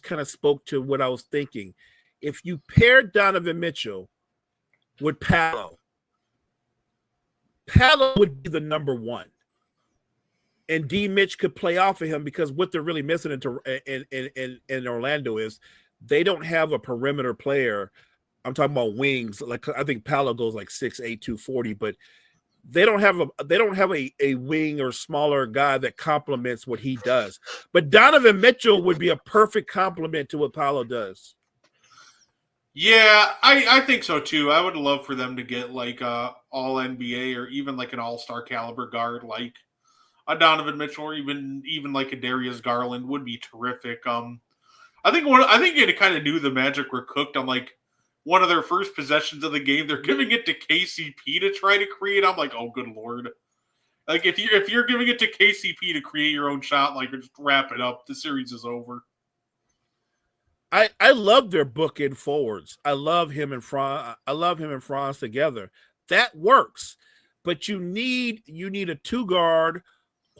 Speaker 7: kind of spoke to what I was thinking. If you paired Donovan Mitchell with Paolo would be the number 1, and D. Mitch could play off of him because what they're really missing in Orlando is they don't have a perimeter player. I'm talking about wings. Like I think Paolo goes like 6'8", 240, but they don't have a wing or smaller guy that complements what he does. But Donovan Mitchell would be a perfect complement to what Paolo does.
Speaker 6: Yeah, I think so too. I would love for them to get like a all NBA or even like an all-star caliber guard like a Donovan Mitchell or even like a Darius Garland would be terrific. I think it kind of knew the Magic were cooked on like one of their first possessions of the game. They're giving it to KCP to try to create. I'm like, oh, good Lord. Like, if you're giving it to KCP to create your own shot, like, just wrap it up. The series is over.
Speaker 7: I love their bookend forwards. I love him and Franz together. That works. But you need a 2 guard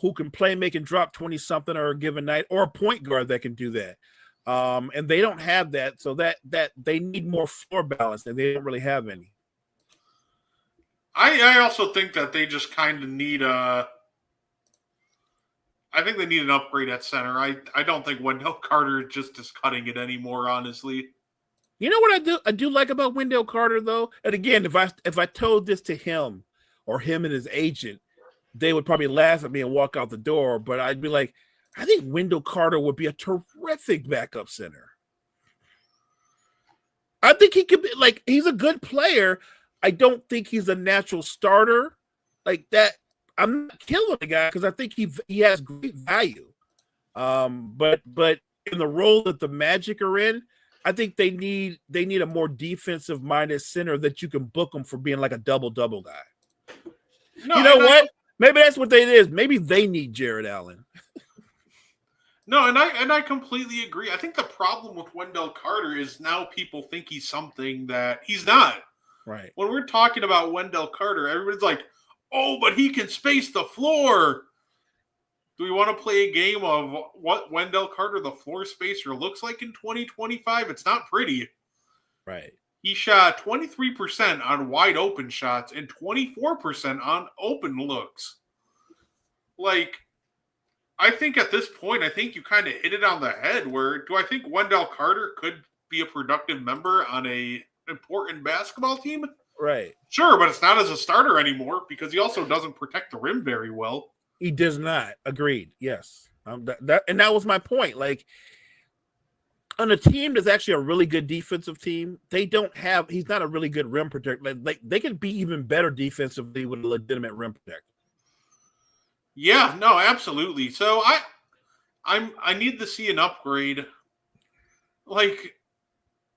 Speaker 7: who can play, make and drop 20 something or a given night, or a point guard that can do that. And they don't have that, so that they need more floor balance, and they don't really have any.
Speaker 6: I also think that they just kind of need I think they need an upgrade at center. I don't think Wendell Carter just is cutting it anymore, honestly.
Speaker 7: You know what I do like about Wendell Carter, though? And again, if I told this to him or him and his agent, they would probably laugh at me and walk out the door. But I'd be like, I think Wendell Carter would be a terrific backup center. I think he could be he's a good player. I don't think he's a natural starter like that. I'm not killing the guy because I think he has great value. But in the role that the Magic are in, I think they need a more defensive minded center that you can book them for being like a double-double guy.
Speaker 6: No,
Speaker 7: you know what? Maybe that's what it is. Maybe they need Jared Allen.
Speaker 6: No, and I completely agree. I think the problem with Wendell Carter is now people think he's something that he's not.
Speaker 7: Right.
Speaker 6: When we're talking about Wendell Carter, everybody's like, oh, but he can space the floor. Do we want to play a game of what Wendell Carter, the floor spacer, looks like in 2025? It's not pretty.
Speaker 7: Right.
Speaker 6: He shot 23% on wide open shots and 24% on open looks. I think at this point, I think you kind of hit it on the head where do I think Wendell Carter could be a productive member on a important basketball team?
Speaker 7: Right.
Speaker 6: Sure, but it's not as a starter anymore because he also doesn't protect the rim very well.
Speaker 7: He does not. Agreed. Yes. That was my point. On a team that's actually a really good defensive team, he's not a really good rim protector. They could be even better defensively with a legitimate rim protector.
Speaker 6: Yeah, no, absolutely. So I need to see an upgrade.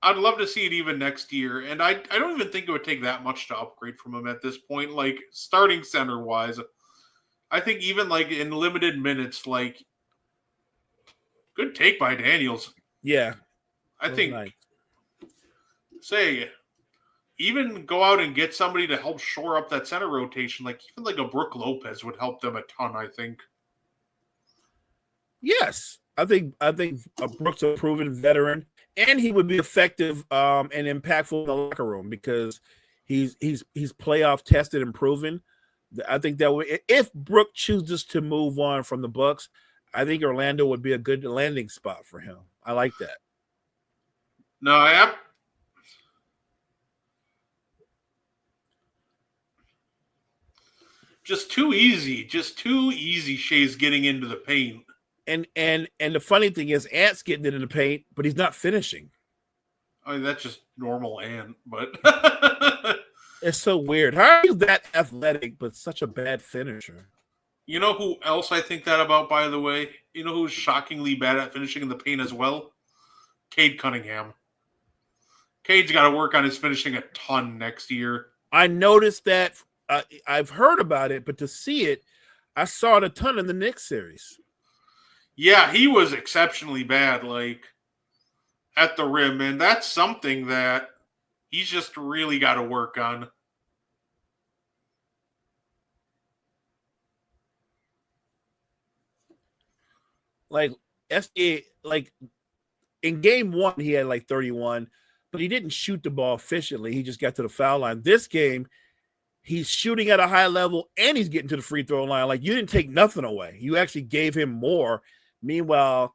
Speaker 6: I'd love to see it even next year. And I don't even think it would take that much to upgrade from him at this point. Starting center wise, I think even in limited minutes, good take by Daniels.
Speaker 7: Yeah.
Speaker 6: I think
Speaker 7: nice.
Speaker 6: even go out and get somebody to help shore up that center rotation. Even a Brook Lopez would help them a ton, I think.
Speaker 7: Yes. I think Brooks a proven veteran, and he would be effective and impactful in the locker room because he's playoff tested and proven. I think that if Brook chooses to move on from the Bucks, I think Orlando would be a good landing spot for him. I like that.
Speaker 6: No, just too easy. Shea's getting into the paint.
Speaker 7: And the funny thing is, Ant's getting it in the paint, but he's not finishing.
Speaker 6: I mean, that's just normal Ant, but
Speaker 7: it's so weird. How are you that athletic but such a bad finisher?
Speaker 6: You know who else I think that about, by the way? You know who's shockingly bad at finishing in the paint as well? Cade Cunningham. Cade's got to work on his finishing a ton next year.
Speaker 7: I noticed that. I've heard about it, but to see it, I saw it a ton in the Knicks series.
Speaker 6: Yeah, he was exceptionally bad, at the rim, and that's something that he's just really got to work on.
Speaker 7: SGA, in game one, he had 31, but he didn't shoot the ball efficiently. He just got to the foul line. This game, he's shooting at a high level and he's getting to the free throw line. You didn't take nothing away. You actually gave him more. Meanwhile,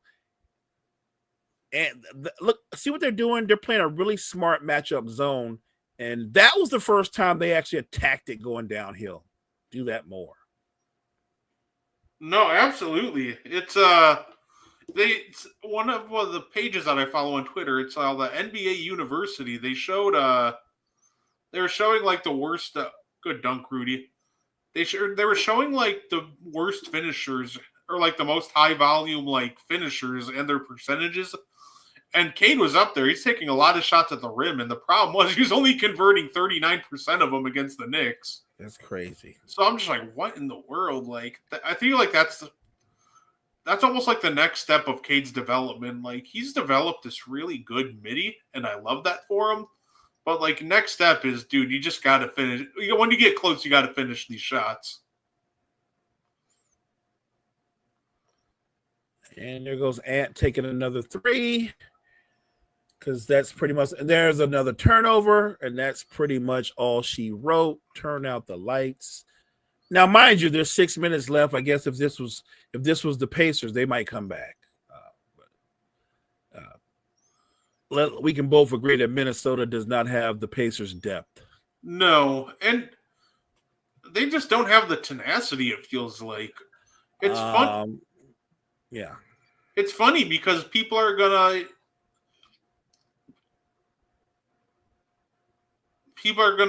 Speaker 7: look, see what they're doing? They're playing a really smart matchup zone. And that was the first time they actually attacked it going downhill. Do that more.
Speaker 6: No, absolutely. It's one of the pages that I follow on Twitter. It's the NBA University. They showed they were showing the worst. Good dunk, Rudy. They were showing the worst finishers or the most high volume finishers and their percentages. And Cade was up there. He's taking a lot of shots at the rim, and the problem was he was only converting 39% of them against the Knicks.
Speaker 7: That's crazy.
Speaker 6: So I'm just what in the world? I feel that's almost the next step of Cade's development. He's developed this really good midi, and I love that for him. But next step is, dude, you just got to finish. When you get close, you got to finish these shots.
Speaker 7: And there goes Ant taking another three. Because that's pretty much, and there's another turnover, and that's pretty much all she wrote. Turn out the lights. Now, mind you, there's 6 minutes left. I guess if this was the Pacers, they might come back. We can both agree that Minnesota does not have the Pacers' depth.
Speaker 6: No, and they just don't have the tenacity. It feels like it's fun.
Speaker 7: Yeah,
Speaker 6: it's funny because people are gonna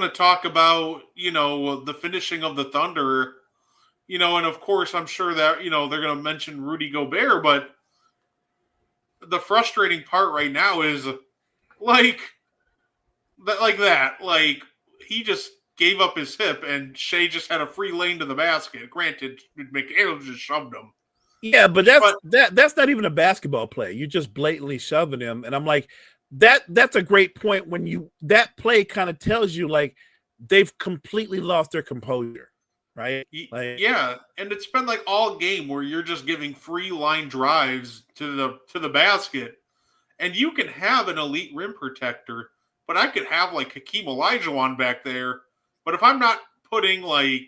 Speaker 6: talk about, the finishing of the Thunder, and of course I'm sure that, they're going to mention Rudy Gobert, but the frustrating part right now is like he just gave up his hip and Shea just had a free lane to the basket. Granted, McHale just shoved him.
Speaker 7: Yeah, but that's not even a basketball play. You're just blatantly shoving him. And I'm like, that's a great point when that play kind of tells you like they've completely lost their composure, right?
Speaker 6: Yeah, and it's been like all game where you're just giving free line drives to the basket, and you can have an elite rim protector, but I could have like Hakeem Olajuwon back there, but if I'm not putting like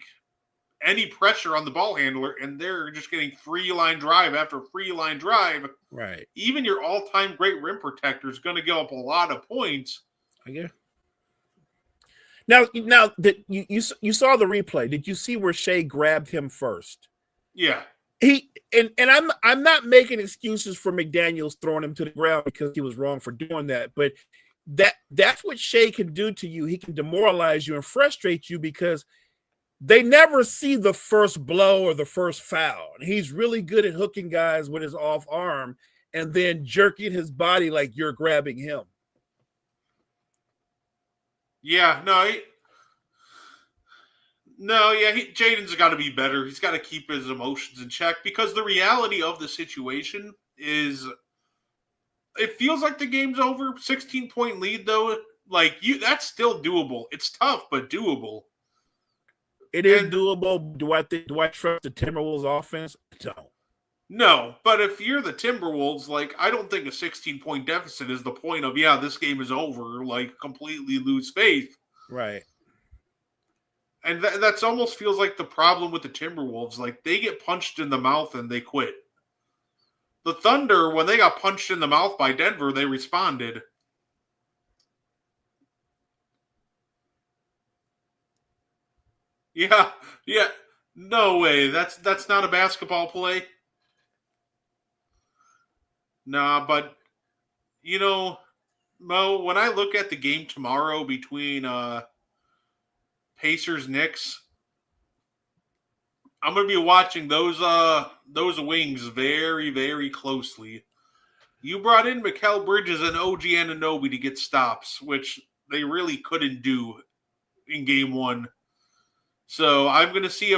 Speaker 6: any pressure on the ball handler and they're just getting free line drive after free line drive,
Speaker 7: right?
Speaker 6: Even your all-time great rim protector is going to give up a lot of points.
Speaker 7: I guess. Now that you saw the replay, did you see where Shea grabbed him first?
Speaker 6: Yeah.
Speaker 7: I'm not making excuses for McDaniels throwing him to the ground because he was wrong for doing that, but that's what Shea can do to you. He can demoralize you and frustrate you because they never see the first blow or the first foul. And he's really good at hooking guys with his off arm and then jerking his body like you're grabbing him.
Speaker 6: Yeah, Jaden's got to be better. He's got to keep his emotions in check because the reality of the situation is it feels like the game's over. 16-point lead, though, that's still doable. It's tough, but doable.
Speaker 7: It is doable. Do I trust the Timberwolves offense?
Speaker 6: No, but if you're the Timberwolves, I don't think a 16-point deficit is the point of, this game is over, completely lose faith.
Speaker 7: Right.
Speaker 6: And that's almost feels like the problem with the Timberwolves. They get punched in the mouth and they quit. The Thunder, when they got punched in the mouth by Denver, they responded. Yeah. No way. That's not a basketball play. Nah, but, Mo, when I look at the game tomorrow between Pacers-Knicks, I'm going to be watching those wings very, very closely. You brought in Mikal Bridges and OG Anunoby to get stops, which they really couldn't do in game one. So I'm going to see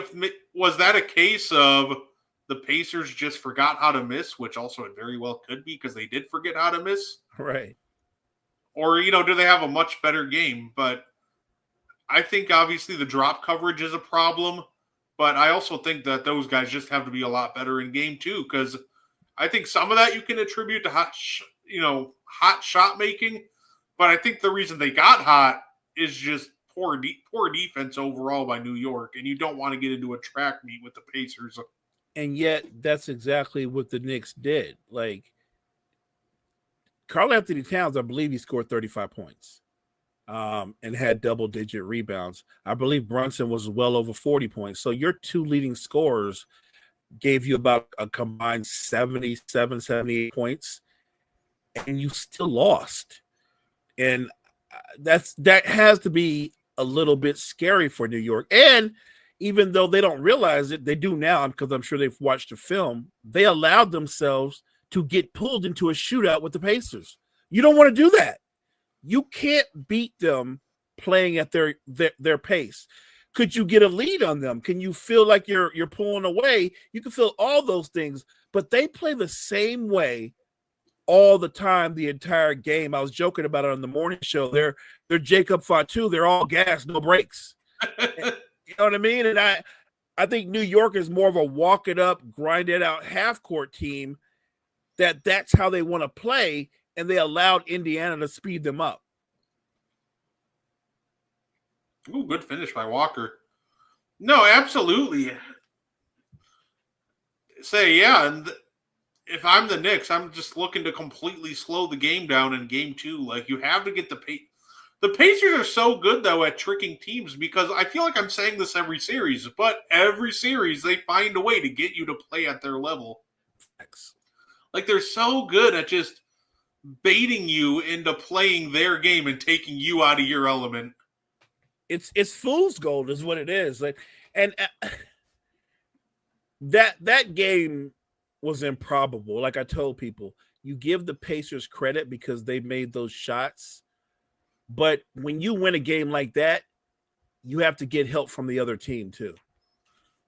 Speaker 6: was that a case of the Pacers just forgot how to miss, which also it very well could be because they did forget how to miss.
Speaker 7: Right.
Speaker 6: Or, do they have a much better game? But I think obviously the drop coverage is a problem, but I also think that those guys just have to be a lot better in game two because I think some of that you can attribute to hot shot making, but I think the reason they got hot is just poor defense overall by New York, and you don't want to get into a track meet with the Pacers.
Speaker 7: And yet that's exactly what the Knicks did. Karl-Anthony Towns, I believe he scored 35 points and had double-digit rebounds. I believe Brunson was well over 40 points. So your two leading scorers gave you about a combined 77, 78 points, and you still lost. And that has to be a little bit scary for New York. And even though they don't realize it, they do now because I'm sure they've watched the film. They allowed themselves to get pulled into a shootout with the Pacers. You don't want to do that. You can't beat them playing at their pace. Could you get a lead on them? Can you feel like you're pulling away? You can feel all those things, but they play the same way all the time, the entire game. I was joking about it on the morning show. They're Jacob Fatu. They're all gas, no brakes. You know what I mean? And I think New York is more of a walk it up, grind it out half court team. that that's how they want to play, and they allowed Indiana to speed them up.
Speaker 6: Ooh, good finish by Walker. No, absolutely. And if I'm the Knicks, I'm just looking to completely slow the game down in game 2. Like, you have to get the Pacers are so good, though, at tricking teams, because I feel like I'm saying this every series, but every series they find a way to get you to play at their level. Like, they're so good at just baiting you into playing their game and taking you out of your element.
Speaker 7: It's fool's gold is what it is. Like, and that game was improbable. Like I told people, you give the Pacers credit because they made those shots. But when you win a game like that, you have to get help from the other team too.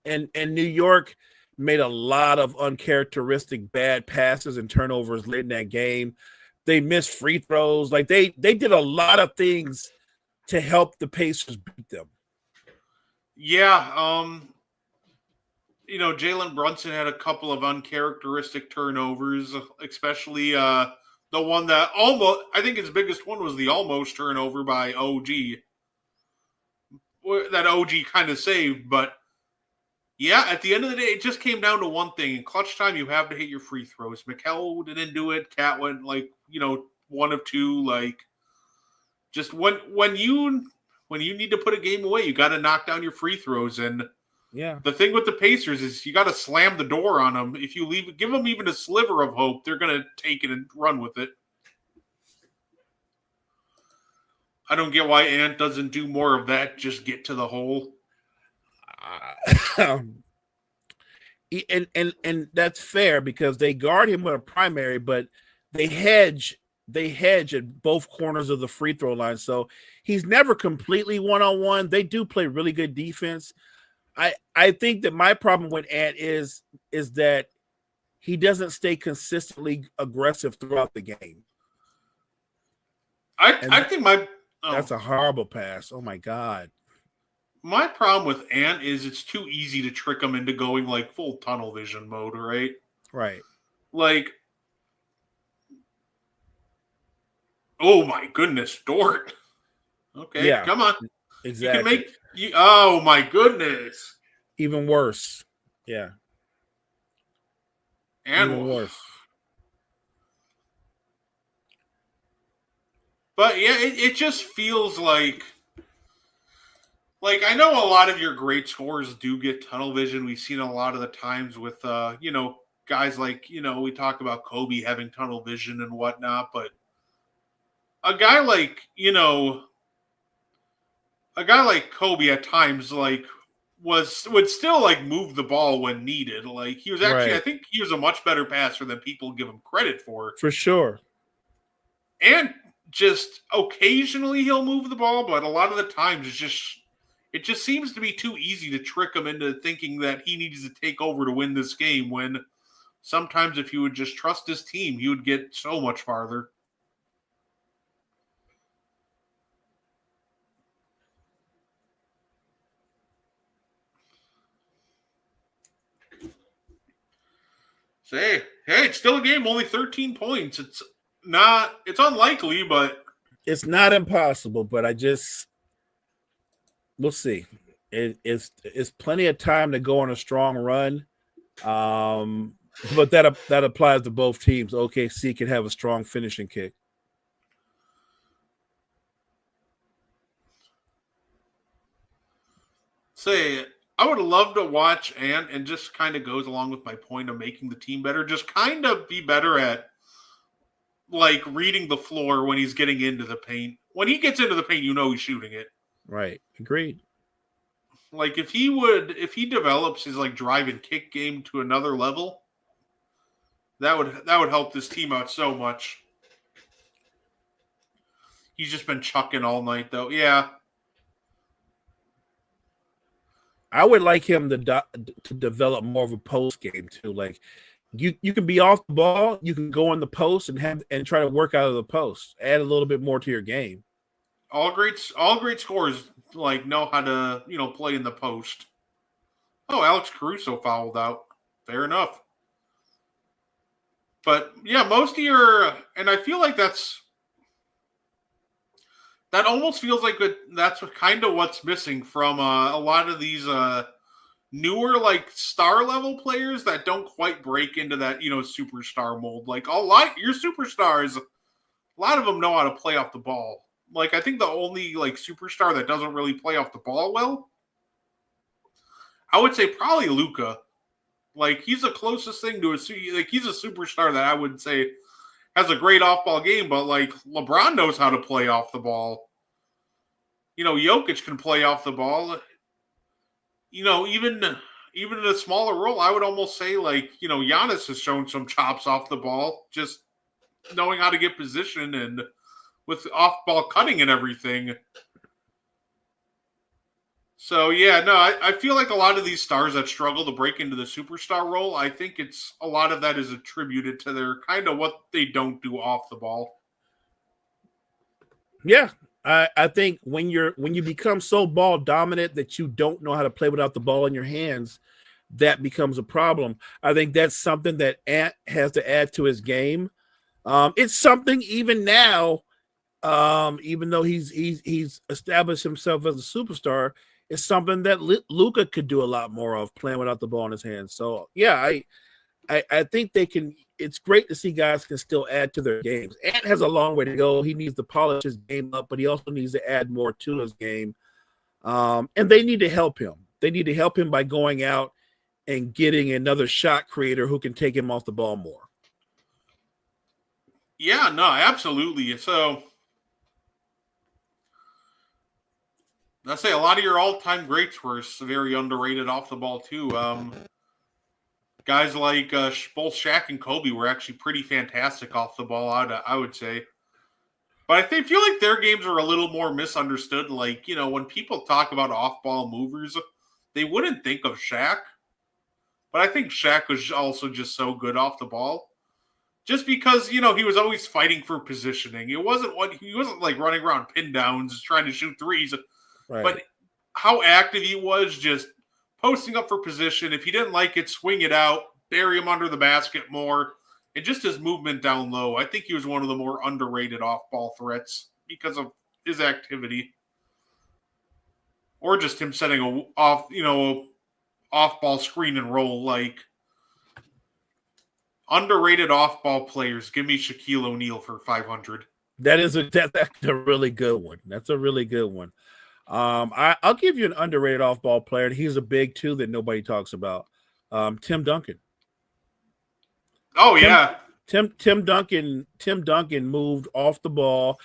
Speaker 7: And New York made a lot of uncharacteristic bad passes and turnovers late in that game. They missed free throws. Like they did a lot of things to help the Pacers beat them.
Speaker 6: Yeah, Jalen Brunson had a couple of uncharacteristic turnovers, especially the one that almost, I think his biggest one was the almost turnover by OG. That OG kind of saved, but yeah, at the end of the day, it just came down to one thing. In clutch time, you have to hit your free throws. Mikal didn't do it. Cat went 1 of 2. Just when you need to put a game away, you got to knock down your free throws. And
Speaker 7: yeah,
Speaker 6: the thing with the Pacers is you got to slam the door on them. If you give them even a sliver of hope, they're going to take it and run with it. I don't get why Ant doesn't do more of that. Just get to the hole.
Speaker 7: And that's fair because they guard him with a primary, but they hedge at both corners of the free throw line. So he's never completely one-on-one. They do play really good defense. I think that my problem with Ant is that he doesn't stay consistently aggressive throughout the game.
Speaker 6: I think
Speaker 7: that's a horrible pass. Oh my God.
Speaker 6: My problem with Ant is it's too easy to trick him into going full tunnel vision mode, right?
Speaker 7: Right.
Speaker 6: Oh my goodness, Dort. Okay,
Speaker 7: yeah,
Speaker 6: come on.
Speaker 7: Exactly.
Speaker 6: Oh my goodness.
Speaker 7: Even worse. Yeah.
Speaker 6: And
Speaker 7: even worse.
Speaker 6: But yeah, it just feels like I know a lot of your great scorers do get tunnel vision. We've seen a lot of the times with guys we talk about Kobe having tunnel vision and whatnot, but a guy like Kobe at times would still move the ball when needed. He was actually,
Speaker 7: right.
Speaker 6: I think he was a much better passer than people give him credit for.
Speaker 7: For sure.
Speaker 6: And just occasionally he'll move the ball, but a lot of the times it just seems to be too easy to trick him into thinking that he needs to take over to win this game, when sometimes if he would just trust his team, he would get so much farther. So, hey, it's still a game, only 13 points. It's unlikely, but
Speaker 7: it's not impossible, but we'll see. It's plenty of time to go on a strong run. But that applies to both teams. OKC can have a strong finishing kick.
Speaker 6: I would love to watch Ant, and just kind of goes along with my point of making the team better. Just kind of be better at reading the floor when he's getting into the paint. When he gets into the paint, he's shooting it.
Speaker 7: Right. Agreed.
Speaker 6: If he develops his drive and kick game to another level, that would help this team out so much. He's just been chucking all night though. Yeah.
Speaker 7: I would like him to develop more of a post game too. You can be off the ball, you can go in the post and try to work out of the post. Add a little bit more to your game.
Speaker 6: All great scorers know how to play in the post. Oh, Alex Caruso fouled out. Fair enough. But yeah, most of your, and I feel like that almost feels like that's kind of what's missing from a lot of these newer like star level players that don't quite break into that superstar mold. Like your superstars, a lot of them know how to play off the ball. Like I think the only like superstar that doesn't really play off the ball well, I would say probably Luka. Like he's the closest thing to he's a superstar that I would say has a great off-ball game, but like LeBron knows how to play off the ball. Jokic can play off the ball. Even in a smaller role, I would almost say like Giannis has shown some chops off the ball, just knowing how to get position and with off-ball cutting and everything. So, yeah, no, I feel like a lot of these stars that struggle to break into the superstar role, I think a lot of that is attributed to their kind of what they don't do off the ball.
Speaker 7: Yeah, I think when you become so ball dominant that you don't know how to play without the ball in your hands, that becomes a problem. I think that's something that Ant has to add to his game. It's something even now, even though he's established himself as a superstar, it's something that Luka could do a lot more of, playing without the ball in his hands. So yeah, I think they can. It's great to see guys can still add to their games. Ant has a long way to go. He needs to polish his game up, but he also needs to add more to his game. And they need to help him. They need to help him by going out and getting another shot creator who can take him off the ball more.
Speaker 6: Yeah, no, absolutely. So I'd say a lot of your all-time greats were very underrated off the ball too. Guys like both Shaq and Kobe were actually pretty fantastic off the ball, I would say. But I feel like their games are a little more misunderstood. Like, when people talk about off-ball movers, they wouldn't think of Shaq. But I think Shaq was also just so good off the ball. Just because, he was always fighting for positioning. He wasn't like running around pin downs trying to shoot threes.
Speaker 7: Right.
Speaker 6: But how active he was, just posting up for position. If he didn't like it, swing it out, bury him under the basket more, and just his movement down low. I think he was one of the more underrated off-ball threats because of his activity. Or just him setting off-ball screen and roll. Like, underrated off-ball players. Give me Shaquille O'Neal for 500.
Speaker 7: That's a really good one. That's a really good one. I'll give you an underrated off-ball player, and he's a big too that nobody talks about. Tim Duncan.
Speaker 6: Oh yeah,
Speaker 7: Tim Duncan moved off the ball.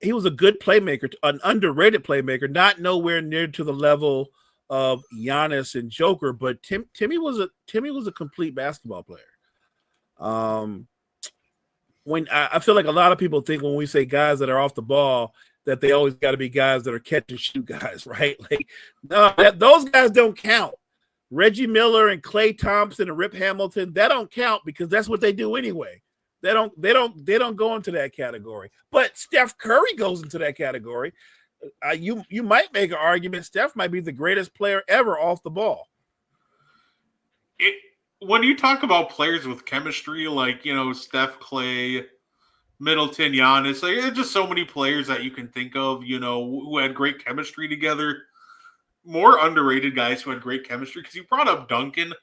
Speaker 7: He was a good playmaker, an underrated playmaker, not nowhere near to the level of Giannis and Joker, but Timmy was a complete basketball player. When I feel like a lot of people think when we say guys that are off the ball that they always got to be guys that are catch and shoot guys, right? Like, no, those guys don't count. Reggie Miller and Klay Thompson and Rip Hamilton, that don't count because that's what they do anyway. They don't go into that category. But Steph Curry goes into that category. You might make an argument Steph might be the greatest player ever off the ball.
Speaker 6: When you talk about players with chemistry, like Steph, Klay, Middleton, Giannis, like, there's just so many players that you can think of, who had great chemistry together. More underrated guys who had great chemistry, because you brought up Duncan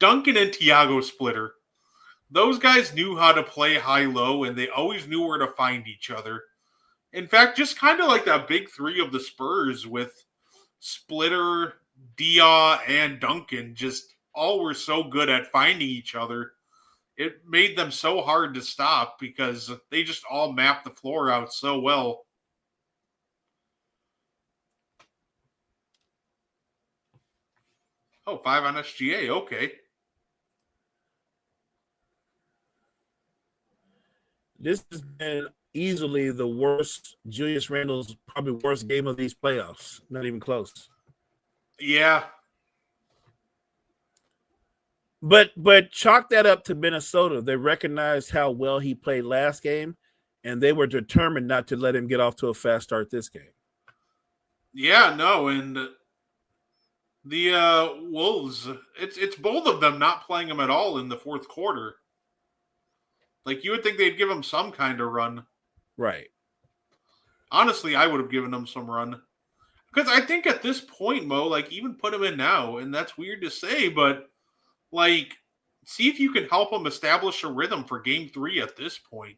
Speaker 6: and Tiago Splitter. Those guys knew how to play high-low, and they always knew where to find each other. In fact, just kind of like that big three of the Spurs with Splitter, Dia, and Duncan, just all were so good at finding each other. It made them so hard to stop because they just all mapped the floor out so well. Oh, 5 on SGA. Okay.
Speaker 7: This has been easily the worst, Julius Randle's probably worst game of these playoffs. Not even close.
Speaker 6: Yeah.
Speaker 7: But chalk that up to Minnesota. They recognized how well he played last game, and they were determined not to let him get off to a fast start this game.
Speaker 6: Yeah, no, and the Wolves, it's both of them not playing him at all in the fourth quarter. Like, you would think they'd give him some kind of run.
Speaker 7: Right.
Speaker 6: Honestly, I would have given him some run. Because I think at this point, Mo, like, even put him in now, and that's weird to say, but, like, see if you can help him establish a rhythm for game 3 at this point.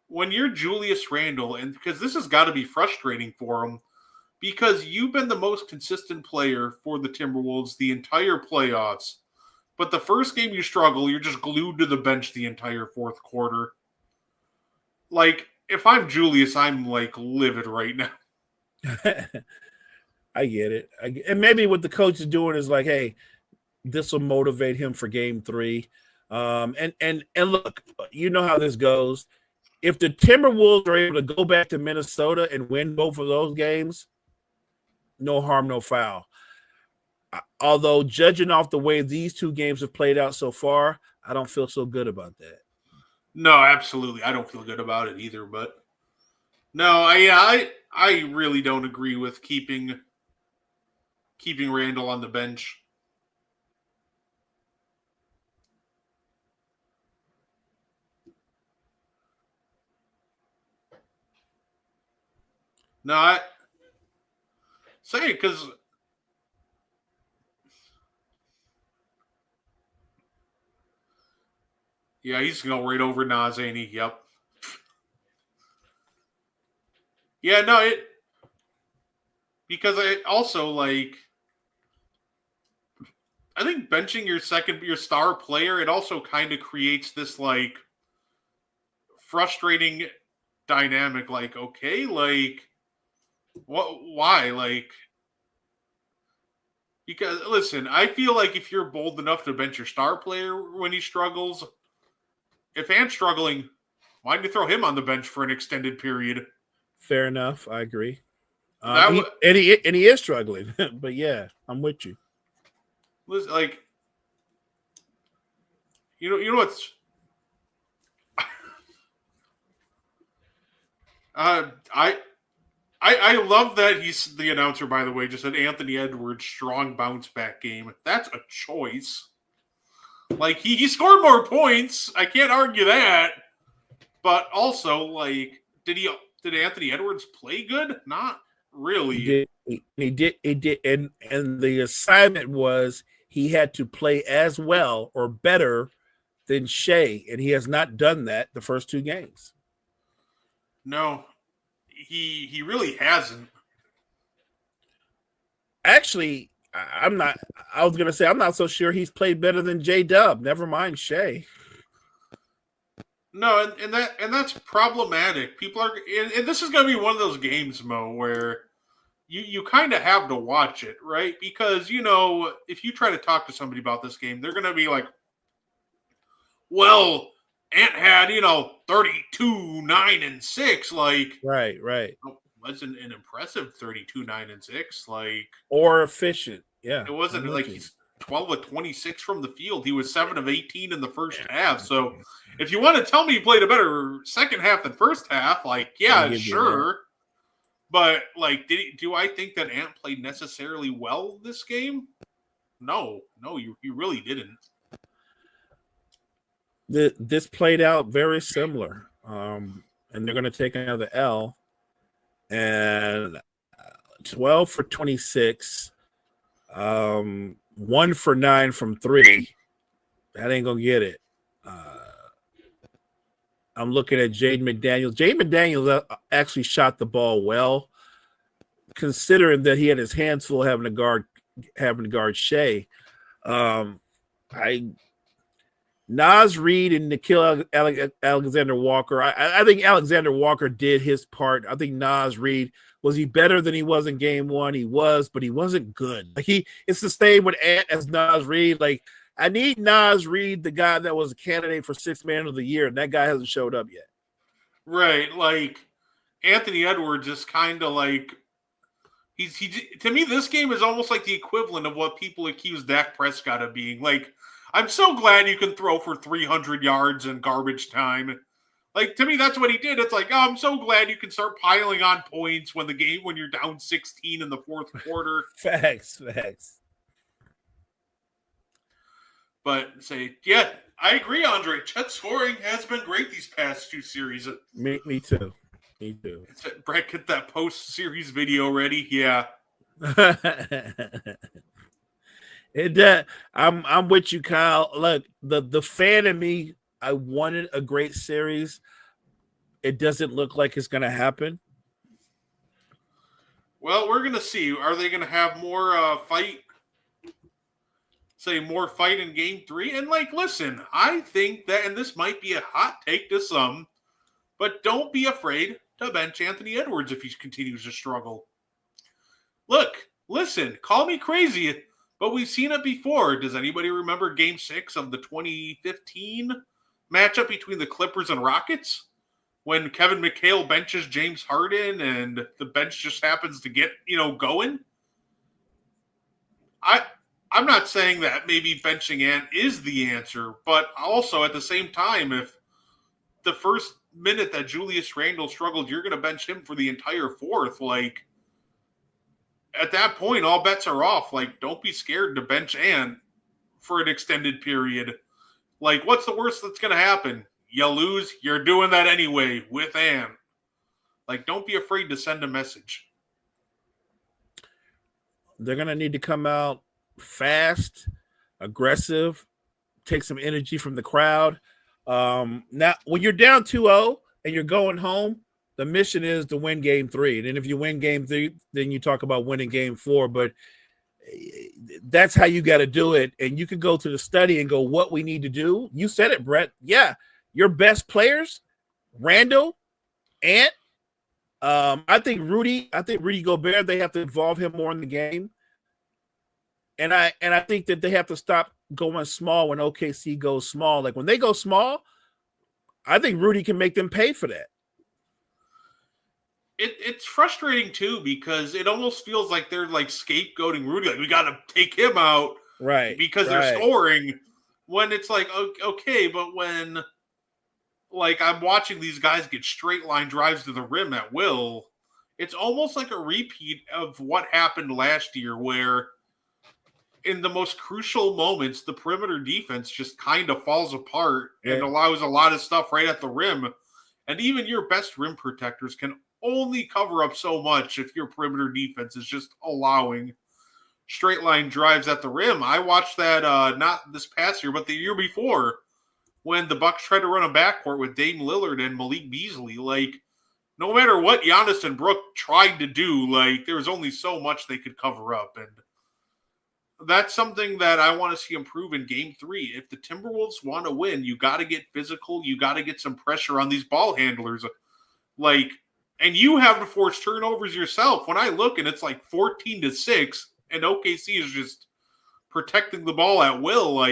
Speaker 6: When you're Julius Randle, and because this has got to be frustrating for him, because you've been the most consistent player for the Timberwolves the entire playoffs, but the first game you struggle, you're just glued to the bench the entire fourth quarter. Like, if I'm Julius, I'm, like, livid right now.
Speaker 7: I get it. And maybe what the coach is doing is like, hey, this will motivate him for game 3. And look, you know how this goes. If the Timberwolves are able to go back to Minnesota and win both of those games, no harm, no foul. Although judging off the way these 2 games have played out so far, I don't feel so good about that.
Speaker 6: No, absolutely. I don't feel good about it either, but no, I really don't agree with keeping Randall on the bench. No, I say it because yeah, he's gonna go right over Nas, ain't he? Yep. Yeah, no, it because I also like I think benching your star player, it also kind of creates this like frustrating dynamic. Like, okay, like why? Like, because listen, I feel like if you're bold enough to bench your star player when he struggles, if Ant's struggling, why don't you throw him on the bench for an extended period?
Speaker 7: Fair enough. I agree.
Speaker 6: That
Speaker 7: he is struggling, but yeah, I'm with you.
Speaker 6: Listen, like, you know what's I love that he's the announcer, by the way, just said Anthony Edwards strong bounce back game. That's a choice. Like, he scored more points. I can't argue that. But also, like, did Anthony Edwards play good? Not really.
Speaker 7: He did, and the assignment was he had to play as well or better than Shea, and he has not done that the first 2 games.
Speaker 6: No, he really hasn't.
Speaker 7: Actually, I was going to say I'm not so sure he's played better than J-Dub. Never mind Shea.
Speaker 6: No, and that's problematic. People are, and this is going to be one of those games, Mo, where you kind of have to watch it, right? Because, if you try to talk to somebody about this game, they're going to be like, well, Ant had, 32, 9, and 6. Like,
Speaker 7: right.
Speaker 6: Wasn't an impressive 32, 9, and 6. Like,
Speaker 7: or efficient. Yeah.
Speaker 6: It wasn't like he's 12 of 26 from the field. He was 7 of 18 in the first half. So if you want to tell me he played a better second half than first half, like, yeah, sure. But, like, do I think that Ant played necessarily well this game? No, you really didn't.
Speaker 7: This played out very similar. And they're going to take another L. And 12 for 26. 1 for 9 from 3. That ain't going to get it. I'm looking at Jaden McDaniels. Jaden McDaniels actually shot the ball well, considering that he had his hands full having to guard Shea. Naz Reid and Nickeil Alexander Walker. I think Alexander Walker did his part. I think Naz Reid, was he better than he was in game 1? He was, but he wasn't good. Like it's the same with Ant as Naz Reid. Like, I need Naz Reid, the guy that was a candidate for 6th man of the year, and that guy hasn't showed up yet.
Speaker 6: Right. Like, Anthony Edwards is kind of like, he to me, this game is almost like the equivalent of what people accuse Dak Prescott of being. Like, I'm so glad you can throw for 300 yards in garbage time. Like, to me, that's what he did. It's like, oh, I'm so glad you can start piling on points when you're down 16 in the fourth quarter.
Speaker 7: Facts.
Speaker 6: But say, yeah, I agree, Andre. Chet's scoring has been great these past 2 series.
Speaker 7: Me too. Me too.
Speaker 6: Brett, get that post-series video ready. Yeah.
Speaker 7: I'm with you, Kyle. Look, the fan in me, I wanted a great series. It doesn't look like it's going to happen.
Speaker 6: Well, we're going to see. Are they going to have more fight? Say more fight in game 3? And listen, I think that, and this might be a hot take to some, but don't be afraid to bench Anthony Edwards if he continues to struggle. Look, listen, call me crazy, but we've seen it before. Does anybody remember game 6 of the 2015 matchup between the Clippers and Rockets? When Kevin McHale benches James Harden and the bench just happens to get, going? I'm not saying that maybe benching Ant is the answer, but also at the same time, if the first minute that Julius Randle struggled, you're going to bench him for the entire fourth, at that point, all bets are off. Don't be scared to bench Ant for an extended period. What's the worst that's going to happen? You lose, you're doing that anyway with Ant. Don't be afraid to send a message.
Speaker 7: They're going to need to come out fast, aggressive, take some energy from the crowd. Now, when you're down 2-0 and you're going home, the mission is to win game 3. And then if you win game 3, then you talk about winning game 4. But that's how you got to do it. And you can go to the study and go, what we need to do. You said it, Brett. Yeah, your best players, Randall, Ant. I think Rudy Gobert, they have to involve him more in the game. And I think that they have to stop going small when OKC goes small. When they go small, I think Rudy can make them pay for that.
Speaker 6: It's frustrating too because it almost feels like they're scapegoating Rudy. We got to take him out,
Speaker 7: right?
Speaker 6: Because they're scoring. When it's okay, but when I'm watching these guys get straight line drives to the rim at will, it's almost like a repeat of what happened last year, where in the most crucial moments, the perimeter defense just kind of falls apart and allows a lot of stuff right at the rim. And even your best rim protectors can only cover up so much if your perimeter defense is just allowing straight line drives at the rim. I watched that not this past year, but the year before when the Bucks tried to run a backcourt with Dame Lillard and Malik Beasley. No matter what Giannis and Brook tried to do, there was only so much they could cover up. And that's something that I want to see improve in game 3. If the Timberwolves want to win, you got to get physical. You got to get some pressure on these ball handlers. And you have to force turnovers yourself. When I look and it's 14-6 and OKC is just protecting the ball at will,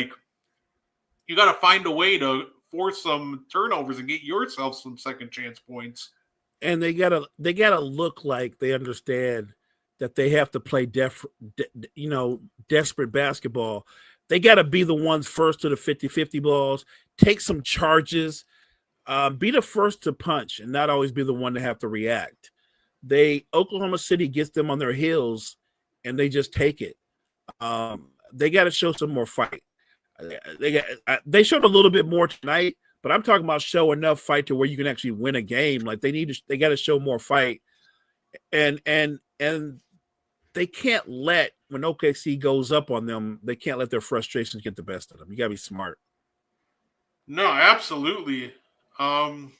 Speaker 6: you got to find a way to force some turnovers and get yourself some second chance points.
Speaker 7: And they gotta look like they understand that they have to play desperate basketball. They got to be the ones first to the 50-50 balls, take some charges, be the first to punch and not always be the one to have to react. Oklahoma City gets them on their heels and they just take it. They got to show some more fight. They showed a little bit more tonight, but I'm talking about show enough fight to where you can actually win a game. They got to show more fight. And they can't let, when OKC goes up on them, they can't let their frustrations get the best of them. You got to be smart.
Speaker 6: No, absolutely. And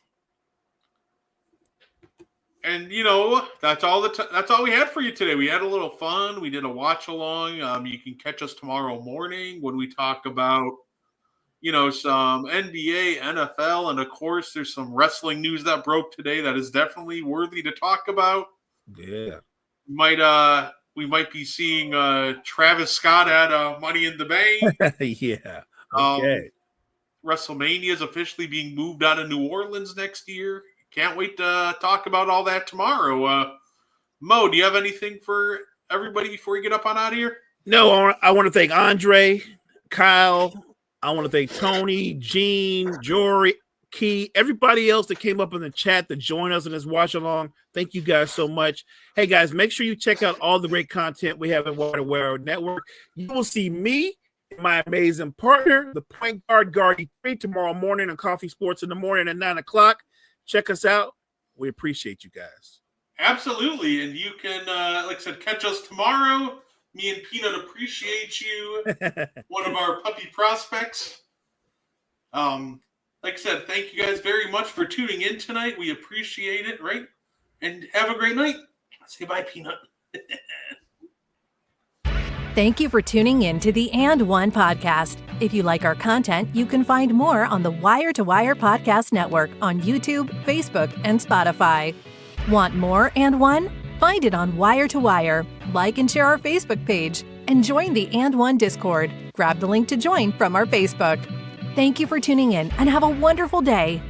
Speaker 6: that's all that's all we had for you today. We had a little fun. We did a watch along. You can catch us tomorrow morning when we talk about, some NBA, NFL, and of course there's some wrestling news that broke today that is definitely worthy to talk about.
Speaker 7: Yeah.
Speaker 6: We might be seeing Travis Scott at Money in the Bank.
Speaker 7: Yeah. Okay.
Speaker 6: WrestleMania is officially being moved out of New Orleans next year. Can't wait to talk about all that tomorrow. Mo, do you have anything for everybody before you get up on out of here?
Speaker 7: No, I want to thank Andre, Kyle. I want to thank Tony, Gene, Jory, Key, everybody else that came up in the chat to join us in this watch along. Thank you guys so much. Hey guys, make sure you check out all the great content we have at Waterware Network. You will see me my amazing partner, the point guard, Guardy 3, tomorrow morning on Coffee Sports in the Morning at 9 o'clock. Check us out. We appreciate you guys.
Speaker 6: Absolutely. And you can, like I said, catch us tomorrow. Me and Peanut appreciate you. One of our puppy prospects. Like I said, thank you guys very much for tuning in tonight. We appreciate it, right? And have a great night. Say bye, Peanut.
Speaker 8: Thank you for tuning in to the And One podcast. If you like our content, you can find more on the Wire to Wire Podcast Network on YouTube, Facebook, and Spotify. Want more And One? Find it on Wire to Wire. Like and share our Facebook page and join the And One Discord. Grab the link to join from our Facebook. Thank you for tuning in and have a wonderful day.